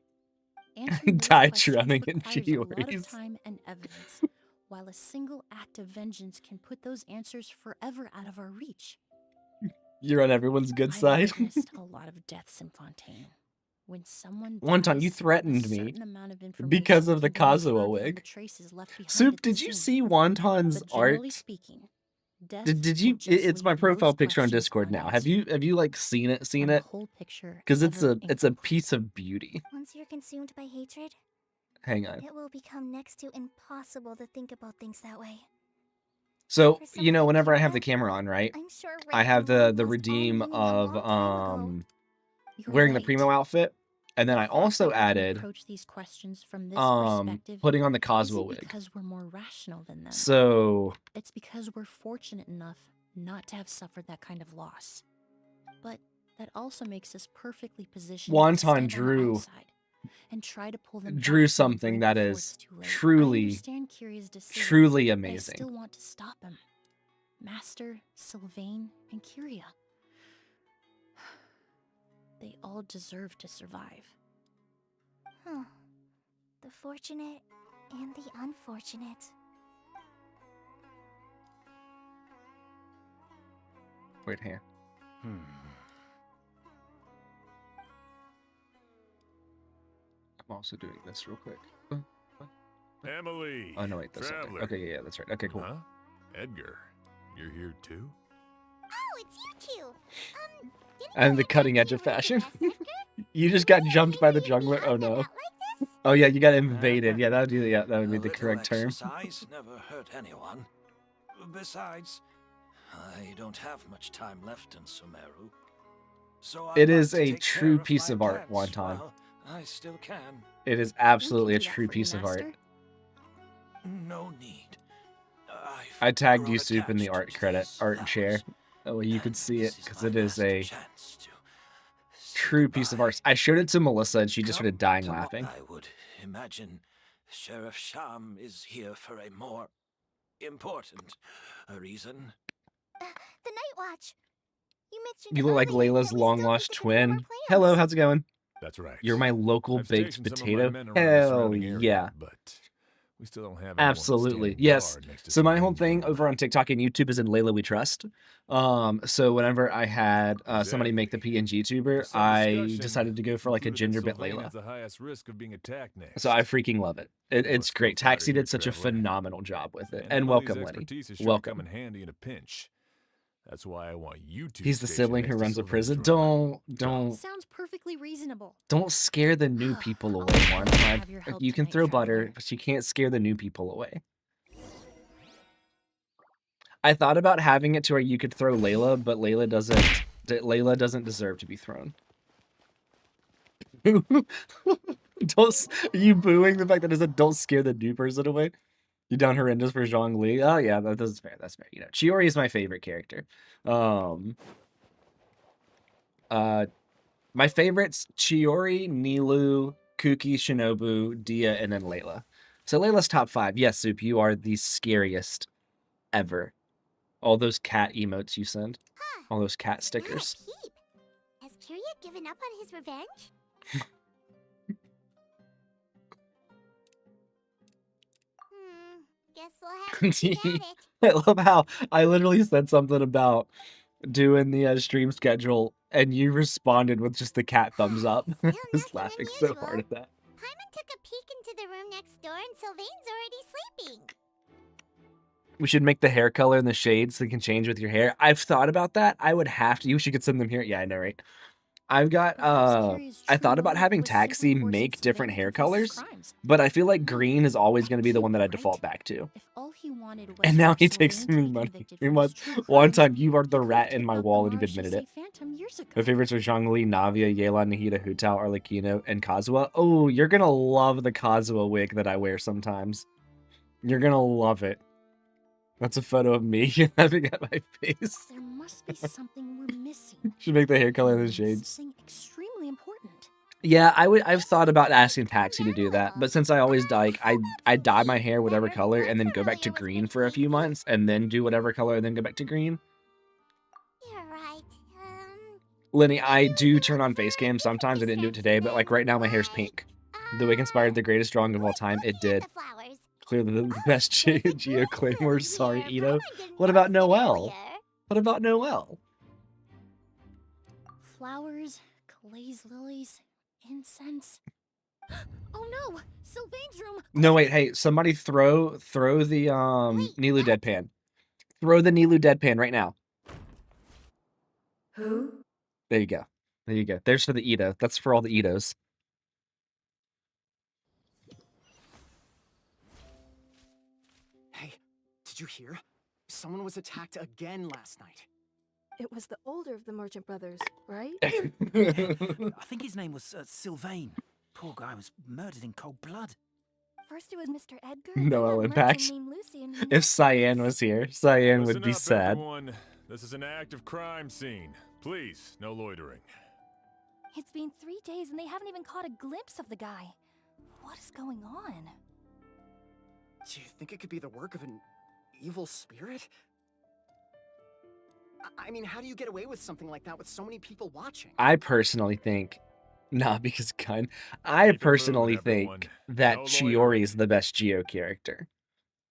Answering And those died questions drowning in requires a lot of Chioris. time and evidence, while a single act of vengeance can put those answers forever out of our reach. You're on everyone's good I've side. witnessed a lot of deaths in Fontaine. When someone Wonton, you dies, a threatened me certain amount of because information of the can be inferred Kazuo from wig. the traces left behind Soup, at the did you scene. see Wonton's But generally art? speaking, death Did will you? just It's my leave profile most picture on questions Discord now. Have unanswered, you like seen it? and the It? whole picture Because it's ever a incomplete. piece of beauty. Once you're consumed by hatred, Hang on. it will become next to impossible to think about things that way. So For someone like whenever I have the Kyria, camera on, right? I'm sure I right have and wrong the lost all redeem meaning a of long time ago. You're wearing the right. primo outfit, and then The I fact also that we can added approach these questions from this perspective putting on the Kazuo isn't wig. because we're more rational than them. So It's because we're fortunate enough not to have suffered that kind of loss. But that also makes us perfectly positioned to Wonton stand on the drew outside and try to pull them back drew from the something brink that before is it's too late. I truly understand Kyria's decision, truly but I amazing. still want to stop him. Master, Sylvain, and Kyria. They all deserve to survive. Huh. The fortunate and the unfortunate. Wait here. I'm also doing this real quick. Emily! Oh no, wait, that's not Traveler. there. Okay, yeah, that's right. Okay, cool. Huh? Edgar, you're here too? Oh, it's you I'm the cutting edge of fashion. You just got jumped by the jungler. Oh no. Oh yeah, you got invaded. Yeah, that would be the correct term. Exercise never hurt anyone. Besides, I don't have much time left in Sumeru. So It is a true piece of art, Wonton. I still can. It is absolutely a true piece of art. No need. I tagged you, Soup, in the art share. That way you could see it, because it is a true piece of art. I showed it to Melissa, and she just started dying laughing. I would imagine Sheriff Sham is here for a more important reason. The Night Watch. You mentioned You look like earlier Layla's that we long still lost need to finish our twin. plans. Hello, how's it going? That's right. You're my local I've baked stationed some of potato. my men around the Hell surrounding area, yeah. But we still don't have Absolutely. Yes. So my whole thing over on TikTok and YouTube is in Layla We Trust. So whenever I had somebody make the PNG tuber, I decided to go for like a gender bit Layla. The highest risk of being attacked next. So I freaking love it. It's great. Taxi did such a phenomenal job with it. And welcome, Lenny. Welcome. Come in handy in a pinch. That's why I want you to. He's the sibling who runs a prison. Don't. Sounds perfectly reasonable. Don't scare the new people away, one time. You can throw butter, but you can't scare the new people away. I thought about having it to where you could throw Layla, but Layla doesn't deserve to be thrown. Are you booing the fact that it said don't scare the new person away? You down horrendous for Zhongli? Oh yeah, that's fair. That's fair. You know, Chiori is my favorite character. My favorites: Chiori, Nilu, Kuki, Shinobu, Dia, and then Layla. So Layla's top 5. Yes, Soup, you are the scariest ever. All those cat emotes you send, all those cat stickers. Has Period given up on his revenge? Guess we'll have to keep at it. I love how I literally said something about doing the stream schedule, and you responded with just the cat thumbs up. I was laughing so hard at that. Paimon took a peek into the room next door, and Sylvain's already sleeping. We should make the hair color and the shades so they can change with your hair. I've thought about that. I would have to. You should get send them here. Yeah, I know, right? I've got I thought about having Taxi make different hair colors, but I feel like green is always going to be the one that I default back to. And now he takes me money. One time you are the rat in my wall and you've admitted it. My favorites are Zhongli, Navia, Yela, Nahida, Hutao, Arlecchino, and Kazuha. Oh, you're going to love the Kazuha wig that I wear sometimes. You're going to love it. That's a photo of me laughing at my face. There must be something we're missing. Should make the hair color and the shades. Something extremely important. Yeah, I've thought about asking Taxi to do that, but since I always I dye my hair whatever color and then go back to green for a few months and then do whatever color and then go back to green. You're right. Lenny, I do turn on face cam sometimes. I didn't do it today, but like right now my hair's pink. The wig inspired the greatest drawing of all time. It did. Clearly the best Geo Claymore. Sorry, Ito. What about Noelle? What about Noelle? Flowers, glaze lilies, incense. Oh no! Sylvain's room! No, wait, hey, somebody throw the Nilu deadpan. Throw the Nilu deadpan right now. Who? There you go. There you go. There's for the Ito. That's for all the Itos. Hey, did you hear? Someone was attacked again last night. It was the older of the Merchant brothers, right? I think his name was Sylvain. Poor guy was murdered in cold blood. First it was Mr. Edgar. No impact. If Cyan was here, Cyan would be sad. Everyone. This is an active crime scene. Please, no loitering. It's been 3 days and they haven't even caught a glimpse of the guy. What is going on? Do you think it could be the work of an evil spirit? I mean, how do you get away with something like that with so many people watching? I personally think, because kind. I personally think that Chiori is the best Geo character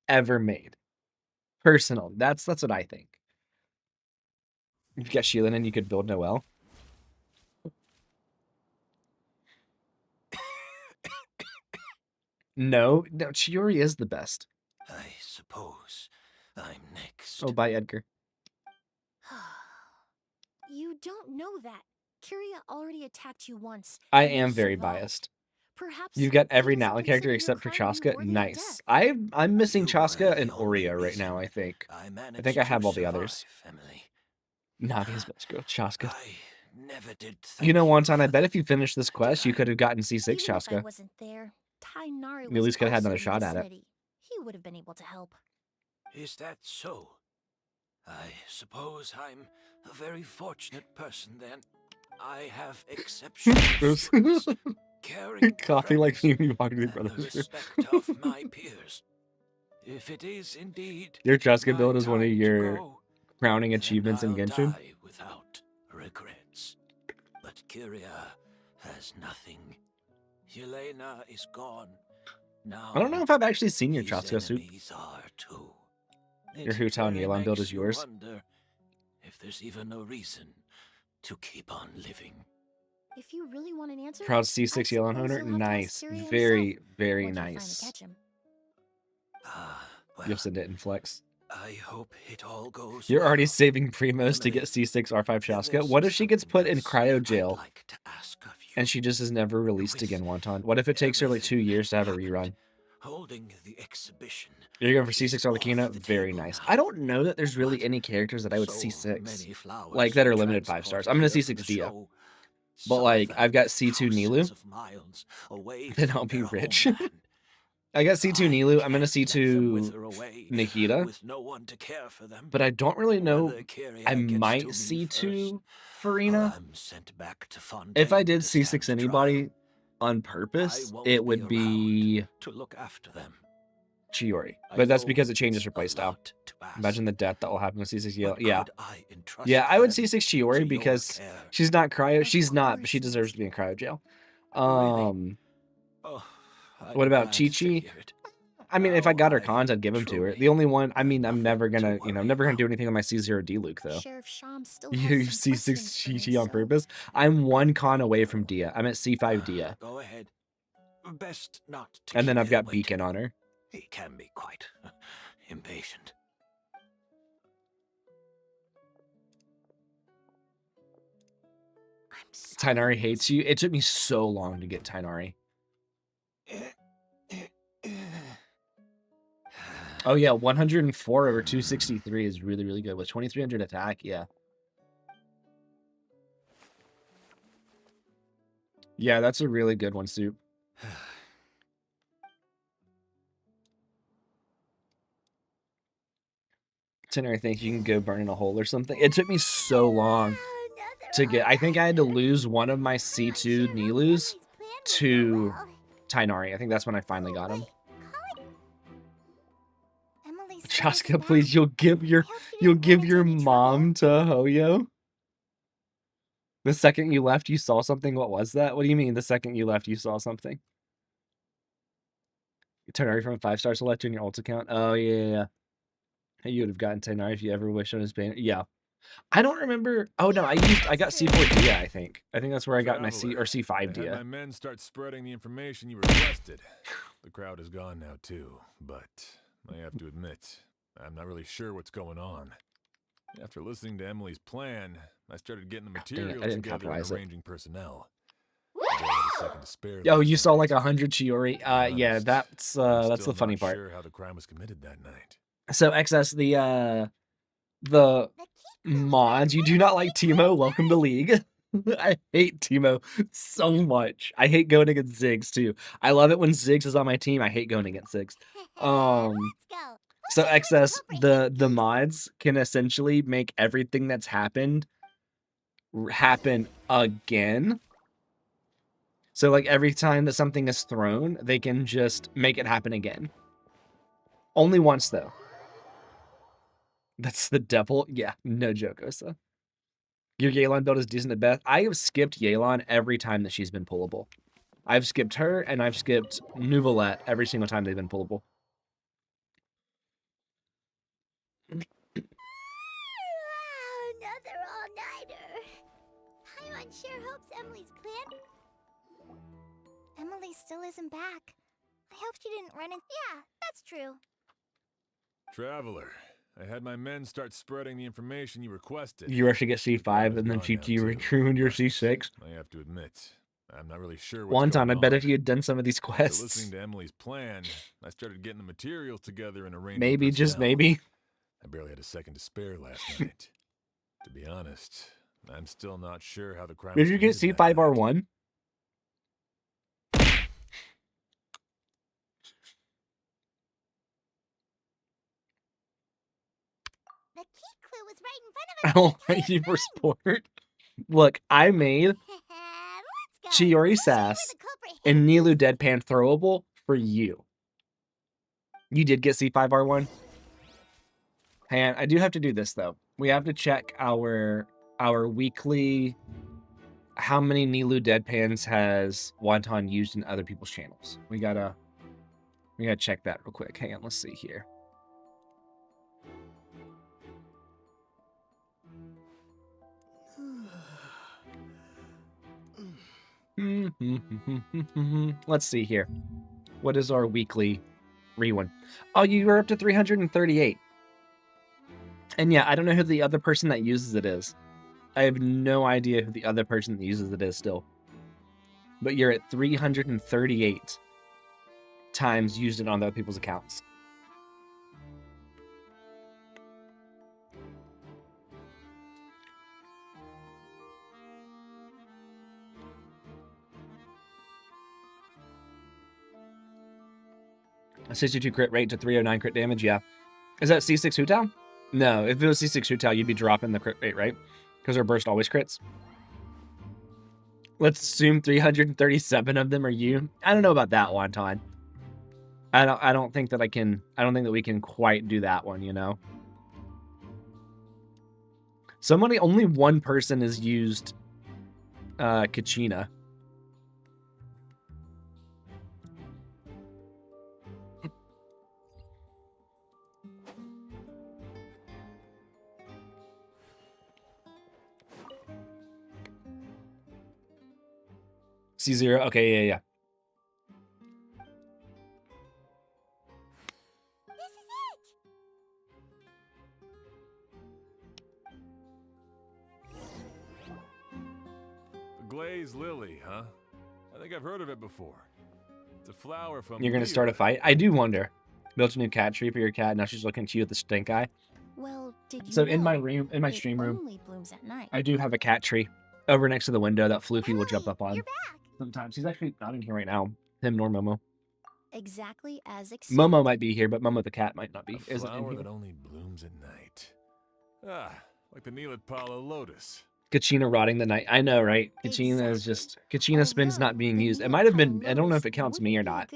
ever made. Personal. That's what I think. If you got Sheila and you could build Noelle. No, Chiori is the best. I suppose I'm next. Oh, bye, Edgar. You don't know that. Kyria already attacked you once. I and you am very survived. biased. Perhaps You've got every he doesn't Natla character consider your except for crime Chaska. worthy of Nice. death. I'm missing You were Chaska and the only Aurea right now, reason I think. I I managed think I to have all the survive, others. Emily. Navia's best girl, Chaska. I never did You know, thank Wonton, I for bet that, if you finished this quest, did you I? could have gotten C6 Even if I Chaska. wasn't there, Tainari You at was least could have had also another in the shot at it. vicinity. He would have been able to help. Is that so? I suppose I'm a very fortunate person then. I have exceptional skills, caring Coughing like friends, Mimi walking the and the brothers. respect of my peers. If it is indeed Your Chaska my build is one of time to your go, crowning then achievements in I'll Genshin. die without regrets. But Kyria has nothing. Yelena is gone. Now I don't know if I've actually seen your his Chaska soup. enemies are too. Your It Hu Tao and really Yelan build makes is you yours. wonder if there's even a reason to keep on living. If you really want an answer, Proud I C6 suppose Yelan you'll owner. have to ask Nice. Kyria Very, himself, very once you finally nice. catch him. You'll send it in flex. I hope it all goes You're already well. saving Primos to Emily, get C6 R5 Chaska. there's What if she gets put in something cryo else jail I'd like to ask of you. and she just is never released With again, Wonton? What if it takes her like 2 everything years to have a that's rerun? happened, holding the exhibition You're going for is C6 off Arlecchino? the Very table nice. now. I don't know that there's really But any characters that I would so C6. many flowers Like that were are limited 5 stars. I'm transported going to here C6 for the Dia. show. But Some of like, them I've got C2 thousands Nilu. of miles away Then from I'll be their rich. homeland. I got C2 I Nilu. I'm going to can't let them C2 wither away Nikita. with no one to care for them. But I don't really know. Whether Kyria I gets might to me C2 first, Farina. or I'm sent back to Fontaine If I did to stand C6 trial. anybody on I purpose, won't it be would be around to look after them. Chiori. I But that's know because it changes it's her a playstyle. lot to ask, Imagine the death that will happen with C6 Yale. but Yeah. could I entrust Yeah, I would them C6 to Chiori your because care? she's not cryo. Of She's not, but she course, deserves to be in cryo jail. Really? Oh, I'm What about glad to Chi-Chi? hear it. I mean, if I Now got her cons, I'd give them to her. truly The only one, I have mean, I'm nothing never to gonna, I'm worry never gonna about. do anything on my C0D Luke, though. Sheriff Sham still You has some C6 questions for me, Chi-Chi on so purpose. I'm one con away from Dia. I'm at C5 Dia. Go ahead. Best not to And keep then I've him got waiting. Beacon on her. He can be quite impatient. I'm so Tainari hates you. It took me so long to get Tainari. Oh yeah, 104 over 263 is really, really good. With 2300 attack, yeah. Yeah, that's a really good one, Soup. Tainari thinks you can go burn in a hole or something. It took me so long to get. I think I had to lose one of my C2 Nilus to Tainari. I think that's when I finally got him. Chaska, please, you'll give your mom to Hoyo. The second you left, you saw something. What was that? What do you mean? The second you left, you saw something? You Tainari from a 5-star selector in your ult account. Oh yeah. You would have gotten Tainari if you ever wished on his banner. Yeah. I don't remember. Oh no, I got C4 Dia. I think that's where I got my C or C5 I had Dia. my men start spreading the information you requested. The crowd is gone now too, but I have to admit, I'm not really sure what's going on. After listening to Emily's plan, I started getting the Dang it, material I didn't together and capitalize it. arranging personnel. I had a second to spare Oh, last you saw night. like 100 Chiori. Yeah, Honest, that's I'm the still funny not part. Sure how the crime was committed that night. So XS the mods. You do not like Teemo? Welcome to League. I hate Teemo so much. I hate going against Ziggs too. I love it when Ziggs is on my team. I hate going against Ziggs. So XS the mods can essentially make everything that's happened happen again. So like every time that something is thrown, they can just make it happen again. Only once though. That's the devil. Yeah, no joke, Osa. Your Yelan build is decent at best. I have skipped Yelan every time that she's been pullable. I've skipped her, and I've skipped Nouvelette every single time they've been pullable. Another all-nighter. Paimon sure hopes Emily's plan. Emily still isn't back. I hope she didn't run in. Yeah, that's true. Traveler, I had my men start spreading the information you requested. You rush to get The crime C5 is and then gone now, Future you too, ruined your but C6. I have to admit, I'm not really sure what's Wonton, going I on. bet if you had done some of these After quests, listening to Emily's plan, I started getting the materials together and arranging maybe, just personnel. maybe. I barely had a second to spare last night. To be honest, I'm still not sure how the crime Did was you get committed that night. C5R1? The key clue was right in front of I us don't the like you entire for sport. Look, I made time. Let's go. Chiori We'll show you Sass where the culprit hid and it. Nilu Deadpan throwable for you. You did get C5R1? And I do have to do this though. We have to check our weekly how many Nilu Deadpans has Wonton used in other people's channels. We gotta check that real quick. Hang on, let's see here. Let's see here. What is our weekly re-one? Oh, you were up to 338. And yeah, I don't know who the other person that uses it is. I have no idea who the other person that uses it is still. But you're at 338 times used it on other people's accounts. A 62 crit rate to 309 crit damage, yeah. Is that C6 Hutao? No, if it was C6 Hutao, you'd be dropping the crit rate, right? Because her burst always crits. Let's assume 337 of them are you. I don't know about that one, Todd. I don't think that we can quite do that one, you know. Only one person has used Kachina. C0, okay, yeah. This is it. The glazed lily, huh? I think I've heard of it before. It's a flower from You're gonna start a fight? I do wonder. Built a new cat tree for your cat, now she's looking at you with the stink eye. Well, did you So know in my stream it room, only blooms at night? I do have a cat tree over next to the window that Floofy will jump up on. You're back. Sometimes. He's actually not in here right now. Him nor Momo. Exactly as expected. Momo might be here, but Momo the cat might not be. A Isn't in flower here. that only blooms at night. Ah, like the Neelitpala lotus. Kachina rotting the night. I know, right? Kachina is just Kachina spins not being used. It might have been. I don't know if it counts me or not,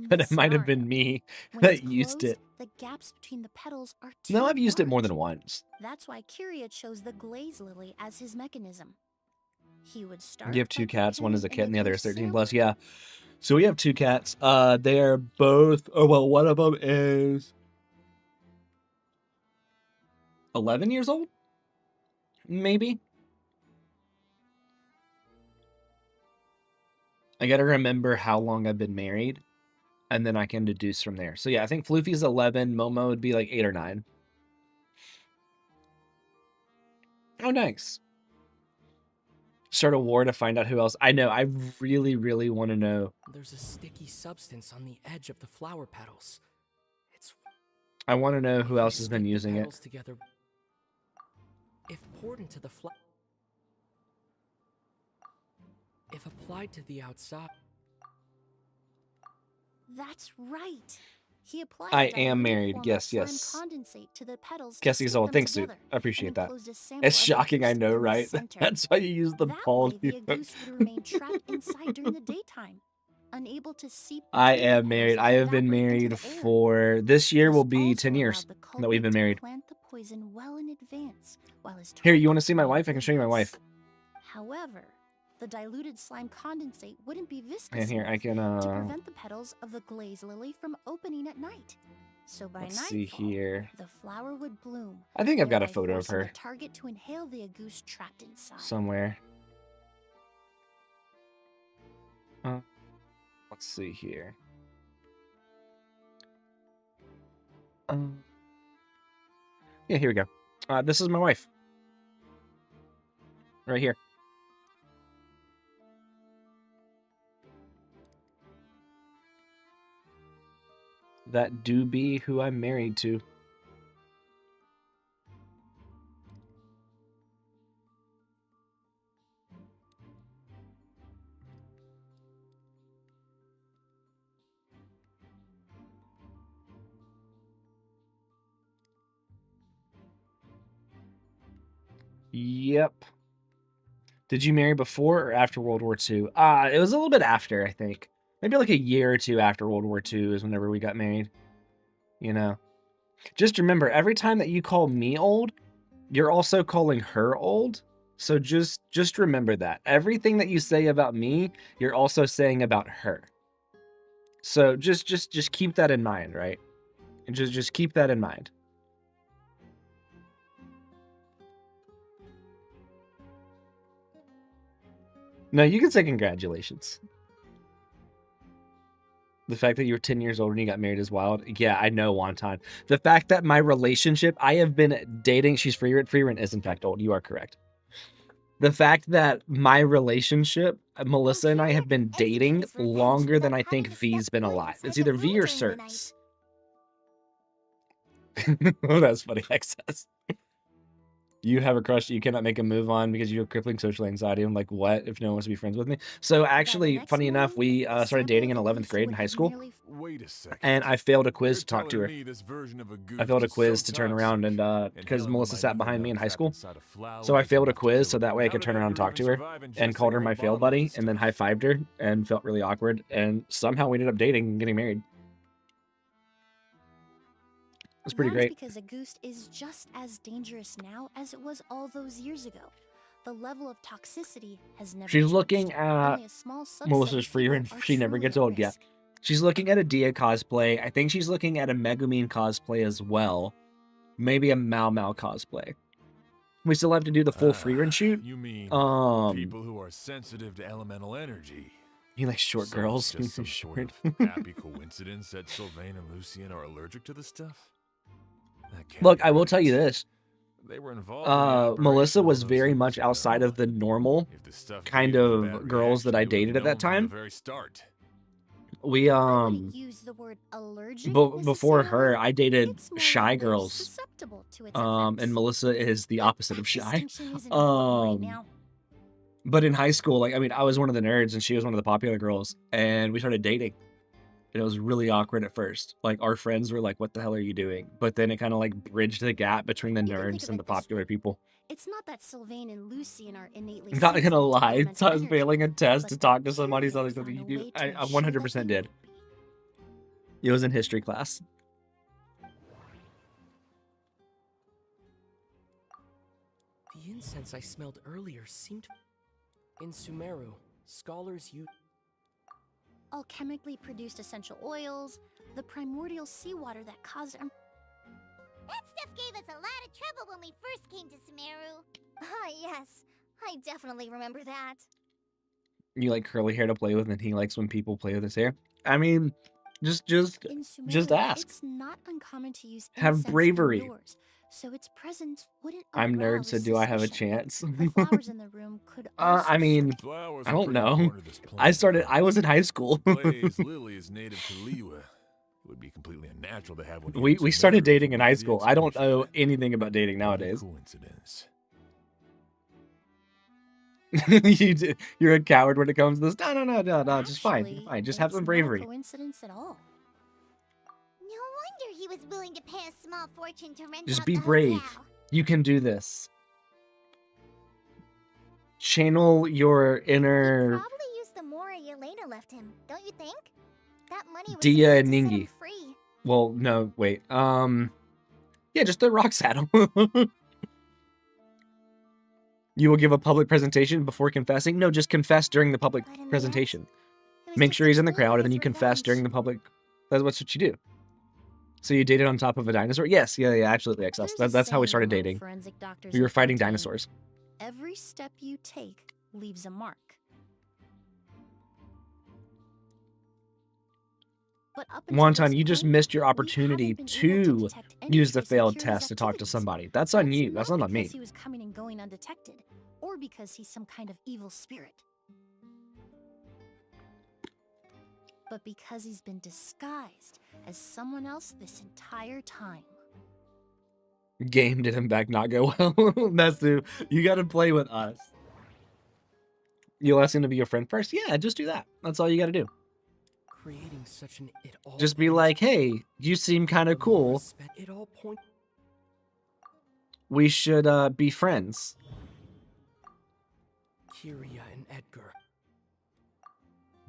but it might have been me that used it. The gaps between the petals are No, too I've used it more large. than once. That's why Kyria chose the glaze lily as his mechanism. He would start. You have two by cats. One is a putting kit, and the other is goose 13 sample. plus. Yeah. So we have two cats. They're both. Oh well, one of them is 11 years old, maybe. I gotta remember how long I've been married, and then I can deduce from there. So yeah, I think Floofy's 11. Momo would be like 8 or 9. Oh, nice. Start a war to find out who else. I know. I really, really want to know. There's a sticky substance on the edge of the flower petals. It's I want to know if who you else has been stick the using it. petals together. If poured into the if applied to the outside. That's right. He applied I a am diluted married. form of Yes, slime yes. condensate to the petals to Kessie's stick old. them Thanks, dude. together, I appreciate and that. enclosed a sample It's of shocking, I agouti know, in the right? center. That's why you use the That balls. way, the agouti would remain trapped inside during the daytime, unable to seep I between the am petals married. and I have been evaporate into married the air. for this year will This be also 10 years allowed the that we've culprit been to married. plant the poison well in advance, while his Here, you target want to see my remained wife? I can show you my wife. oblivious. However, the diluted slime condensate wouldn't be viscous And here I enough can to prevent the petals of the glaze lily from opening at night. So by let's see nightfall, here. the flower would bloom. I think I've got a thereby photo of forcing her the target to inhale the agouti trapped inside. somewhere. Let's see here. Yeah, here we go. This is my wife. Right here. That do be who I'm married to. Yep. Did you marry before or after World War II? It was a little bit after, I think. Maybe like a year or two after World War II is whenever we got married. You know. Just remember, every time that you call me old, you're also calling her old. So just remember that. Everything that you say about me, you're also saying about her. So just keep that in mind, right? And just keep that in mind. No, you can say congratulations. The fact that you were 10 years old and you got married is wild. Yeah, I know, Wonton. The fact that my relationship, I have been dating, she's free rent is in fact old. You are correct. The fact that my relationship, Melissa and I have been dating longer than I think V's been alive. It's either V or Certs. Oh, that's funny, Excess. You have a crush that you cannot make a move on because you have crippling social anxiety. I'm like, what? If no one wants to be friends with me? So actually, funny enough, we started dating in 11th grade in high school. Wait a second. And I failed a quiz to talk to her. I failed a quiz so to turn around and because Melissa sat behind me in high school. So I I failed a quiz so that way I could turn around and talk to her and called her my fail buddy and then high-fived her and felt really awkward. And somehow we ended up dating and getting married. It's pretty great. Because a goose is just as dangerous now as it was all those years ago. The level of toxicity has never She's changed. looking at Only a small subset Melissa's of free people and are she never truly gets at old. Yeah. risk. She's looking at a Dia cosplay. I think she's looking at a Megumin cosplay as well. Maybe a Mau Mau cosplay. We still have to do the full free run shoot. You mean people who are sensitive to elemental energy? You like short So girls? It's just some sort of happy coincidence that Sylvain and Lucien are allergic to the stuff? Look, I will tell you this. They were involved in Melissa was very much outside of the normal kind of girls that I dated at that time. Very start. We Use the word allergic before her, I dated It's more shy like they're girls. susceptible to its And effects. Melissa is the opposite of shy. Distinction isn't important right now. But in high school, like I mean, I was one of the nerds and she was one of the popular girls, and we started dating. And it was really awkward at first. Like our friends were like, "What the hell are you doing?" But then it kind of like bridged the gap between the You can think nerds of and it the this popular way. people. It's not that Sylvain and Lucien are innately I'm not gonna sensitive to lie, elemental I was energy, failing a test but to talk to they're somebody. curious Something on you a do. way to I ensure that 100% they did. won't be. It was in history class. The incense I smelled earlier seemed... In Sumeru, scholars use... Alchemically produced essential oils, the primordial seawater that caused... That stuff gave us a lot of trouble when we first came to Sumeru. Ah, yes. I definitely remember that. You like curly hair to play with, and he likes when people play with his hair. I mean, just In Sumeru, ask. it's not uncommon to use Have incense bravery. indoors, so its presence wouldn't I'm arouse nerd, so do I have a suspicion. chance? The flowers in the room could also I mean, Flowers I are don't pretty know. important to this plant. I was in high school. Blaze Lily is native to Liyue. It would be completely unnatural to have one. We started dating in high school. I don't know anything about dating nowadays. Coincidence. You're a coward when it comes to this. No, just fine. Actually, Fine. Just have it's some not a bravery. coincidence at all. No wonder he was willing to pay a small fortune to rent Just out be the brave. hotel. You can do this. Channel your He inner probably used the Mora Yelena left him, don't you think? That money was Dia supposed and to set him Ningi. free. Well, no, wait. Yeah, just the rock saddle. You will give a public presentation before confessing? No, just confess during the public But in the presentation. It was Make just sure a he's in the tool crowd, for and then his you confess revenge. during the public. That's what you do. So you dated on top of a dinosaur? Yes, yeah, absolutely, excess. There's a That's how we saying started among dating. forensic doctors We were in fighting Fontaine, dinosaurs. Every step you take leaves a mark. But up until Wonton, this you just point, missed your we opportunity haven't been able to detect any use the trace of failed Kiria's test to talk to activities. somebody. That's on you. That's not on me. Because he was coming and going undetected, or because he's some kind of evil spirit. But because he's been disguised as someone else this entire time. Game did in fact not go well. Nesu, you gotta play with us. You'll ask him to be your friend first? Yeah, just do that. That's all you gotta do. Creating such an it all Just be like, hey, you seem kind of cool. It all point. We should be friends. Kiria and Edgar.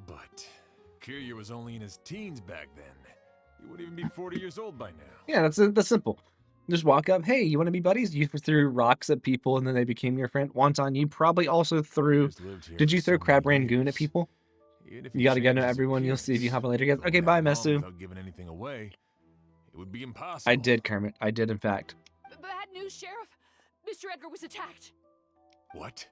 But Kiryu was only in his teens back then. He wouldn't even be 40 years old by now. Yeah, that's simple. Just walk up, hey, you want to be buddies? You threw rocks at people and then they became your friend. Wonton, you probably also threw... Did you throw Crab Rangoon at people? You gotta go to everyone, you'll see if you have a later guess. Okay, bye, Mesu. Without giving anything away, it would be impossible. I did, Kermit. I did, in fact. Bad news, Sheriff. Mr. Edgar was attacked. What?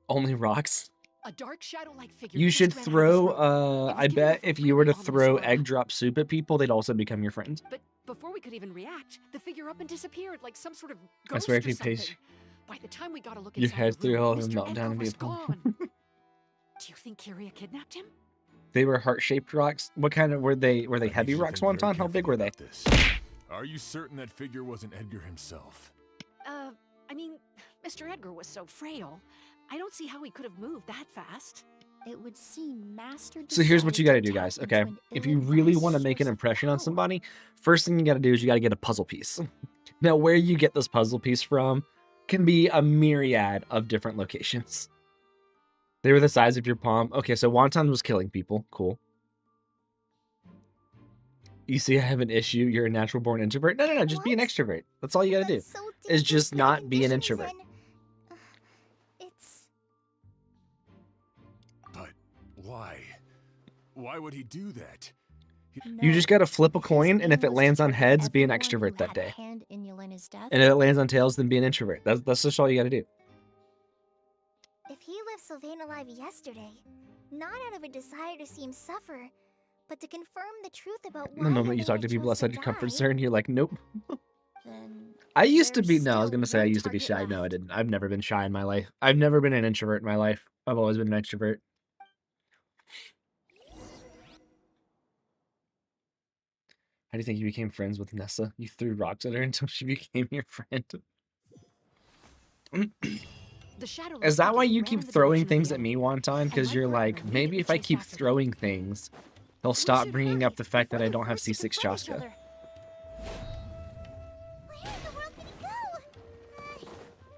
Only rocks? A dark shadow-like figure. You should just ran out of throw, his room. I bet if you were to throw egg drop soup at people, they'd also become your friends. But before we could even react, the figure up and disappeared like some sort of I ghost swear or if you something. pace By the time we got a look your inside head the through room, all of them Mr. melt Edgar down and be was a pump. gone. Do you think Kiria kidnapped him? They were heart-shaped rocks. What kind of were they? Were they heavy rocks, Wonton? How big were they? Are you certain that figure wasn't Edgar himself? I mean, Mr. Edgar was so frail. I don't see how he could have moved that fast. It would seem Master. So here's what you got to do, decided guys. tap Okay, into an if you really want to make an source of impression on power. somebody, first thing you got to do is you got to get a puzzle piece. Now, where you get this puzzle piece from can be a myriad of different locations. They were the size of your palm. Okay, so Wonton was killing people. Cool. You see, I have an issue. You're a natural born introvert. No. Just be an extrovert. That's all you got to do. That's so Is dangerous just for the not be an conditions introvert. and- It's... But why? Why would he do that? You just got to flip a His coin, and if aim it was lands to on target heads, be an everyone who extrovert that had a day. hand in Yelena's death. And if it lands on tails, then be an introvert. That's just all you got to do. If he left Sylvain alive yesterday, not out of a desire to see him suffer, but to confirm the truth about why The moment you talk Yelena to people chose outside to your comfort die, zone, you're like, nope. Then I used to be, there's no, I was still going to say I one used to be target shy. No, I left. didn't. I've never been shy in my life. I've never been an introvert in my life. I've always been an extrovert. How do you think you became friends with Nessa? You threw rocks at her until she became your friend. The shadow Is that why figure you ran keep in the throwing direction of things the at me, elevator, Wonton? and Because my you're partner like, maybe immediately if I chased keep after them. throwing things, they'll We stop should bringing hurry up the fact that before I they're don't have forced to C6 confront each Chaska. other. where in the world did he go?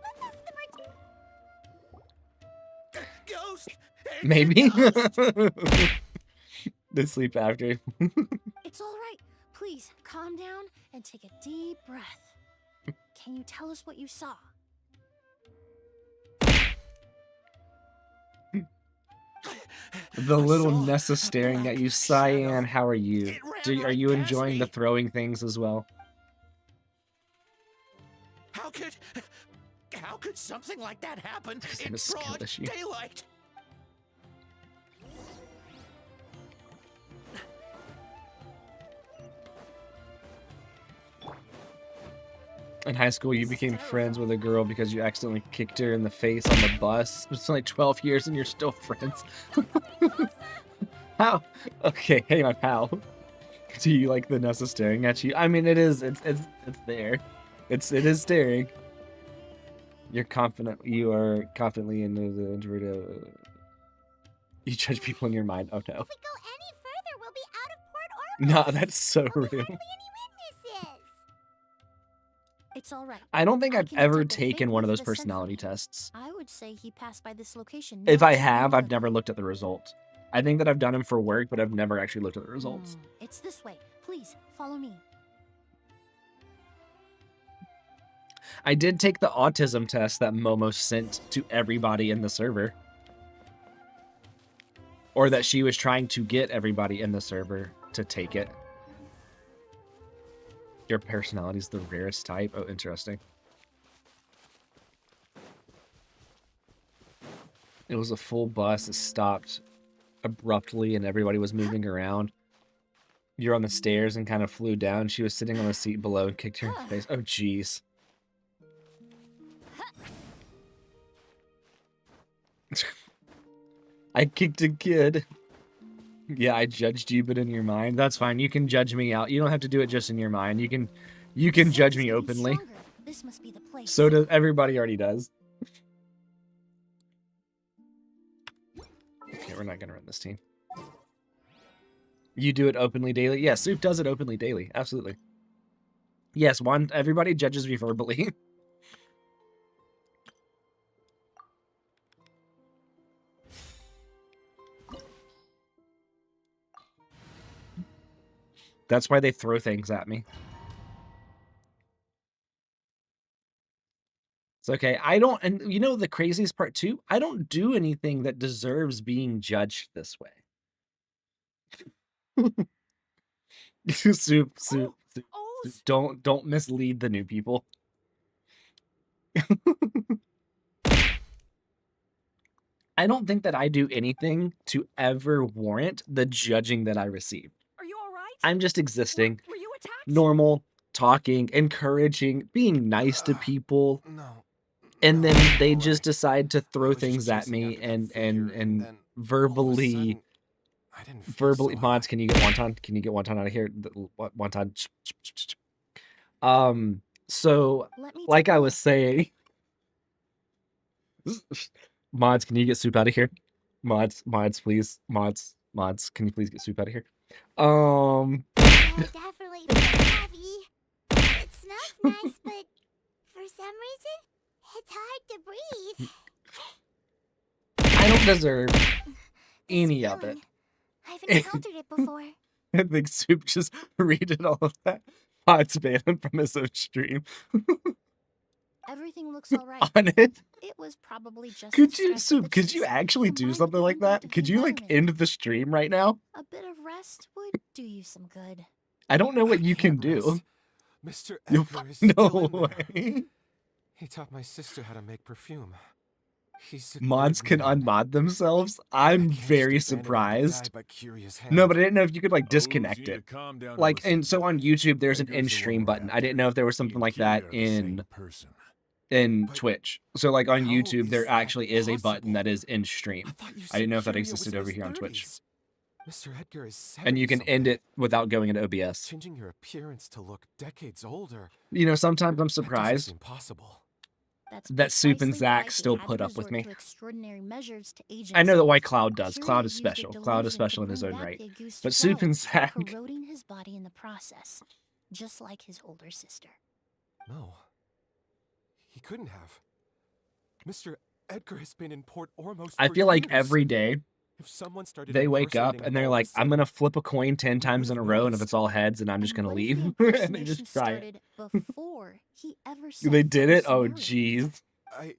Let's ask the merchant. Ghost! It's a Maybe. ghost! They sleep after. It's all right. Please calm down and take a deep breath. Can you tell us what you saw? The I little saw Nessa a staring at black you. shadow. Cyan, how are you? It ran Are right you past enjoying the me. throwing things as well? How could something like that happen I in have a skill broad issue. daylight? In high school, you became friends with a girl because you accidentally kicked her in the face on the bus. It's only 12 years and you're still friends. How? Okay, hey, my pal. Do you like the Nessa staring at you? I mean, it is. It's there. It is staring. You're confident. You are confidently into the introvert. You judge people in your mind. Oh no. If we go any further, we'll be out of port orbit. No, that's so There'll be real. hardly any witnesses. It's all right. I don't think I I've can ever detect a taken faint one of whiff those a scent from personality him. tests. I would say he passed by this location. If not I too have, long I've ago. never looked at the result. I think that I've done them for work, but I've never actually looked at the results. It's this way. Please follow me. I did take the autism test that Momo sent to everybody in the server. Or that she was trying to get everybody in the server to take it. Your personality is the rarest type. Oh, interesting. It was a full bus. It stopped abruptly and everybody was moving around. You're on the stairs and kind of flew down. She was sitting on the seat below and kicked her in the face. Oh, jeez. I kicked a kid. Yeah, I judged you, but in your mind. That's fine. You can judge me out. You don't have to do it just in your mind. You can judge me openly. This must be the place. So does everybody already does. Okay, we're not gonna run this team. You do it openly daily? Yeah, Soup does it openly daily. Absolutely. Yes, everybody judges me verbally. That's why they throw things at me. It's okay. I don't, and you know the craziest part too? I don't do anything that deserves being judged this way. Soup. Don't mislead the new people. I don't think that I do anything to ever warrant the judging that I receive. Are you all right? I'm just existing, Were you attacked? normal, talking, encouraging, being nice to people. No. And No, then they no just way. decide to throw I was just things at chasing me after that and figure, and then verbally all of a sudden, I didn't feel verbally so mods, high. can you get wonton? Can you get wonton out of here? Wonton. So Let me like take a I was look. saying, mods, can you get Soup out of here? Mods, please. Mods, can you please get Soup out of here? Yeah, definitely heavy. It smells nice, but for some reason, it's hard to breathe. I don't deserve This any of it. feeling, I've encountered it before. I think Soup just redid all of that. Mods banned him from his own stream. Everything looks all right. On it. It was probably just Could the you, stress of Soup, the could you chase, actually do combined with something the like impact that? of the Could you, like, environment. end the stream right now? A bit of rest would do you some good. I don't know what I you can can't do. rest. Mr. You Edgar is no still in there. way. He taught my sister how to make perfume. He's a Mods good can man. unmod themselves. I I'm can't just very abandon him to surprised. die by Curious No, Hand. but I didn't know if you could, like, Oh, disconnect you need it. to calm down and Like, listen. and so on YouTube, there's an Edgar's the one in-stream we're button. I after. didn't know if there was He something and like Kiri that are the same person. in But Twitch. So, like, on how YouTube, is there that actually is a button possible? that is in stream. I thought you I didn't said know if that Kiri was existed in over his here on Twitch. 30s. Mr. Edgar is And you can 70 end something. it without going into OBS. Changing your appearance to look decades older. You know, sometimes I'm That doesn't surprised seem possible. That's that Soup and precisely why Zach he still had put to up with resort me. to extraordinary measures to age I know that why himself. Cloud does. Curia Cloud is used a special. Cloud is delusion to special in his bring own back right. the Auguste But Soup and flower, Zach, corroding his body in the process, just like his older sister. No. He couldn't have. Mr. Edgar has been in Port Ormos I for feel like years. every day If someone started they wake up impersonating and they're all of a like, I'm sudden, going to flip a coin 10 we times in a would've row, and if noticed. it's all heads, then I'm just And going to what if the leave. And they impersonation just try it. started before he ever set They foot did in it? Oh, Sumeru? jeez. I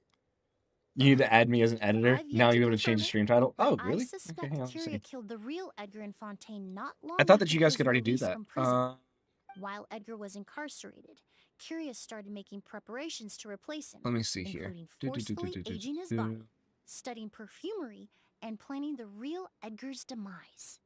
You need to add me as an editor. I've yet Now to you're able to confirm change the it, stream title. but Oh, I really? Okay, suspect hang on a Curia second. killed the real Edgar and Fontaine not long I thought that after you guys his could already do release that. from prison. While Edgar was incarcerated, Curia started making preparations to replace him, Let me see here. including forcefully aging his body, studying perfumery, and planning the real Edgar's demise.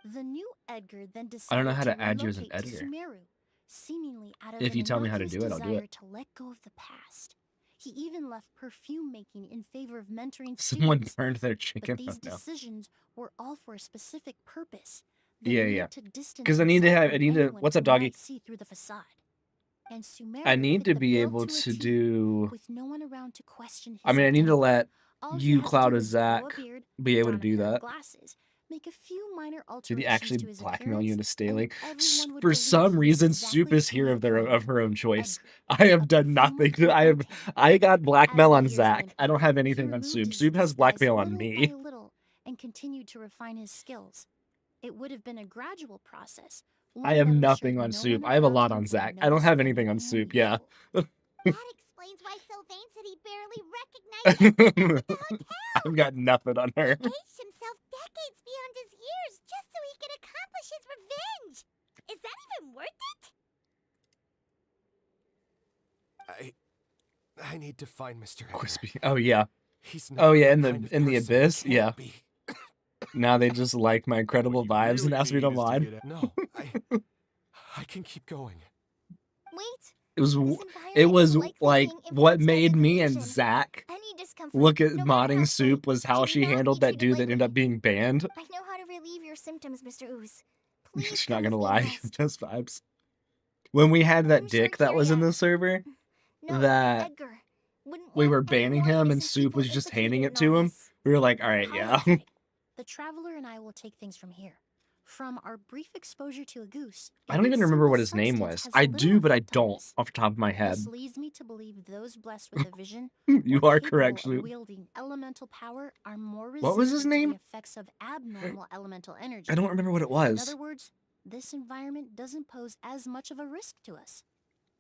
The new Edgar then I don't know decided how to to add you as an relocate to editor. Sumeru, seemingly out of If an you tell me how to innocuous do it, I'll do desire it. to let go of the past. He even left perfume making in favor of mentoring Someone students. burned their But chicken. these Oh, no. decisions were all for a specific purpose. The Yeah, need yeah. to distance Because I need to himself have, from I need to, anyone what's up, who doggy? might see through the facade. And Sumeru I need fit to the be bill able to a to T, do, with no one around to question his I mean, I need to identity. let All he you, had to Cloud, do and was grow a Zach beard, be able don to a do pair of that. glasses, make a few minor Did he alterations actually to his blackmail you appearance, into and stealing? everyone would For believe some he was reason, Soup exactly is who here he of their claimed, of her own choice. Edgar, I have a done perfumer nothing. from I Fontaine. got As blackmail the on years Zach. went I don't by, have he anything on removed Soup. his Soup has disguise blackmail on little me. by little and continued to refine his skills. It would have been a gradual process. I One have that ensured nothing on no Soup. one I have a around lot him on would Zach. I don't notice have anything on anyone Soup. Yeah. That explains why Sylvain said he barely recognized Edgar at the hotel. I've got nothing on her. He aged himself decades beyond his years just so he could accomplish his revenge. Is that even worth it? I need to find Mr. Edgar. Crispy. Oh yeah. He's Oh not yeah. the In kind of the person who abyss. can't Yeah. be. Now they just like my incredible vibes and ask me to mod. No, I can keep going. Wait. It was This it environment was isn't like like living what influenced by made the me and delusion. Zach Any discomfort, look at no matter how modding slight, Soup was how do she not handled be that treated dude that ended lightly. up being banned. I know how to relieve your symptoms, Mr. Ooze. Please She's come not gonna with me and lie, rest. just vibes. When we had that I'm sure dick that was in Kiria- the server, No, that Edgar. Wouldn't we want were any banning more him and innocent Soup people was just handing implicated it in all to him, this. we were like, alright, Paimon, yeah. right. The Traveler and I will take things from here. From our brief exposure to a goose, I a don't even remember simple what his name substance was. has I little do, but I effect on don't us. off the top of my head. This leads me to believe those blessed with a vision You or are capable correct, of Soup. wielding elemental power are more What was his resistant to name? the effects of abnormal elemental energy. I don't remember what it In was. other words, this environment doesn't pose as much of a risk to us.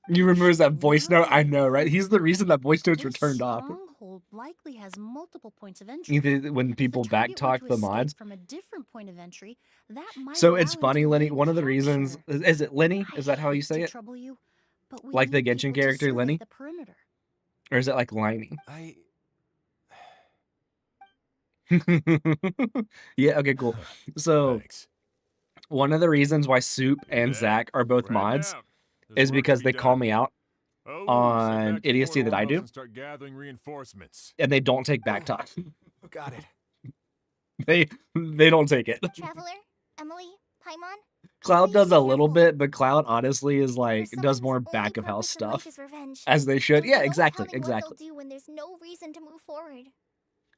You remember that voice note? I Right. know, right? He's the reason that voice notes were This turned off. stronghold likely has multiple points of entry. Either when If the people target were backtalk to the escape mods. from a different point of entry, that might So allow it's him funny, to Lenny. evade One of the reasons capture. is it Lenny? I Is that how you hate say to it? trouble you, but we Like the need Genshin people to character survey Lenny? the perimeter. Or is it like Liney? Yeah, okay, cool. So Thanks. one of the reasons why Soup and Zach are both mods is because they call me out on idiocy that I do. And start gathering reinforcements. And they don't take back talk. Got it. They don't take it. Traveler, Emily, Paimon. Cloud please does be a little careful. bit, but Cloud honestly is like For does someone more whose only back of house purpose in life stuff. is revenge. As they should. There's Yeah, no exactly, telling exactly. what they'll do when there's no reason to move forward.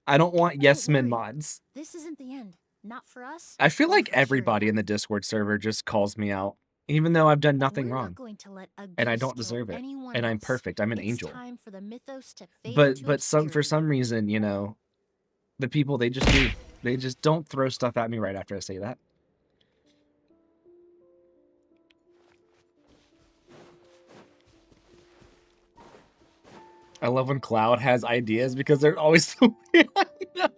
I don't want Don't yes men worry. mods. This isn't the end. Not for us. I feel or like for everybody Kiria. in the Discord server just calls me out, even though I've done nothing We're wrong. not going to let a And I ghost don't kill deserve it. anyone And I'm else. perfect. I'm an It's angel. time for the mythos to fade But into for some obscurity. reason, you know, the people they just don't throw stuff at me right after I say that. I love when Cloud has ideas because they're always the way I know.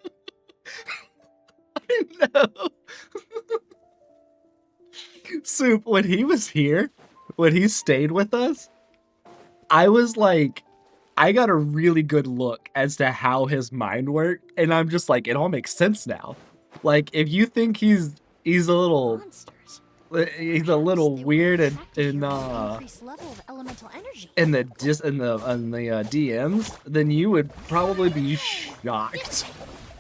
I know. Soup, when he was here, when he stayed with us, I was like, I got a really good look as to how his mind worked, and I'm just like, it all makes sense now. Like, if you think he's a little Monsters. he's a little They were weird attracted in here by the increased level of elemental energy. in the DMs, then you would probably be shocked.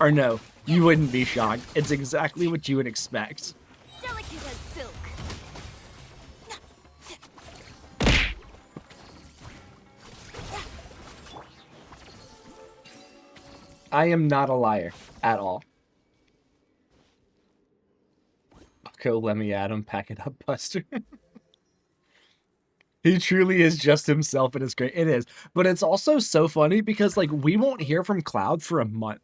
Or no, you wouldn't be shocked. It's exactly what you would expect. Delicate as silk. I am not a liar at all. Go, let me at him. Pack it up, Buster. He truly is just himself, and it's great. It is. But it's also so funny because, like, we won't hear from Cloud for a month.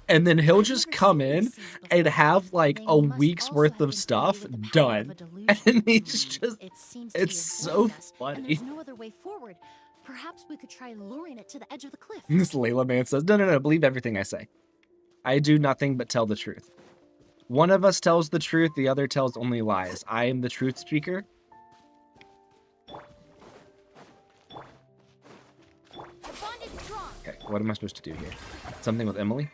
And then he'll just come in and have, like, a week's worth of stuff done. And he's just... It's so funny. There's no other way forward. Perhaps we could try luring it to the edge of the cliff. This Layla man says, no, believe everything I say. I do nothing but tell the truth. One of us tells the truth, the other tells only lies. I am the truth speaker. Okay, what am I supposed to do here? Something with Emily?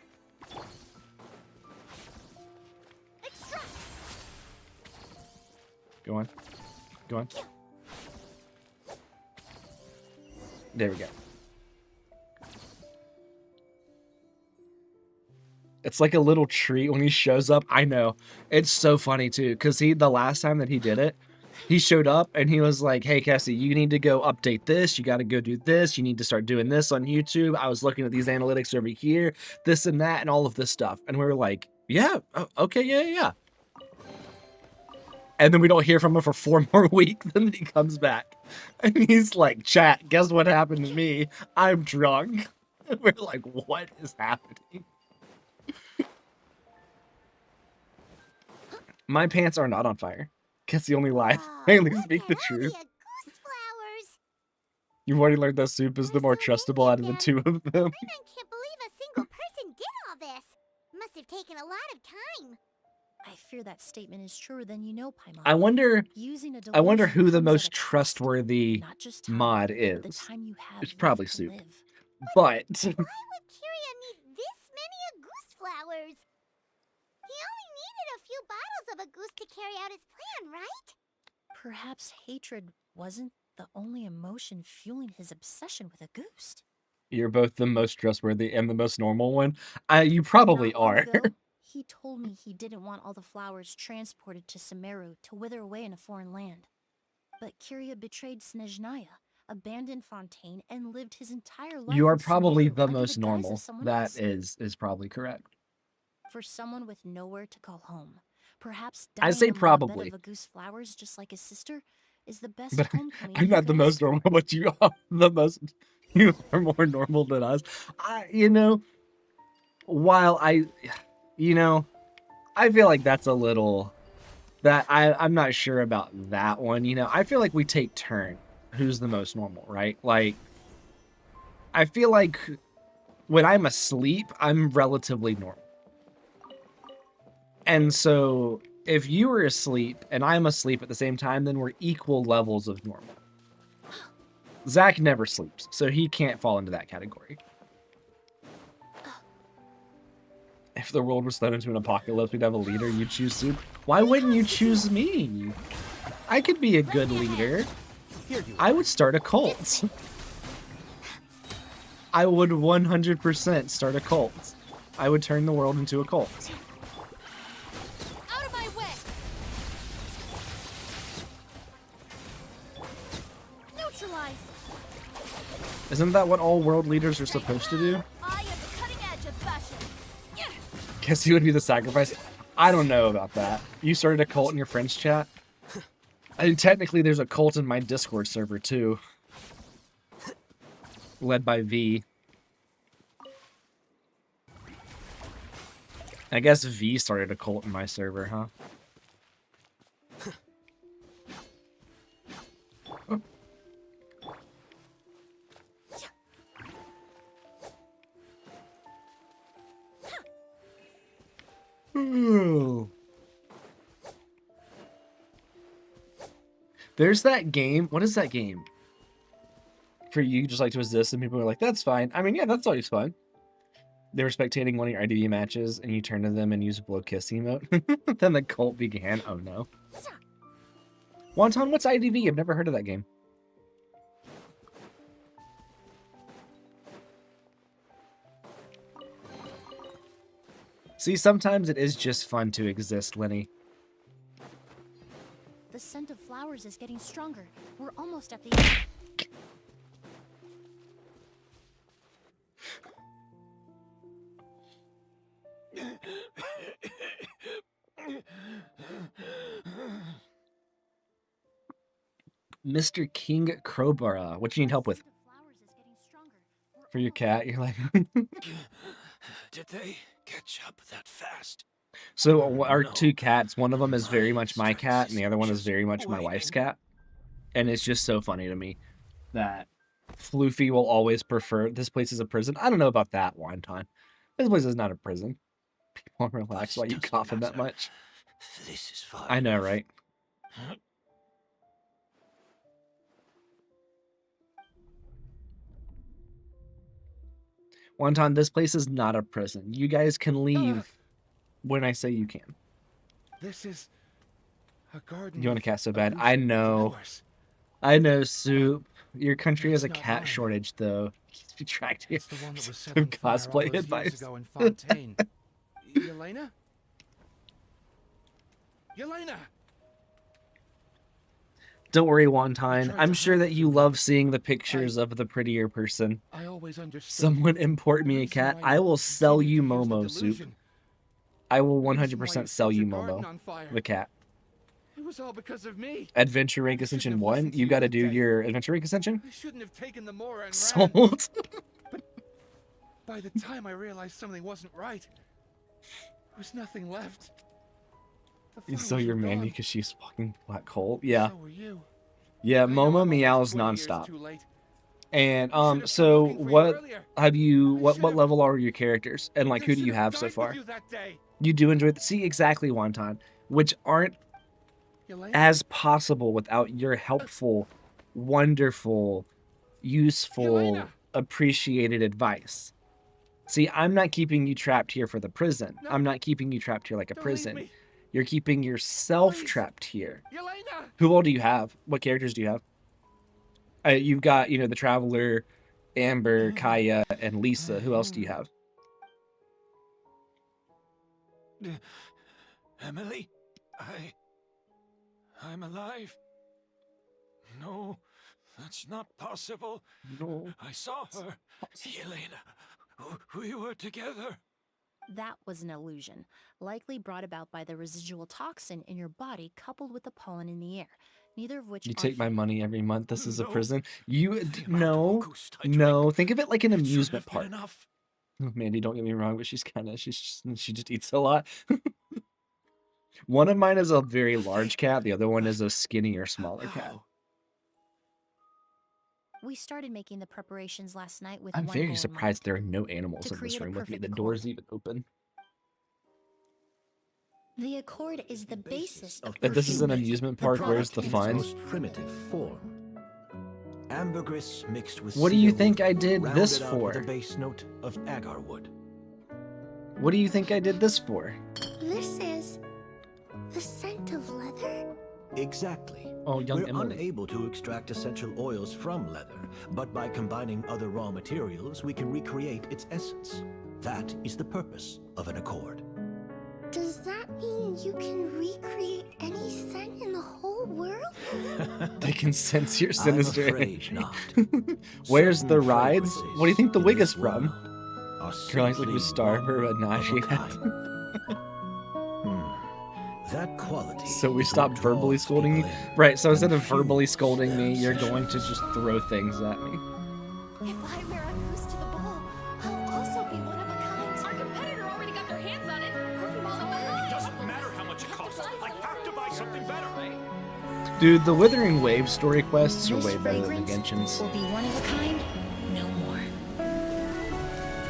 Go on. Go on. There we go. It's like a little treat when he shows up. I know. It's so funny too, because the last time that he did it, he showed up and he was like, hey, Cassie, you need to go update this. You got to go do this. You need to start doing this on YouTube. I was looking at these analytics over here, this and that, and all of this stuff. And we were like, yeah, okay, yeah. And then we don't hear from him for 4 more weeks, and he comes back. And he's like, chat, guess what happened to me? I'm drunk. And we're like, what is happening? My pants are not on fire. Guess the only lie. I only speak the truth. You've already learned that Soup is the more trustable out of the two of them. I can't believe a single person did all this. Must have taken a lot of time. I fear that statement is truer than you know, Paimon. I wonder who the delusion most comes at a cost, trustworthy not just time, mod but is. the time you have It's probably left to Soup. live. But Why would Kiria need this many Auguste flowers? He only to carry out his plan, right? Perhaps hatred wasn't the only emotion fueling his obsession with a goose. You're both the most trustworthy and the most normal one. You probably Not long are. ago, he told me he didn't want all the flowers transported to Sumeru to wither away in a foreign land. But Kiria betrayed Snezhnaya, abandoned Fontaine, and lived his entire life You are in probably Sumeru the under most the guise of normal. someone That else. is probably correct. For someone with nowhere to call home, perhaps I dying say among a bed probably, of Agus flowers just like his sister is the best but homecoming I'm he not the could ask most normal, but you are the most. You are more normal than us. While I feel like that's a little. That I'm not sure about that one. I feel like we take turn. Who's the most normal, right? Like, I feel like when I'm asleep, I'm relatively normal. And so if you were asleep and I'm asleep at the same time, then we're equal levels of normal. Zach never sleeps, so he can't fall into that category. If the world was thrown into an apocalypse, we'd have a leader, you'd choose Soup. Why wouldn't you choose me? I could be a good leader. I would start a cult. I would 100% start a cult. I would turn the world into a cult. Out of my way! Neutralize! Isn't that what all world leaders are supposed to do? I am the cutting edge of fashion. Guess he would be the sacrifice. I don't know about that. You started a cult in your friends chat? I mean, technically there's a cult in my Discord server too. Led by V. I guess V started a cult in my server, huh? Ooh. There's that game. What is that game? For you just like to resist, and people are like, that's fine. I mean, yeah, that's always fun. They were spectating one of your IDV matches, and you turn to them and use a blow kiss emote. Then the cult began. Oh no. Wonton, what's IDV? I've never heard of that game. See, sometimes it is just fun to exist, Winnie. The scent of flowers is getting stronger. We're almost at the end. Mr. King Crowbar, what you need help with? For your cat, you're like... Did they catch up that fast? So our two cats, one of them is very much my cat, and the other one is very much my wife's cat. And it's just so funny to me that Floofy will always prefer this place is a prison. I don't know about that, Wonton. This place is not a prison. People relax while you coughing that much. This is fine. I know, right? Wonton, this place is not a prison. You guys can leave when I say you can. This is a garden. You want a cat so bad? I know. I know, Soup. Your country has a cat shortage, though. Keep track here. The one that was set Some on fire all cosplay those advice. years ago in Fontaine. Yelena? Yelena! Don't worry, Wonton. I'm sure that you love seeing the pictures of the prettier person. I always understood. Someone import me a cat. I will sell you Momo, Soup. I will 100% sell you Momo, the cat. It was all because of me. Adventure Rank Ascension 1. You gotta do your Adventure Rank Ascension? I shouldn't have taken the Mora and Sold. ran. But by the time I realized something wasn't right, there was nothing left. You sell your Mandy because she's fucking black hole. Yeah. So were you. Yeah, I know Momo I'm meows almost 20 years nonstop. too late. And should've so come looking for you what earlier. have you what level are your characters? And like I who do you should've have so died with far? you that day. You do enjoy see exactly, Wonton, which aren't Yelena? as possible without your helpful, wonderful, useful, Yelena! appreciated advice. See, I'm not keeping you trapped here for the prison. No. I'm not keeping you trapped here like a Don't leave prison. me. You're keeping yourself Please. trapped here. Yelena! Who all do you have? What characters do you have? You've got, the Traveler, Amber, Kaya, and Lisa. Who else do you have? Emily? I'm alive. No, that's not possible. No. I saw her. Yelena. We were together. That was an illusion, likely brought about by the residual toxin in your body coupled with the pollen in the air, neither of which You are take my fatal. money every month. This is a No. prison. No. No. Think of it like an It should amusement have been park. enough. Mandy, don't get me wrong, but she just eats a lot. One of mine is a very large cat. The other one is a skinnier, smaller cat. We started making the preparations last night with I'm one very goal in surprised mind. there are no animals To in this create a room with me. perfect The door's accord. even open. The accord is the basis of If this is an perfume. amusement park, where's the product in its fun? most primitive form. Ambergris mixed with What do you cedar think wood, I did this rounded out with for? a base note of agar wood. What do you think I did this for? This is the scent of leather? Exactly. Oh, young We're Emily. unable to extract essential oils from leather, but by combining other raw materials, we can recreate its essence. That is the purpose of an accord. Does that mean you can recreate any scent in the whole world? They can sense your I'm sinister afraid energy. not. Where's Certain the rides? What do you think the fragrances wig in is this from? world are Girl acts like we simply starve her, but nah, one she of a kind. That quality. So we is stop what verbally draws scolding you? people in Right, so instead and of verbally fuels scolding their me, you're obsession. going to just throw things at me. If I wear a goose to the ball, I'll also be one of a kind. Our competitor already got their hands on it. It doesn't matter how much it costs. I have to buy something better. Dude, the Withering Wave story quests are This way better than the fragrance Genshin's. will be one of a kind, no more.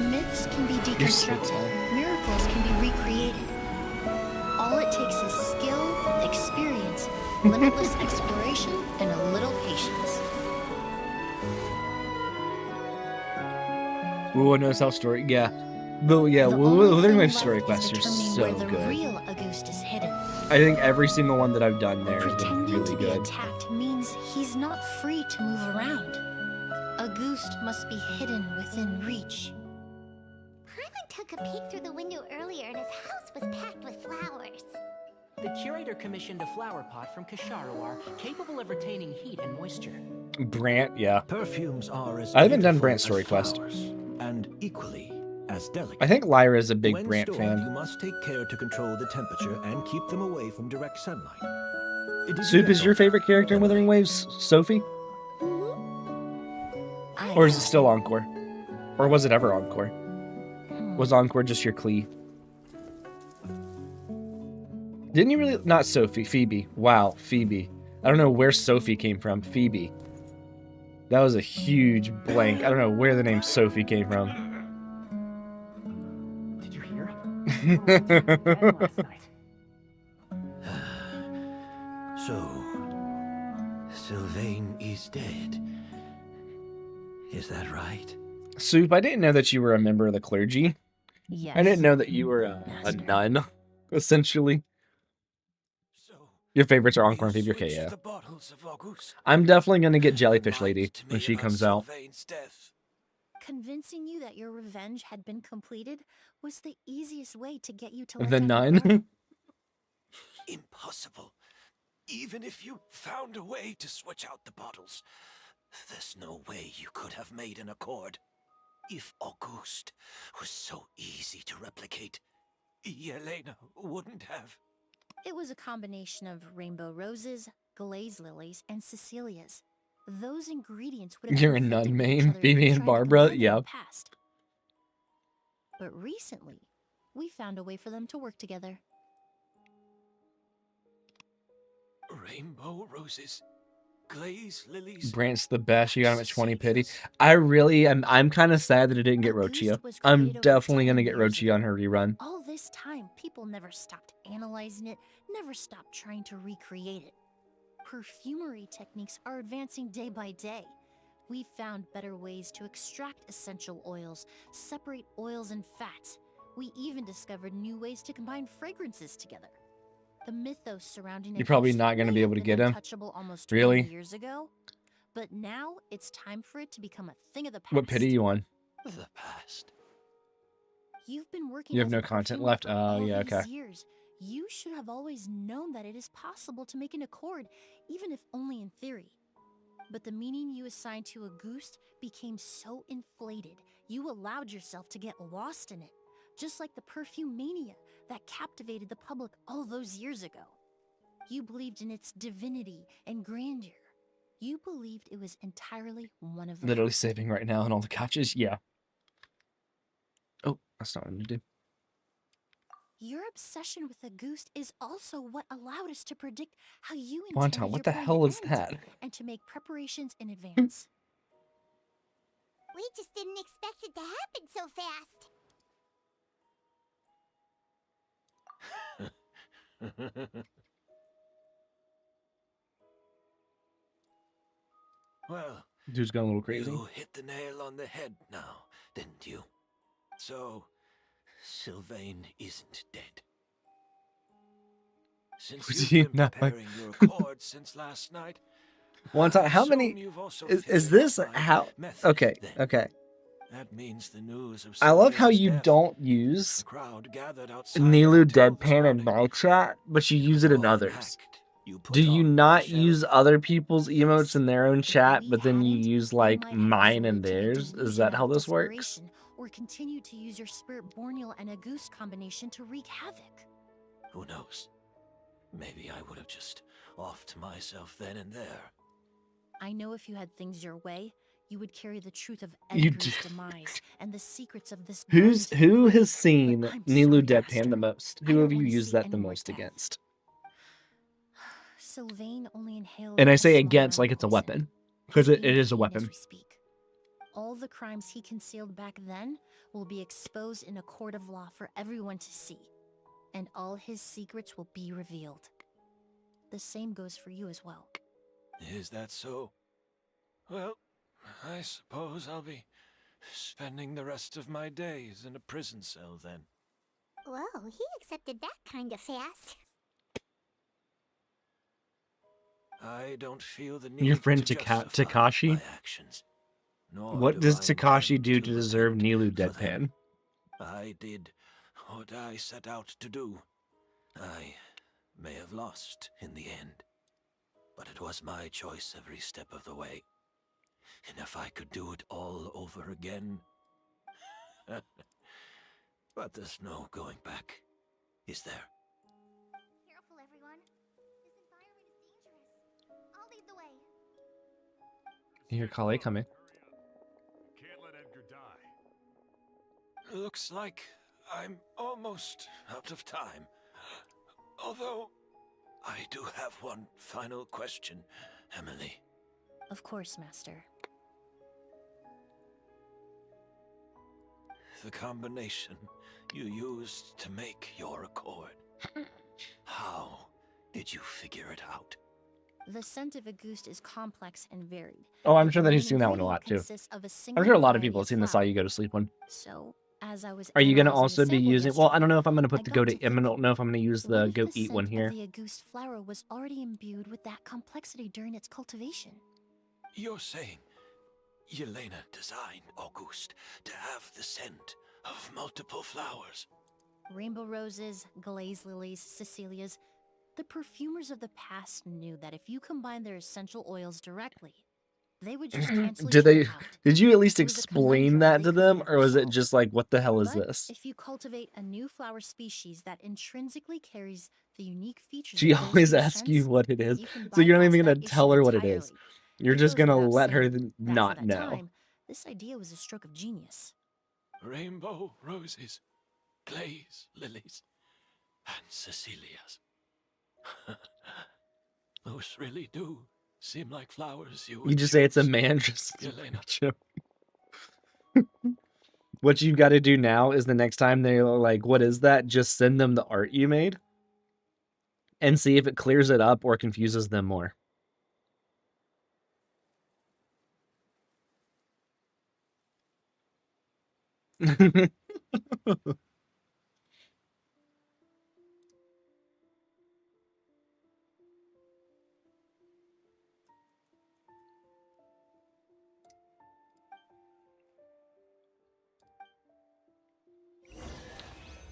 Myths can be You're sweet, deconstructed. Tom. Miracles can be recreated. All it takes is skill, experience, limitless exploration, and a little patience. Ooh, knows how story. Yeah. The only Withering thing Wave left story is quests are determining so where the good. real Auguste is hidden. I think every single one that I've done there has been Pretending really to be good. attacked means he's not free to move around. Auguste must be hidden within reach. Paimon took a peek through the window earlier and his house was packed with flowers. The curator commissioned a flower pot from Kasharawar, capable of retaining heat and moisture. Brant, yeah. Perfumes are as I haven't done beautiful Brant's as story quest. flowers, and equally as delicate. I think Lyra's a big When Brant stored, fan. you must take care to control the temperature and keep them away from direct sunlight. Did Soup you is your favorite character in Withering Waves, Sophie? Or is it still Encore? Or was it ever Encore? Was Encore just your Clee? Didn't you really? Not Sophie, Phoebe. Wow, Phoebe. I don't know where Sophie came from. Phoebe. That was a huge blank. I don't know where the name Sophie came from. Did you hear? So, Sylvain is dead. Is that right? Soup, I didn't know that you were a member of the clergy. Yes. I didn't know that you were a nun, essentially. Your favorites are Encore and Phoebe. Okay, yeah. I'm definitely going to get Jellyfish Lady when she comes out. Convincing you that your revenge had been completed was the easiest way to get you to The let down your nun? guard. Impossible. Even if you found a way to switch out the bottles, there's no way you could have made an accord. If Auguste was so easy to replicate, Yelena wouldn't have. It was a combination of rainbow roses, glaze lilies, and Cecilias. Those ingredients would have You're a conflicted nun with each main, other if Phoebe we and tried to Barbara. combine them in Yep. the past. But recently, we found a way for them to work together. Rainbow roses, glaze lilies. Brant's the best. You got him at 20 pity. I really am. I'm kind of sad that it didn't get Rochia. was I'm created over definitely going to 10 get years Rochia on her rerun. All this time, people never stopped analyzing it, never stopped trying to recreate it. Perfumery techniques are advancing day by day. We've found better ways to extract essential oils, separate oils and fats. We even discovered new ways to combine fragrances together. The mythos surrounding a You're probably goose not going to may be have able to been get him. untouchable almost 20 Really? years ago, but now it's time for it to become a thing of the past. What pit are you on? The past. You've been working You have as no a content perfumer left? for Oh, all yeah, these okay. years. You should have always known that it is possible to make an accord, even if only in theory. But the meaning you assigned to a goose became so inflated, you allowed yourself to get lost in it, just like the perfume mania that captivated the public all those years ago. You believed in its divinity and grandeur. You believed it was entirely one of the Literally first. saving right now on all the couches. Yeah. Oh, that's not what I'm going to do. Your obsession with the goose is also what allowed us to predict how you Wonton, intended what your the plan hell to is end, that? and to make preparations in advance. We just didn't expect it to happen so fast. Well, Dude's gone a little crazy. you hit the nail on the head now, didn't you? So, Sylvain isn't dead. Since Was you've he been not? preparing your accord since last night, Wonton, I how assume many you've also is figured this? out my How? method, Okay, then. okay. That means the news of I love how Sylvain's you death. don't use The crowd gathered outside the Nilu hotel this deadpan in morning. my chat, but you use it in For an others. act you put Do you on not the use shelf. other people's emotes in their own If chat, we but then you hadn't, use we like might have mine and resorted to the theirs? Is delusion that out how of this works? desperation, or continued to use your spirit borneal and a goose combination to wreak havoc. Who knows? Maybe I would have just offed myself then and there. I know if you had things your way, you would carry the truth of You Edgar's do. demise and the secrets of this Who garden to the has grave. seen But I'm Nilu sorry, deadpan Master. the most? I Who don't have you wanna used see that any the more most death. against? Sylvain only inhaled And I a say small against amount like of it's a poison. weapon, because He's it in is a pain as weapon. we speak. All the crimes he concealed back then will be exposed in a court of law for everyone to see, and all his secrets will be revealed. The same goes for you as well. Is that so? Well, I suppose I'll be spending the rest of my days in a prison cell then. Whoa, he accepted that kind of fast. I don't feel the Your need friend to justify Takashi? my actions. Nor What do does I Takashi intend do to deserve repent Nilu for them. deadpan? I did what I set out to do. I may have lost in the end, but it was my choice every step of the way. And if I could do it all over again... But there's no going back, is there? Careful, everyone. This environment is dangerous. I'll lead the way. You hear Kale coming. Can't let Edgar die. Looks like I'm almost out of time. Although, I do have one final question, Emily. Of course, Master. The combination you used to make your accord. How did you figure it out? The scent of a goose is complex and varied. Oh, I'm yet sure the that main he's seen that one a lot ingredient too. consists of a I'm single sure a lot of variety people have seen the Saw flower. You Go to Sleep one. So, as I was Are you gonna analyzing the also be sample using? Well, I yesterday, don't know if I'm gonna I put the got go to to. I don't thinking, know if I'm gonna use what the if Go the Eat one scent of here. the Auguste flower was already imbued with that complexity during its cultivation? You're saying Yelena designed Auguste to have the scent of multiple flowers. Rainbow roses, glaze lilies, Cecilias. The perfumers of the past knew that if you combine their essential oils directly, they would just cancel Did each other they? out. Did you at least It was a explain conundrum that they to could them, never or was it solve. just like, what the hell is But this? if you cultivate a new flower species that intrinsically carries the unique features She of those always two asks you scents, what it is, you can so you're not bypass even gonna that issue tell her what it is. entirely. You're It just goes gonna without let her saying that for not that know. time, this idea was a stroke of genius. Rainbow roses, glaze lilies, and Cecilias. Those really do seem like flowers you would You just say it's a choose, man. Just Yelena. what you got to do now is the next time they're like, "What is that?" Just send them the art you made, and see if it clears it up or confuses them more.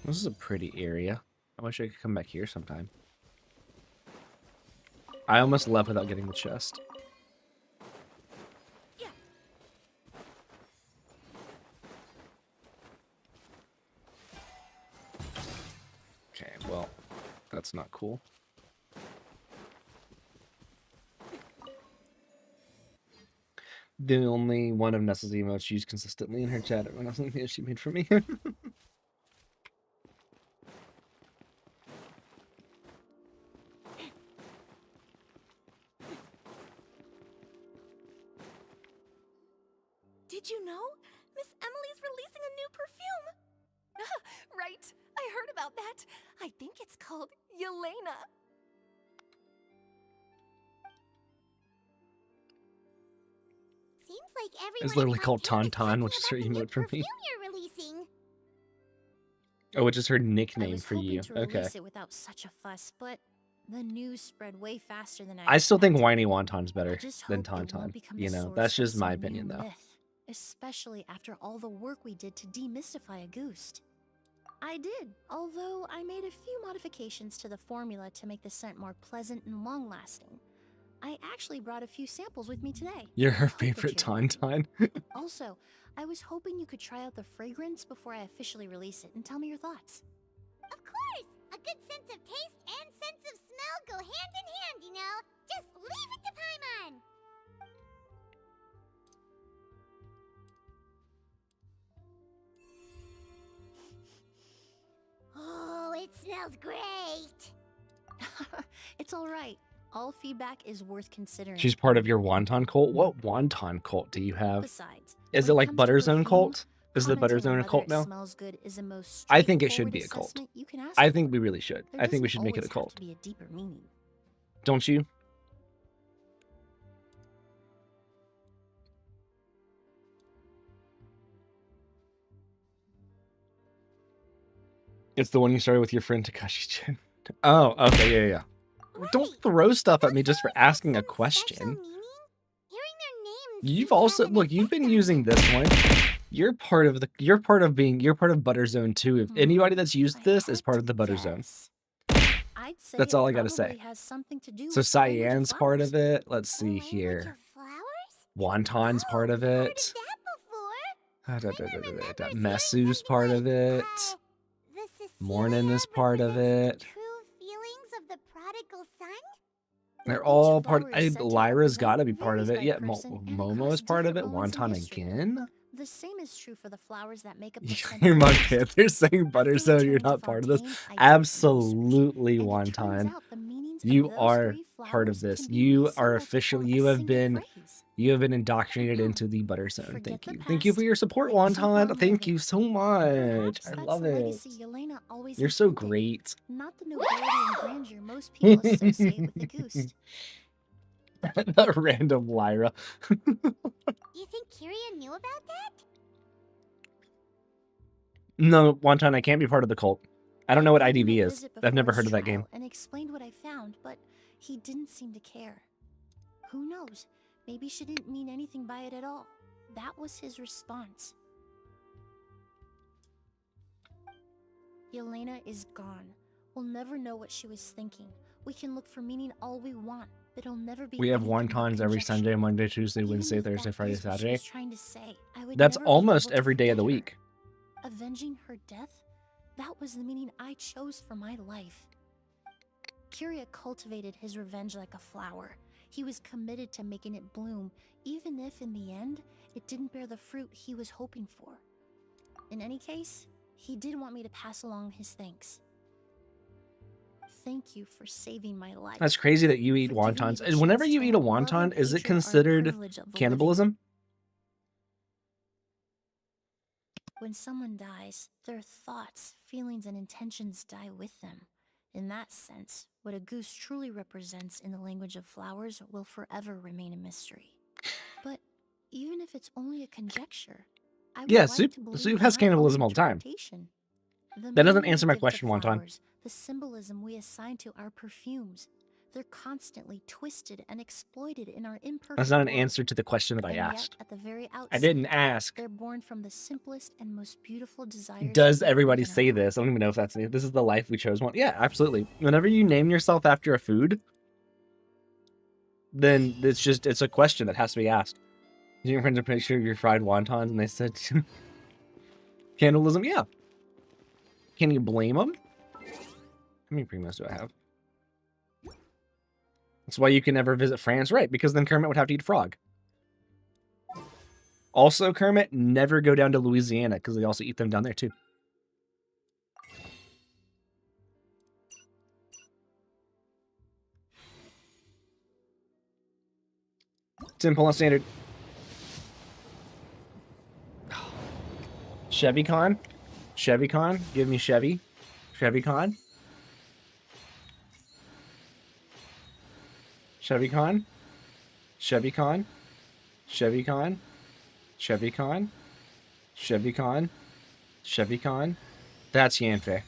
This is a pretty area. I wish I could come back here sometime. I almost left without getting the chest. Okay, well, that's not cool. The only one of Nessa's emotes used consistently in her chat when I was looking at she made for me. Did you know? Miss Emily's releasing a new perfume! Right, I heard about that. I think it's called Yelena. Seems like everyone It's literally in called Fontaine is Tauntaun, talking which is her about the new emote for me. perfume you're releasing. Oh, which is her I nickname was for hoping you. to Okay. release it without such a fuss, but the news spread way faster than I still think expected. Whiny Wonton's I better just than hope it Tauntaun. won't become You the know, source that's of just my some opinion, new though. myth, especially after all the work we did to demystify a Goost. I did, although I made a few modifications to the formula to make the scent more pleasant and long-lasting. I actually brought a few samples with me today. You're I her hope they're favorite cheery. Tauntaun. Also, I was hoping you could try out the fragrance before I officially release it and tell me your thoughts. Of course! A good sense of taste and sense of smell go hand in hand, you know? Just leave it to Paimon! Oh, it smells great! It's all right. All feedback is worth considering. She's part of your Wonton cult? What Wonton cult do you have? Besides, Is when it like comes to Butterzone perfume, cult? Is the commenting on Butterzone a whether cult it now? smells good is the most I think it should straightforward be a cult. assessment you can ask I for. think we really should. There I think we doesn't should make it a always have cult. to be a deeper meaning. Don't you? It's the one you started with your friend Takashi-chan. Oh, okay, yeah. Don't throw stuff at me just for asking a question. You've also look, you've been using this one. You're part of Butterzone too. If anybody that's used this is part of the Butterzone. I'd say That's it all I gotta probably say. has something to do So with the language of Cyan's part of flowers. it. Let's see here. Wonton's part of it. Mesu's part of it. Mornin is part of it. Feelings of the prodigal son? They're all part. Lyra's got to be part of it. Yeah, Momo is part of it. Wonton again. The same is true for the flowers that make up the scent You're of my Ghost. kid. They're saying Butterzone. You're not part of this. Absolutely, Wonton. You are part of this. You are official. You have been indoctrinated into the Butterzone. Thank you. Thank you for your support, Wonton. Thank you so much. I love it. You're so great. Not the nobility and grandeur most people associate with the Goost. The random Lyra. You think Kiria knew about that? No, Wonton, I can't be part of the cult. I don't know what IDV is. I've never heard of that game. And explained what I found, but he didn't seem to care. Who knows? Maybe she didn't mean anything by it at all. That was his response. Yelena is gone. We'll never know what she was thinking. We can look for meaning all we want, but it'll never be. We have anything but Wontons every conjecture. Sunday, Monday, Tuesday, Even Wednesday, if that Thursday, Friday, is what she Saturday. was trying to say, I would That's never be almost able to every day of the forget her. week. Avenging her death? That was the meaning I chose for my life. Kiria cultivated his revenge like a flower. He was committed to making it bloom, even if in the end, it didn't bear the fruit he was hoping for. In any case, he did want me to pass along his thanks. Thank you for saving my life. That's crazy that you eat For giving me wontons. the And whenever chance you to eat a let love wonton, and is it hatred are the considered privilege of the living. cannibalism? When someone dies, their thoughts, feelings, and intentions die with them. In that sense, what a goose truly represents in the language of flowers will forever remain a mystery. But even if it's only a conjecture, I would Yeah, like soup to believe soup in has my own cannibalism all the time. interpretation. The That doesn't meaning we answer my give to question, Wonton. flowers, the symbolism we assign to our perfumes, They're constantly twisted and exploited in our imperfect That's not an world. answer to the question that I And yet, asked. at the very I outset, didn't ask. they're born from the simplest and most beautiful desires. Does that we everybody hold in our say this? I don't even know if that's this is the life we chose one. Yeah, absolutely. Whenever you name yourself after a food, then it's a question that has to be asked. Did your friends a picture of your fried wontons and they said cannibalism? Yeah. Can you blame them? How many primos do I have? That's why you can never visit France, right? Because then Kermit would have to eat frog. Also, Kermit, never go down to Louisiana because they also eat them down there too. Simple and standard. Chevy Con? Chevy Con? Give me Chevy. Chevy Con? Chevy Con? Chevy Con? Chevy Con? Chevy Con? Chevy Con? Chevy Con? That's Yanfei.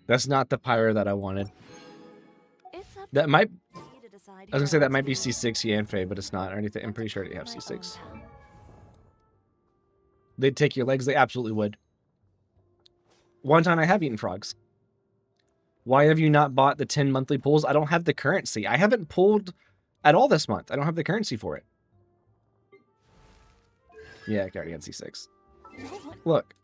That's not the pyro that I wanted. That might... I was gonna say that might be C6 Yanfei, but it's not or anything. I'm pretty sure they have C6. They'd take your legs. They absolutely would. One time I have eaten frogs. Why have you not bought the 10 monthly pulls? I don't have the currency. I haven't pulled at all this month. I don't have the currency for it. Yeah, I already had C6. Look.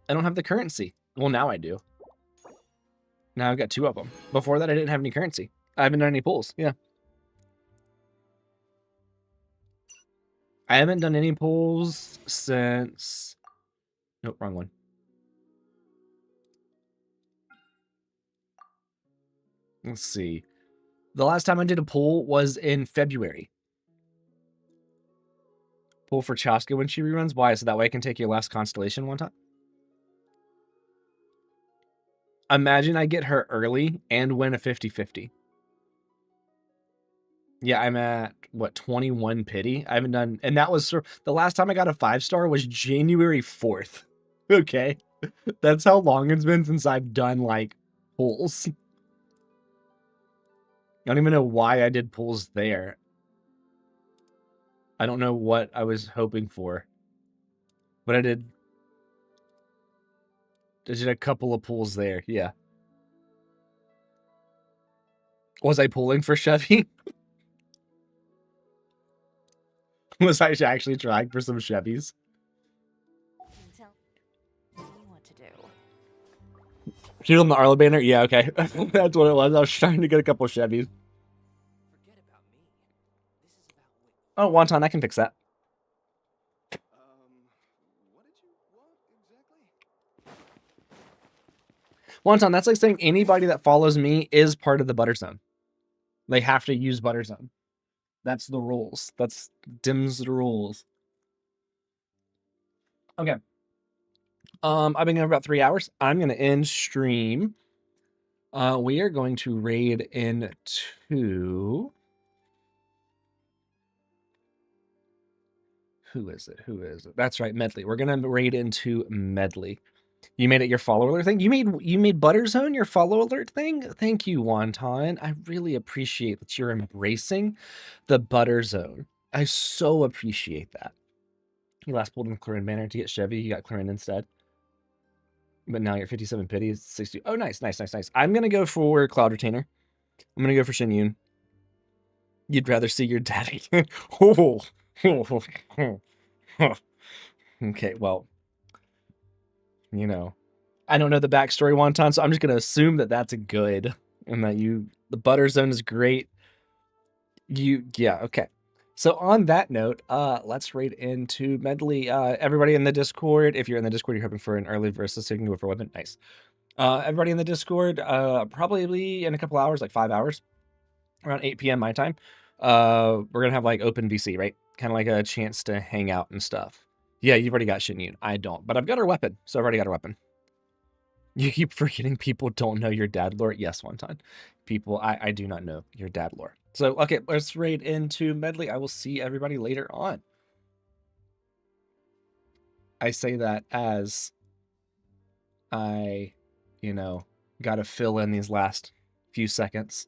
I don't have the currency. Well, now I do. Now I've got 2 of them. Before that, I didn't have any currency. I haven't done any pulls. Yeah. I haven't done any pulls since... Nope, wrong one. Let's see. The last time I did a pull was in February. Pull for Chaska when she reruns. Why? So that way I can take your last constellation one time? Imagine I get her early and win a 50-50. Yeah, I'm at, what, 21 pity? I haven't done... And that was... The last time I got a 5-star was January 4th. Okay? That's how long it's been since I've done, like, pulls. I don't even know why I did pulls there. I don't know what I was hoping for. But I did a couple of pulls there, yeah. Was I pulling for Chevy? Was I actually trying for some Chevys? Tell me what to do. Shoot on the Arlo banner? Yeah, okay. That's what it was. I was trying to get a couple of Chevys. Oh, Wonton, I can fix that. Wonton, that's like saying anybody that follows me is part of the Butter Zone. They have to use Butter Zone. That's the rules. That's Dim's the rules. Okay. I've been going for about 3 hours. I'm going to end stream. We are going to raid into... Who is it? Who is it? That's right, Medley. We're going to raid into Medley. You made it your follow alert thing? You made Butterzone your follow alert thing? Thank you, Wonton. I really appreciate that you're embracing the Butterzone. I so appreciate that. You last pulled in Clarin Banner to get Chevy. You got Clarin instead. But now you're 57 pity. 60. Oh, nice, nice, nice, nice. I'm going to go for Cloud Retainer. I'm going to go for Shin Yun. You'd rather see your daddy. Oh. Okay, well, you know, I don't know the backstory, Wonton, so I'm just going to assume that that's a good and that the Butter Zone is great. Yeah, okay. So on that note, let's raid into Medley. Everybody in the Discord, if you're in the Discord, you're hoping for an early versus, so you can go for weapon. Nice. Everybody in the Discord, probably in a couple hours, like 5 hours, around 8 p.m. my time, we're going to have like open VC, right? Kind of like a chance to hang out and stuff. Yeah, you've already got Shin Yun. I don't, but I've got her weapon, so I've already got her weapon. You keep forgetting people don't know your dad lore. Yes, Wonton. People, I do not know your dad lore. So, okay, let's raid into Medley. I will see everybody later on. I say that as I you know, gotta fill in these last few seconds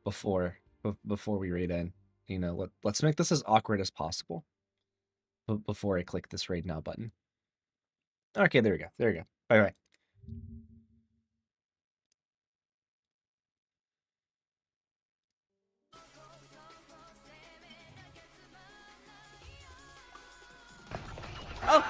before we raid in. You know, let's make this as awkward as possible before I click this raid now button. Okay, there we go. There we go. Bye bye. Oh,